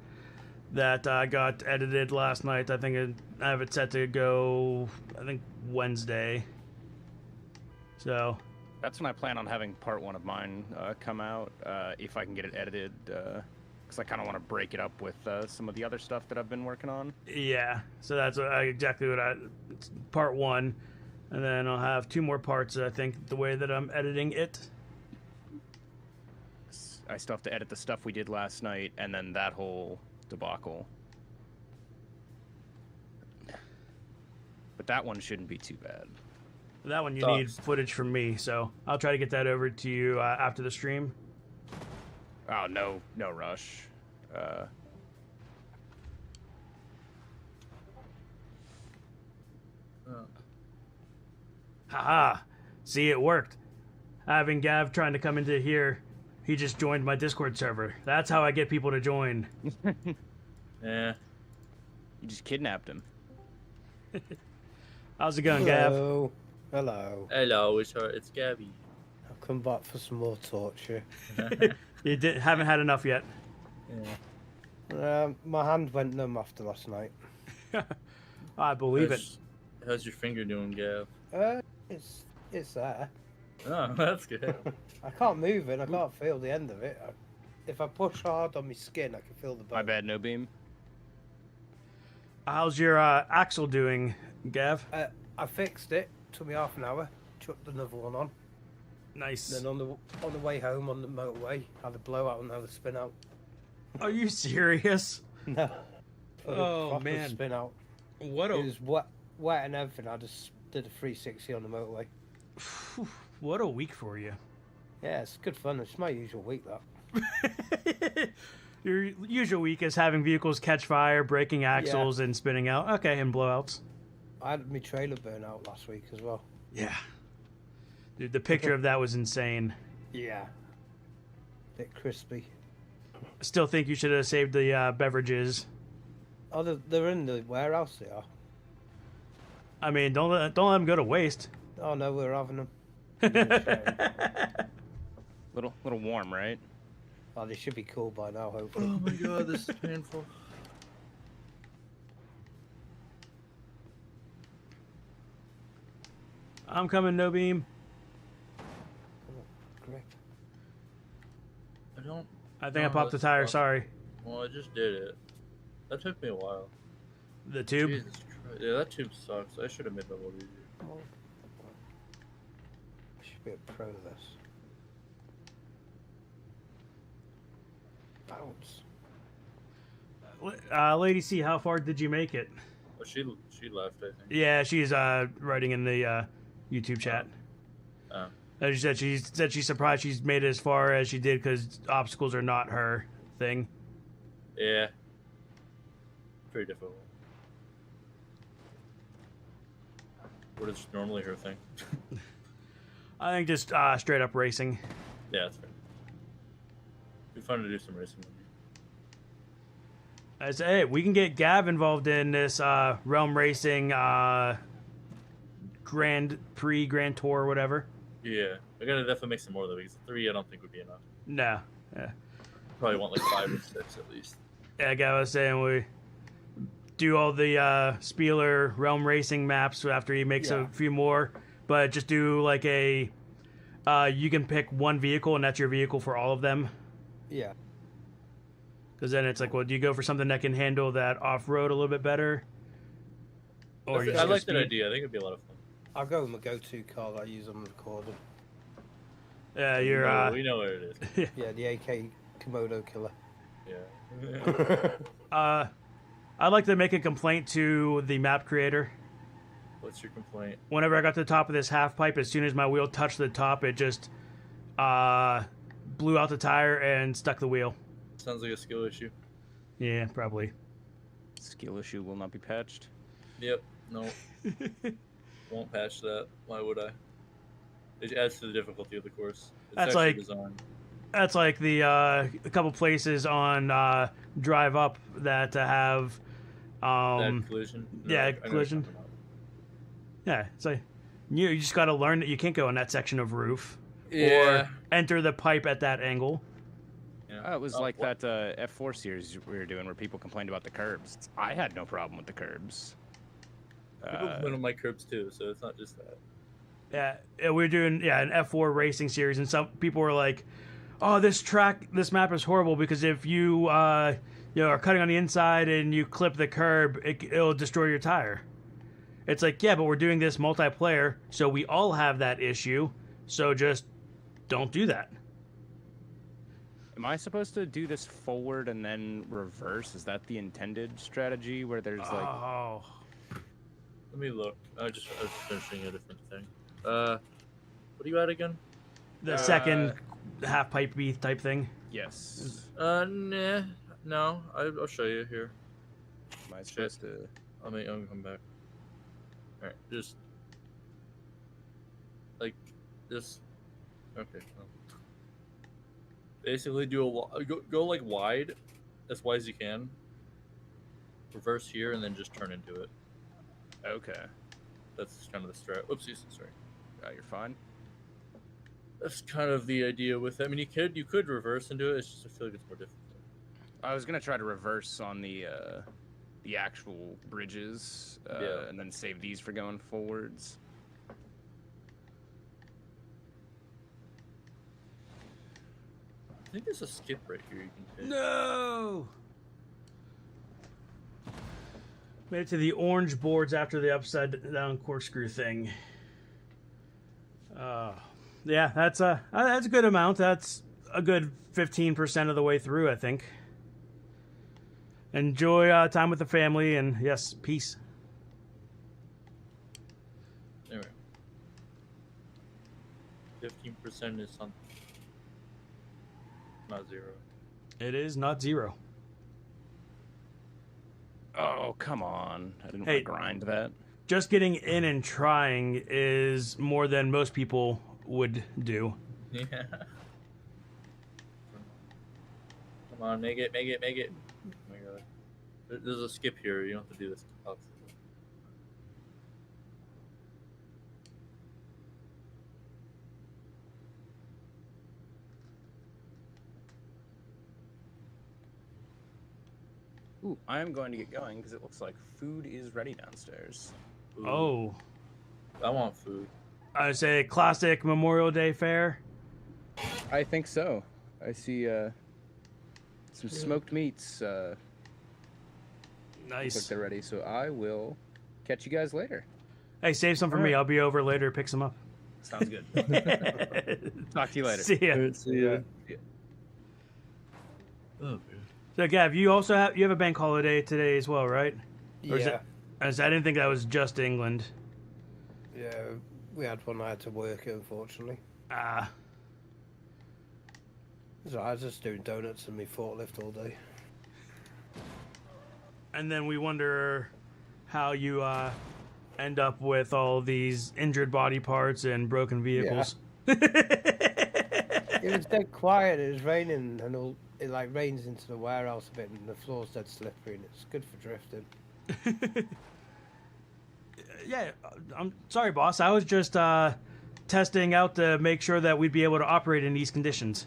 that I got edited last night. I think I have it set to go, I think, Wednesday. So That's when I plan on having part one of mine come out, if I can get it edited, because I kind of want to break it up with some of the other stuff that I've been working on. yeah, so that's exactly what it's part one. And then I'll have 2 more parts, I think, the way that I'm editing it. I still have to edit the stuff we did last night, and then that whole debacle. But that one shouldn't be too bad. That one you Sucks. need footage from me, so I'll try to get that over to you after the stream. Oh, no rush. Haha. See, it worked. Having Gav trying to come into here, he just joined my Discord server. That's how I get people to join. Yeah. You just kidnapped him. How's it going, Gav? Hello. Hello. Hello, it's Gabby. I've come back for some more torture. You haven't had enough yet. Yeah. My hand went numb after last night. I believe it. How's your finger doing, Gav? It's there. Oh, that's good. I can't move it. I can't feel the end of it. If I push hard on my skin, I can feel the bone. My bad, no beam. How's your axle doing, Gav? I fixed it, took me half an hour. Chucked another one on. Nice. Then on the way home on the motorway, had a blowout and had a spin out. Are you serious? No. Oh, Proper man. Spin out. What It was wet and everything. I just did a 360 on the motorway. what a week for you. Yeah, it's good fun. It's my usual week, that. Your usual week is having vehicles catch fire, breaking axles, and spinning out. Okay, and blowouts. I had my trailer burn out last week as well. Yeah. Dude, the picture of that was insane. Yeah. Bit crispy. I still think you should have saved the beverages. Oh, they're in the warehouse, they are. I mean, don't let them go to waste. Oh, no, we're having them. Little warm, right? Oh, they should be cool by now, hopefully. Oh my god, this is painful. I'm coming, no beam. Grip. I think I popped the tire, sorry. Well, I just did it. That took me a while. The tube? Jesus Christ. Yeah, that tube sucks. I should have made that a little easier. I should be a pro of this. Bounce. Lady C, how far did you make it? Oh, she left, I think. Yeah, she's writing in the YouTube chat. Oh. As she said she's surprised she's made it as far as she did because obstacles are not her thing. Yeah. Pretty difficult. What is normally her thing? I think just straight up racing. Yeah, that's fair. It'd be fun to do some racing with you. I say, hey, we can get Gav involved in this Realm Racing Grand Prix, Grand Tour, whatever. Yeah, I gotta definitely make some more though because 3 I don't think would be enough. No. Yeah. Probably want like 5 or 6 at least. Yeah, Gav was saying we do all the Spieler Realm Racing maps after he makes a few more, but just do like a you can pick one vehicle and that's your vehicle for all of them. Yeah. Because then it's like, well, do you go for something that can handle that off-road a little bit better? Or I you like just that speed? idea. I think it'd be a lot of fun. I'll go with my go-to car that I use on the recorder. Yeah, you're. We know what it is. Yeah, the AK Komodo killer. Yeah. I'd like to make a complaint to the map creator. What's your complaint? Whenever I got to the top of this half pipe, as soon as my wheel touched the top, it just blew out the tire and stuck the wheel. Sounds like a skill issue. Yeah, probably. Skill issue will not be patched. Yep. No. Won't patch that. Why would I? It adds to the difficulty of the course. It's That's actually like designed. That's like the a couple places on Drive Up that have That collision. yeah, I know what you're collision. talking about. Yeah, it's like you just got to learn that you can't go on that section of roof Yeah. or enter the pipe at that angle. Yeah. It was Oh, like what? that F4 series we were doing where people complained about the curbs. I had no problem with the curbs. People complain on my curbs too, so it's not just that. Yeah, we were doing an F4 racing series, and some people were like, "Oh, this map is horrible because if you are cutting on the inside and you clip the curb, it'll destroy your tire." It's like, yeah, but we're doing this multiplayer, so we all have that issue. So just don't do that. Am I supposed to do this forward and then reverse? Is that the intended strategy where there's like... Oh, Let me look. I was finishing a different thing. What are you at again? the second half pipe B type thing. Yes. Nah. No. I'll show you here. Am I supposed to... I'm gonna come back. Alright, just like this. Okay. Well. Basically, go like wide, as wide as you can. Reverse here, and then just turn into it. Okay. That's kind of the strat. Oopsies, sorry. You're fine. That's kind of the idea with it. I mean, you could reverse into it. It's just I feel like it's more difficult. I was gonna try to reverse on the actual bridges, and then save these for going forwards. I think there's a skip right here you can take. No. Made it to the orange boards after the upside down corkscrew thing. Yeah, that's a good amount. That's a good 15% of the way through, I think. Enjoy time with the family, and yes, peace. Anyway, 15% is something, not 0. It is not 0. Oh, come on. I didn't Hey. want to grind that. Just getting in and trying is more than most people would do. Yeah. Come on, make it. Oh my God. There's a skip here. You don't have to do this. Ooh, I am going to get going because it looks like food is ready downstairs. Ooh, Oh, I want food. I would say classic Memorial Day fare. I think so. I see some smoked meats. Looks like Nice. they're ready, so I will catch you guys later. Hey, save some for me. Alright. I'll be over later to pick some up. Sounds good. Talk to you later. See ya. See ya. Oh, man. So, Gav, you also have a bank holiday today as well, right? Or is Yeah, I didn't think that was just England. yeah. We had one I had to work, unfortunately. Ah, So I was just doing donuts and my forklift all day. and then we wonder how you end up with all these injured body parts and broken vehicles. It was dead quiet. It was raining, and it like rains into the warehouse a bit, and the floor's dead slippery, and it's good for drifting. Yeah, I'm sorry, boss. I was just testing out to make sure that we'd be able to operate in these conditions.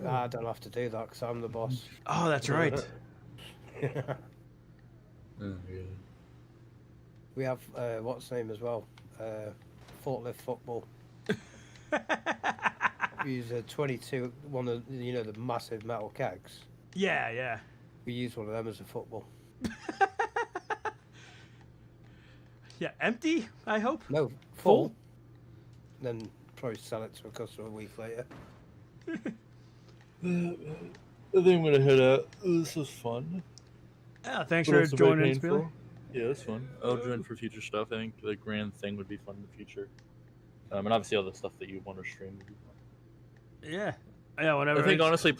I don't have to do that because I'm the boss. Oh, that's right. Oh, yeah. We have what's the name as well? Forklift football. We use a 22, one of the massive metal kegs. Yeah, yeah. We use one of them as a football. Yeah, empty, I hope? No, Full? full. Then probably sell it to a customer a week later. I think I'm gonna head out. This was fun. Yeah, thanks But for also very joining us, painful. Billy. Yeah, that's fun. I'll join for future stuff. I think the grand thing would be fun in the future. And obviously all the stuff that you want to stream would be fun. Yeah. Yeah, whenever I think honestly,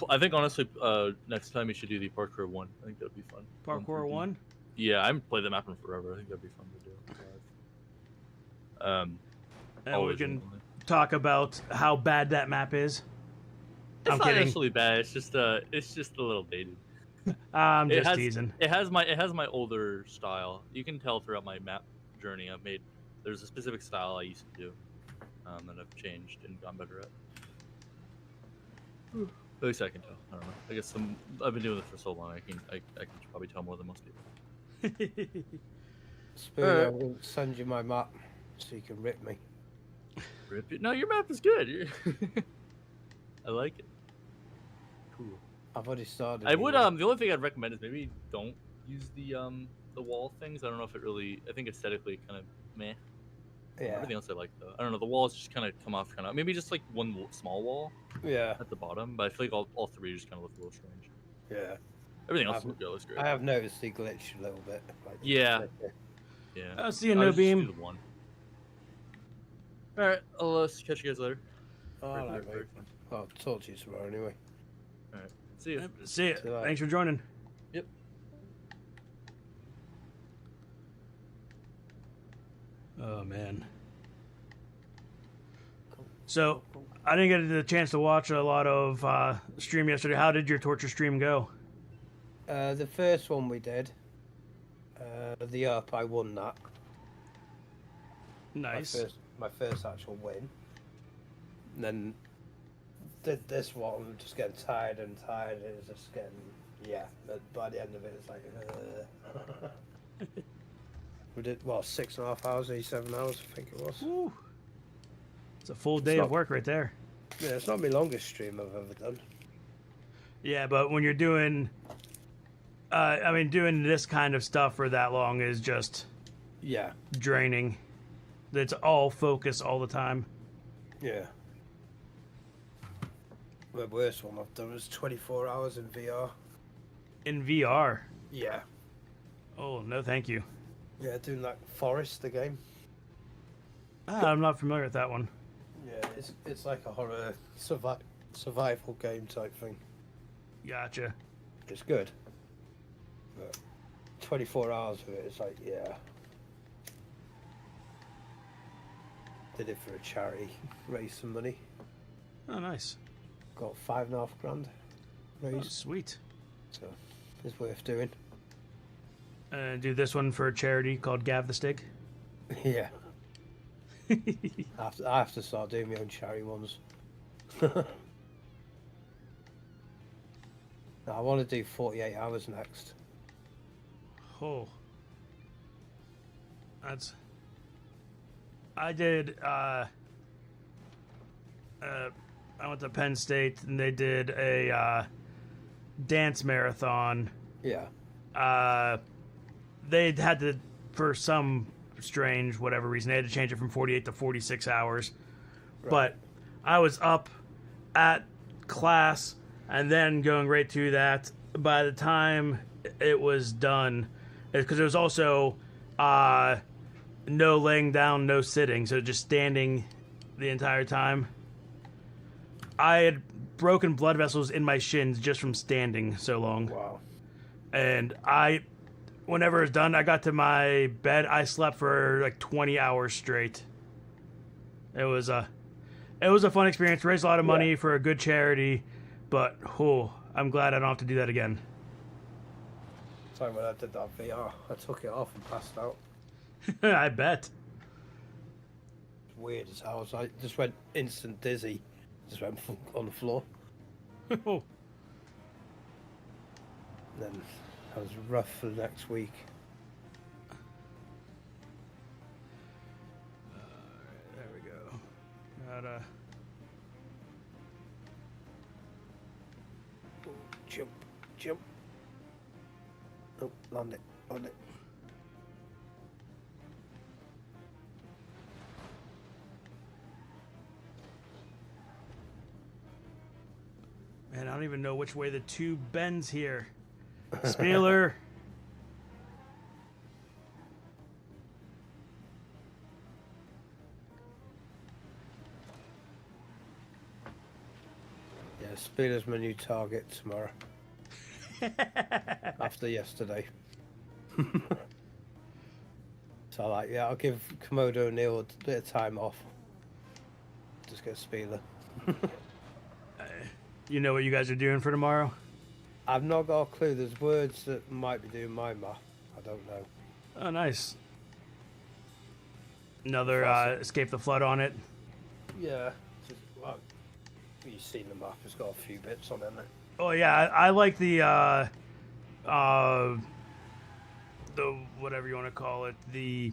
next time you should do the parkour one. I think that'd be fun. Parkour 1? Yeah, I haven't played the map in forever. I think that'd be fun to do. And we always can randomly. talk about how bad that map is. It's I'm not kidding. necessarily bad. It's just a little dated. I'm It just has- teasing. It has my older style. You can tell throughout my map journey. There's a specific style I used to do that I've changed and gone better at. At least I can tell. I don't know. I guess I've been doing this for so long. I can probably tell more than most people. Spoon, I will send you my map so you can rip me. Rip it. No, your map is good. I like it. Cool. I've already started. I would anyway. the only thing I'd recommend is maybe don't use the wall things. I don't know if it really. I think aesthetically kind of meh. Yeah. Everything else I like though. I don't know. The walls just kind of come off maybe just like one small wall Yeah. at the bottom, but I feel like all three just kind of look a little strange. Yeah. Everything else I've- looks great. I have noticed the glitch a little bit. Like, Yeah. Yeah. I'll see you, I No would just do Beam. the one. All right, I'll catch you guys later. All Very- right, very mate. fun. I'll talk to you tomorrow anyway. All right, see you. See ya. See you later. Thanks for joining. Yep. Oh, man. So, I didn't get the chance to watch a lot of stream yesterday. How did your torture stream go? The first one we did, the up, I won that. Nice. My first actual win. And then did this one, I'm just getting tired and tired. It was just getting, yeah. But by the end of it, it's like, we did, 6.5 hours, 87 hours, I think it was. Woo. It's a full day It's of not- work right there. Yeah, it's not my longest stream I've ever done. Yeah, but when you're doing, doing this kind of stuff for that long is just Yeah, draining. It's all focus all the time. Yeah. The worst one I've done was 24 hours in VR. In VR? Yeah. Oh, no thank you. Yeah, doing like Forest, the game. I'm not familiar with that one. Yeah, it's like a horror survival game type thing. Gotcha. It's good. But 24 hours of it, it's like, yeah. Did it for a charity, raised some money. Oh, nice. Got $5.5 grand Oh, raised, sweet. so it's worth doing. Do this one for a charity called Gav the Stick. Yeah, I have to start doing my own charity ones. I want to do 48 hours next. Oh. That's... I did, I went to Penn State and they did a, dance marathon. Yeah. They had to, for some strange whatever reason, they had to change it from 48 to 46 hours. Right. But I was up at class and then going right to that. By the time it was done, because it was also no laying down, no sitting, so just standing the entire time. I had broken blood vessels in my shins just from standing so long. Wow. And whenever it was done, I got to my bed. I slept for like 20 hours straight. It was a fun experience. Raised a lot of money for a good charity, but I'm glad I don't have to do that again. Time when I did that VR, I took it off and passed out. I bet. It's weird as hell. I just went instant dizzy. Just went on the floor. Oh. Then I was rough for the next week. There we go. Gotta... Jump, jump. Oh, land it, land it. Man, I don't even know which way the tube bends here. Spieler. Yeah, Spieler's my new target tomorrow. After yesterday. So like, yeah, I'll give Komodo Neil a bit of time off. Just get Spieler. You know what you guys are doing for tomorrow? I've not got a clue. There's words that might be doing my map. I don't know. Oh, nice. Another Escape the Flood on it. Yeah. Well, you've seen the map. It's got a few bits on it, hasn't it? Oh yeah, I like the whatever you want to call it, the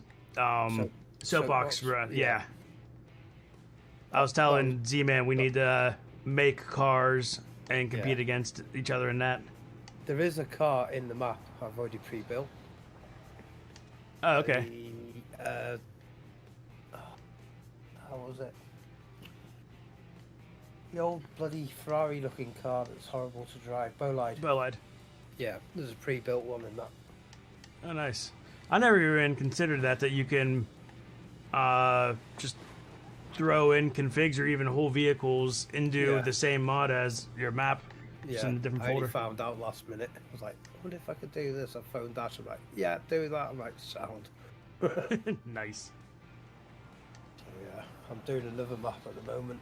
soapbox. Yeah. I was telling Z-Man we need to make cars and compete against each other in that. There is a car in the map I've already pre-built. Oh, okay. How was it? The old bloody Ferrari-looking car that's horrible to drive. Bolide. Yeah, there's a pre-built one in that. Oh, nice. I never even considered that you can just throw in configs or even whole vehicles into the same mod as your map. Just in a different I folder. only found out last minute. I was like, I wonder if I could do this. I phoned Dash. I'm like, yeah, do that. I'm like, sound. Nice. So yeah, I'm doing another map at the moment.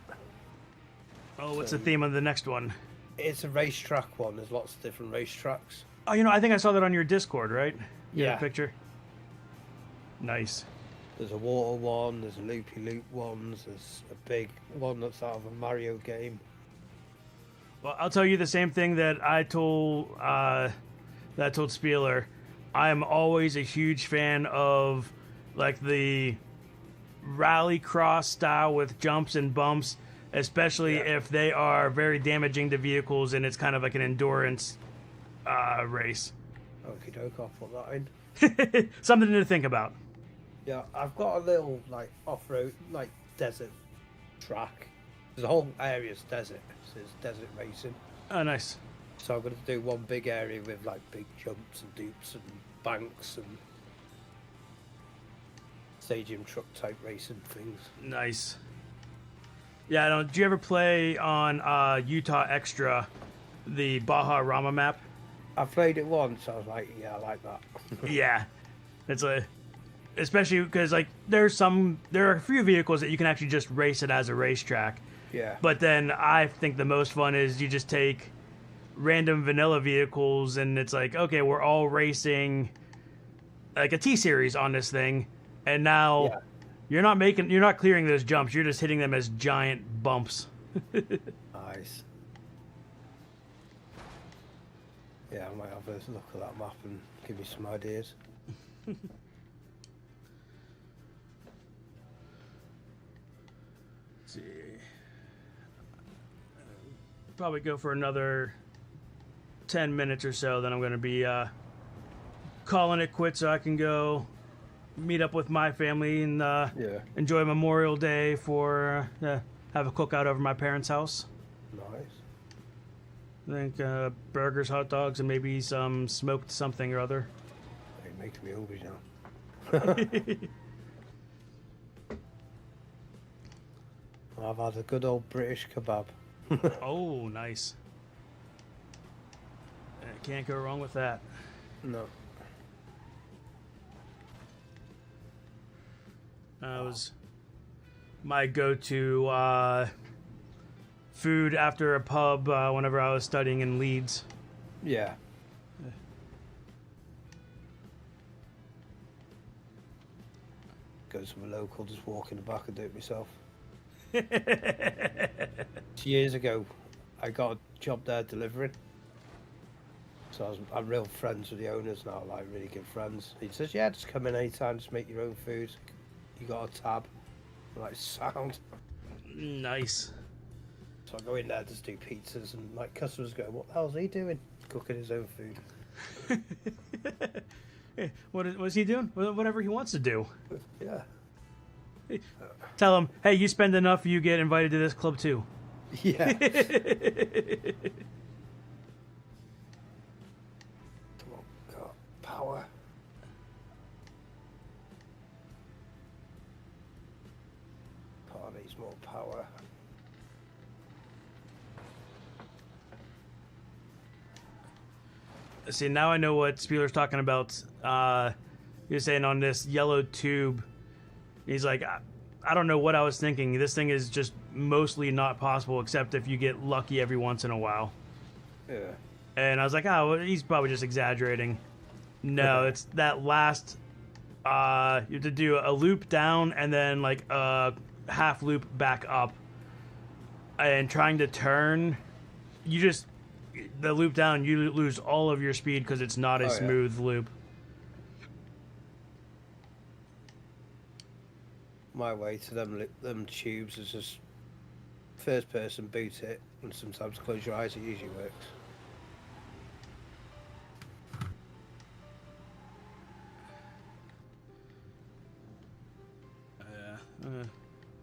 Oh, what's the theme of the next one? It's a racetrack one. There's lots of different racetracks. Oh, I think I saw that on your Discord, right? You had Yeah. a picture. Nice. There's a water one. There's a loopy-loop ones. There's a big one that's out of a Mario game. Well, I'll tell you the same thing that I told Spieler. I am always a huge fan of like the rallycross style with jumps and bumps, especially if they are very damaging to vehicles and it's kind of like an endurance race. Okie doke, I'll put that in. Something to think about. Yeah, I've got a little like off-road, like desert track. The whole area's desert. So it's desert racing. Oh, nice. So I'm going to do one big area with like big jumps and dupes and banks and stadium truck type racing things. Nice. Yeah, I don't. Do you ever play on Utah Extra, the Baja Rama map? I played it once. I was like, yeah, I like that. Yeah, it's especially because like there are a few vehicles that you can actually just race it as a racetrack. Yeah. But then I think the most fun is you just take random vanilla vehicles and it's like, okay, we're all racing like a T-Series on this thing, and now you're not clearing those jumps, you're just hitting them as giant bumps. Nice. Yeah, I might have a look at that map and give me some ideas. Let's see. Probably go for another 10 minutes or so, then I'm going to be calling it quits so I can go meet up with my family and enjoy Memorial Day for have a cookout over my parents' house. Nice. I think burgers, hot dogs, and maybe some smoked something or other. You're making me hungry now. I've had a good old British kebab. Oh, nice. Can't go wrong with that. No. That was my go-to food after a pub whenever I was studying in Leeds. Yeah. Go to a local, just walk in the back and do it myself. Years ago, I got a job there delivering. So I'm real friends with the owners now, like really good friends. He says, yeah, just come in anytime, just make your own food. You got a tab. I'm like, sound. Nice. So I go in there, just do pizzas, and like customers go, what the hell's he doing? Cooking his own food. What's he doing? Whatever he wants to do. Yeah. Tell him, hey, you spend enough, you get invited to this club too. Yeah. Come on, God. Power. Power needs more power. See, now I know what Spieler's talking about. You're saying on this yellow tube, he's like, I don't know what I was thinking. This thing is just mostly not possible except if you get lucky every once in a while. Yeah. And I was like, oh, well, he's probably just exaggerating. No, it's that last, you have to do a loop down and then like a half loop back up. And trying to turn, the loop down, you lose all of your speed because it's not a smooth loop. My way to them tubes is just first person boot it, and sometimes close your eyes. It usually works.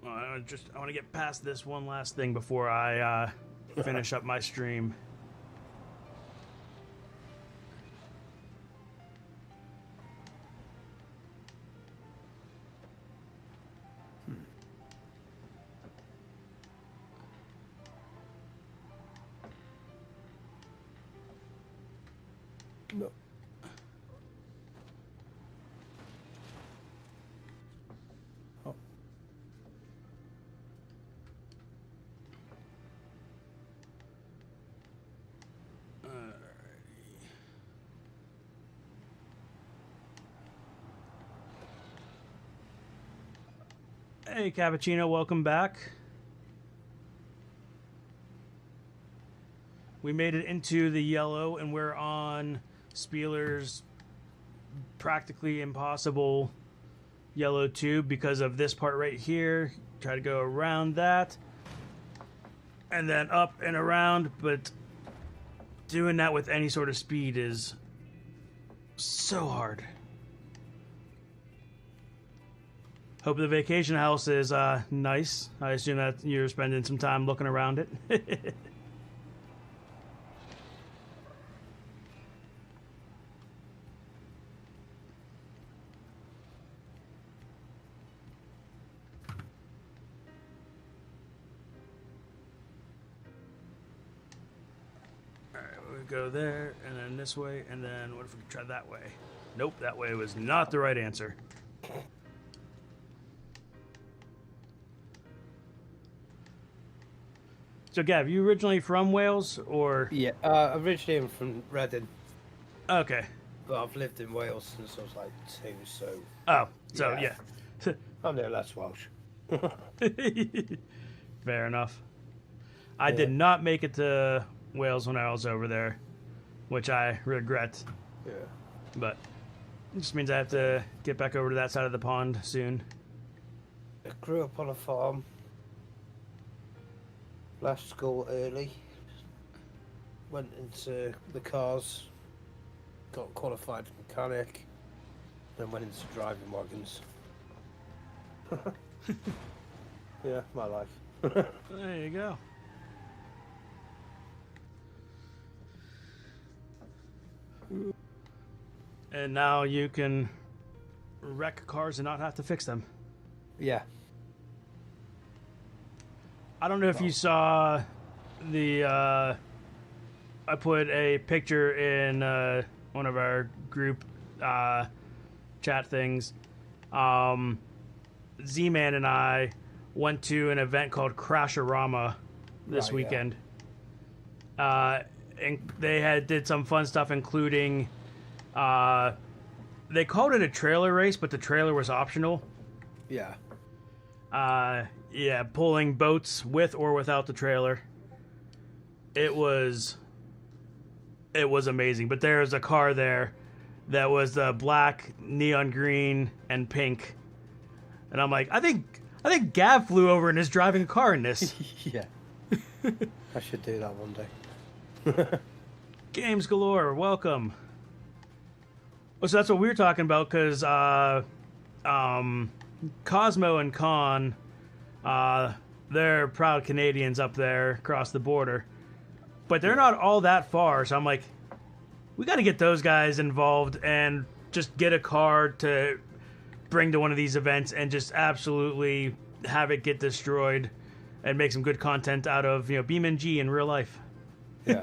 Well, I want to get past this one last thing before I finish up my stream. No. Oh. Hey, Cappuccino, welcome back. We made it into the yellow, and we're on Spieler's practically impossible yellow tube because of this part right here. Try to go around that, and then up and around, but doing that with any sort of speed is so hard. Hope the vacation house is nice. I assume that you're spending some time looking around it. Alright, we'll go there, and then this way, and then what if we could try that way? Nope, that way was not the right answer. So, Gav, you originally from Wales, or? Yeah, originally I'm from Reading, Okay. but I've lived in Wales since I was like 2, so Oh, so Yeah. yeah. I'm no less Welsh. Fair enough. I Yeah. did not make it to Wales when I was over there, which I regret. Yeah. But it just means I have to get back over to that side of the pond soon. I grew up on a farm. Left school early. Went into the cars. Got qualified mechanic. Then went into driving wagons. Yeah, my life. There you go. And now you can wreck cars and not have to fix them. Yeah. I don't know if you saw the I put a picture in one of our group chat things. Z-Man and I went to an event called Crashorama this Right, yeah. weekend. And they did some fun stuff, including they called it a trailer race, but the trailer was optional. Yeah. Yeah, pulling boats with or without the trailer. It was amazing. But there's a car there that was black, neon green, and pink. And I'm like, I think Gav flew over and is driving a car in this. Yeah. I should do that one day. Games galore, welcome. Well, so that's what we were talking about, because Cosmo and Con, they're proud Canadians up there across the border, but they're not all that far. So I'm like, we got to get those guys involved and just get a car to bring to one of these events and just absolutely have it get destroyed and make some good content out of, you know, BeamNG in real life. Yeah.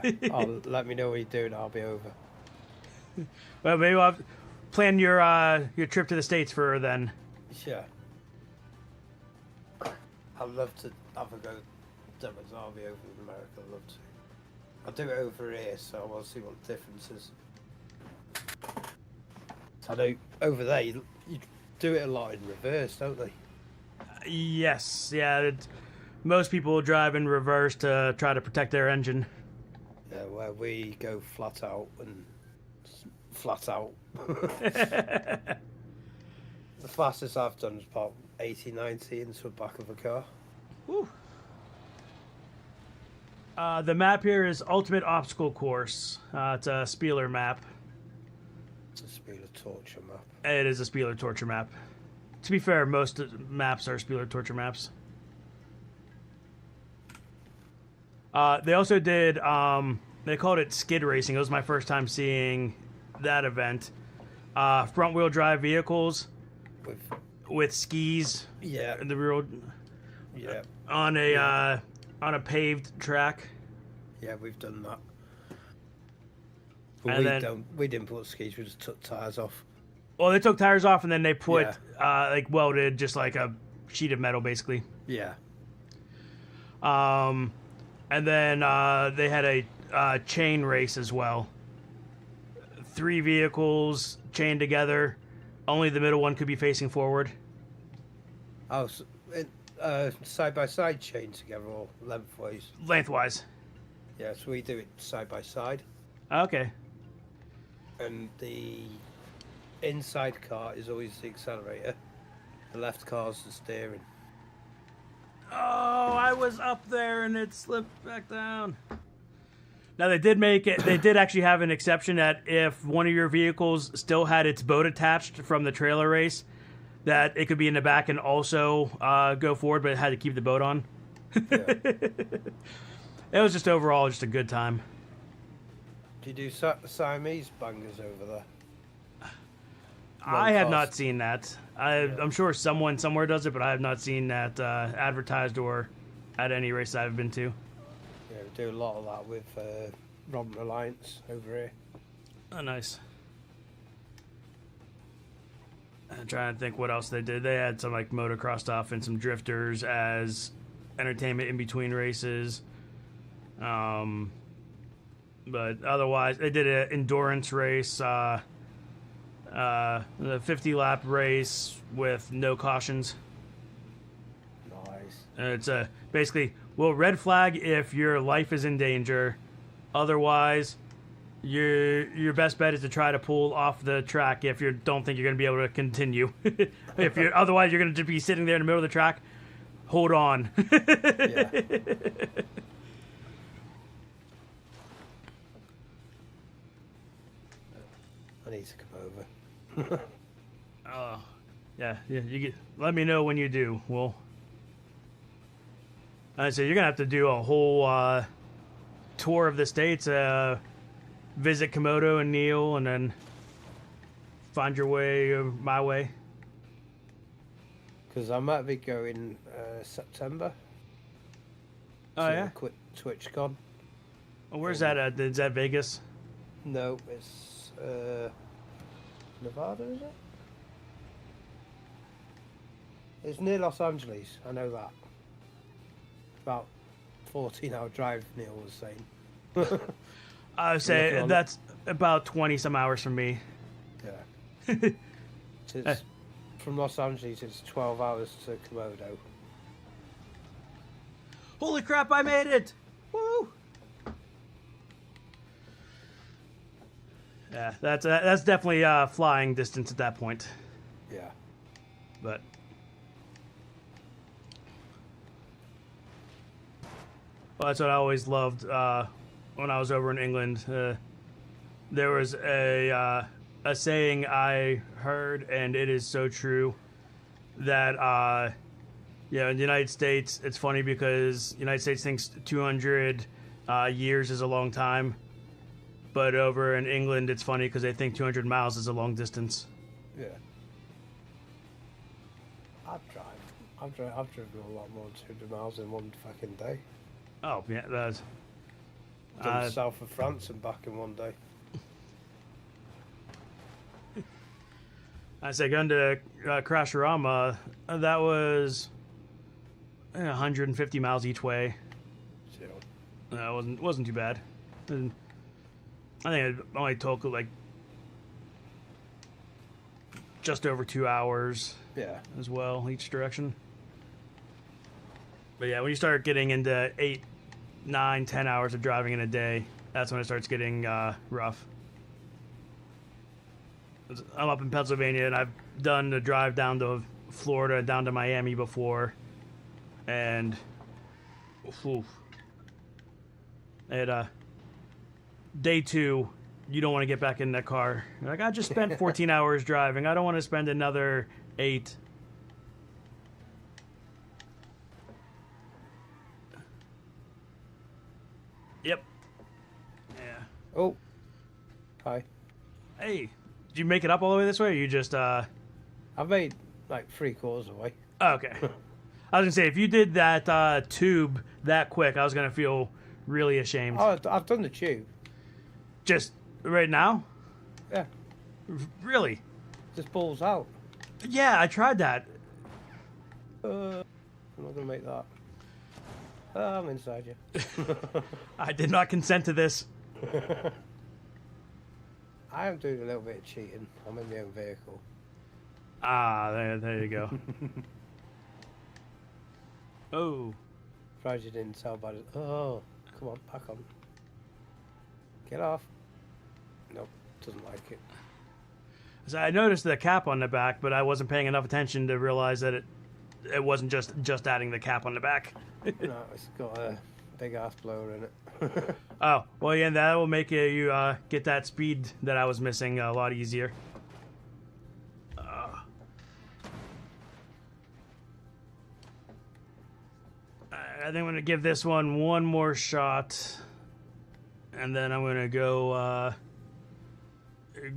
Let me know what you're doing. I'll be over. Well, maybe I'll plan your trip to the States for then. Yeah. I'd love to have a go demo Derby over in America. I'd love to. I'll do it over here, so I want to see what the difference is. I know over there you do it a lot in reverse, don't they? Yes, yeah. Most people drive in reverse to try to protect their engine. Yeah, where we go flat out and flat out. The fastest I've done is about 80, 90 into the back of a car. Woo. The map here is Ultimate Obstacle Course. It's a Spieler map. It's a Spieler Torture map. It is a Spieler Torture map. To be fair, most maps are Spieler Torture maps. They also did, they called it skid racing. It was my first time seeing that event. Front wheel drive vehicles with skis. Yeah. In the rear. Yeah. On a paved track. Yeah, we've done that. But And we didn't put skis, we just took tyres off. Well, they took tires off and then they put Yeah. like welded just like a sheet of metal basically. Yeah. And then they had a chain race as well. 3 vehicles chained together. Only the middle one could be facing forward. Oh, so side by side chain together or lengthways? Lengthwise. Yeah, so we do it side by side. Okay. And the inside car is always the accelerator. The left car's the steering. Oh, I was up there and it slipped back down. Now they did make it. They did actually have an exception that if one of your vehicles still had its boat attached from the trailer race, that it could be in the back and also go forward, but it had to keep the boat on. Yeah. It was just overall just a good time. Do you do Siamese bangers over there? I have cost. not seen that. I'm sure someone somewhere does it, but I have not seen that advertised or at any race I've been to. Yeah, we do a lot of that with Robin Alliance over here. Oh, nice. I'm trying to think what else they did. They had some like motocross stuff and some drifters as entertainment in between races. But otherwise, they did an endurance race, the 50-lap race with no cautions. Nice. It's basically, well, red flag if your life is in danger. Otherwise, your best bet is to try to pull off the track if you don't think you're going to be able to continue. If you're otherwise, you're going to be sitting there in the middle of the track. Hold on. Yeah. I need to come over. Yeah. Let me know when you do. Well, I said you're gonna have to do a whole tour of the states. Visit Komodo and Neil, and then find your way my way. Because I might be going September. Oh to yeah. Quit TwitchCon. Oh, where's that at? Is that Vegas? No, it's Nevada, is it? It's near Los Angeles. I know that. About 14-hour drive. Neil was saying. I would say that's about 20 some hours from me. Yeah. It's, from Los Angeles, it's 12 hours to Komodo. Holy crap! I made it! Woo! Yeah, that's definitely flying distance at that point. Yeah. But well, that's what I always loved when I was over in England. There was a saying I heard, and it is so true, that in the United States, it's funny because the United States thinks 200 years is a long time, but over in England, it's funny because they think 200 miles is a long distance. Yeah. I've driven a lot more than 200 miles in one fucking day. Oh, yeah, that's... Done south of France and back in one day. I say going to Crasherama, that was 150 miles each way. So. It wasn't too bad. And I think it only took like just over 2 hours. Yeah. As well, each direction. But yeah, when you start getting into 8, 9, 10 hours of driving in a day, that's when it starts getting rough. I'm up in Pennsylvania, and I've done the drive down to Florida, down to Miami before, and at day 2, you don't want to get back in that car. You're like, I just spent 14 hours driving. I don't want to spend another 8. Yep. Yeah. Oh. Hi. Hey, did you make it up all the way this way, or you just I've made like 3/4 away. Oh, okay. I was gonna say, if you did that tube that quick, I was gonna feel really ashamed. Oh, I've done the tube. Just right now? Yeah. Really? Just balls out. Yeah, I tried that. I'm not gonna make that. I'm inside you. I did not consent to this. I am doing a little bit of cheating. I'm in my own vehicle. Ah, there you go. Oh. Surprised you didn't tell by the... Oh, come on, back on. Get off. Nope, doesn't like it. So I noticed the cap on the back, but I wasn't paying enough attention to realize that it wasn't just adding the cap on the back. No, it's got a big ass blower in it. Oh, well, yeah, that will make you get that speed that I was missing a lot easier. I think I'm going to give this one more shot. And then I'm going to go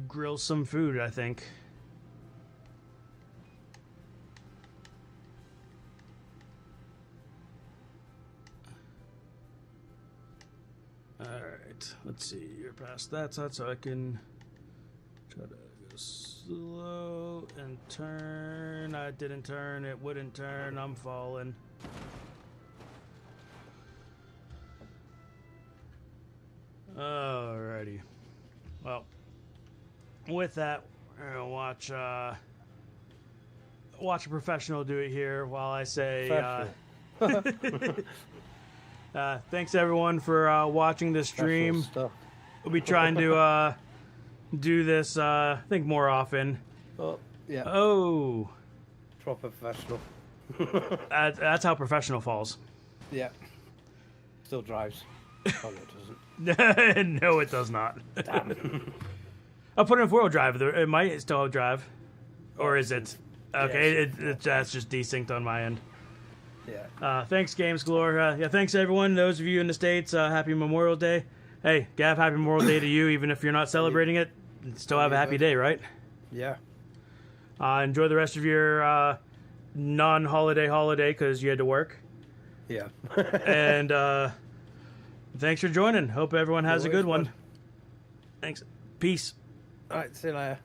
grill some food, I think. Alright, let's see. You're past that side, so I can try to go slow and turn. I didn't turn. It wouldn't turn. I'm falling. Alrighty. Well, with that, we're gonna watch a professional do it here while I say thanks everyone for watching this stream. We'll be trying to do this I think more often. Oh, yeah. Oh. Proper professional. That's how professional falls. Yeah. Still drives. Oh, no, it doesn't. No, it does not. I'll put it in 4-wheel drive. It might still drive. Or is it? Okay, that's just desynced on my end. Yeah. Thanks, Games Galore. Yeah, thanks, everyone. Those of you in the States, happy Memorial Day. Hey, Gav, happy Memorial Day to you, even if you're not celebrating it. Still have a happy day, right? Yeah. Enjoy the rest of your non-holiday because you had to work. Yeah. And thanks for joining. Hope everyone has a good one. Fun. Thanks. Peace. All right, see you later.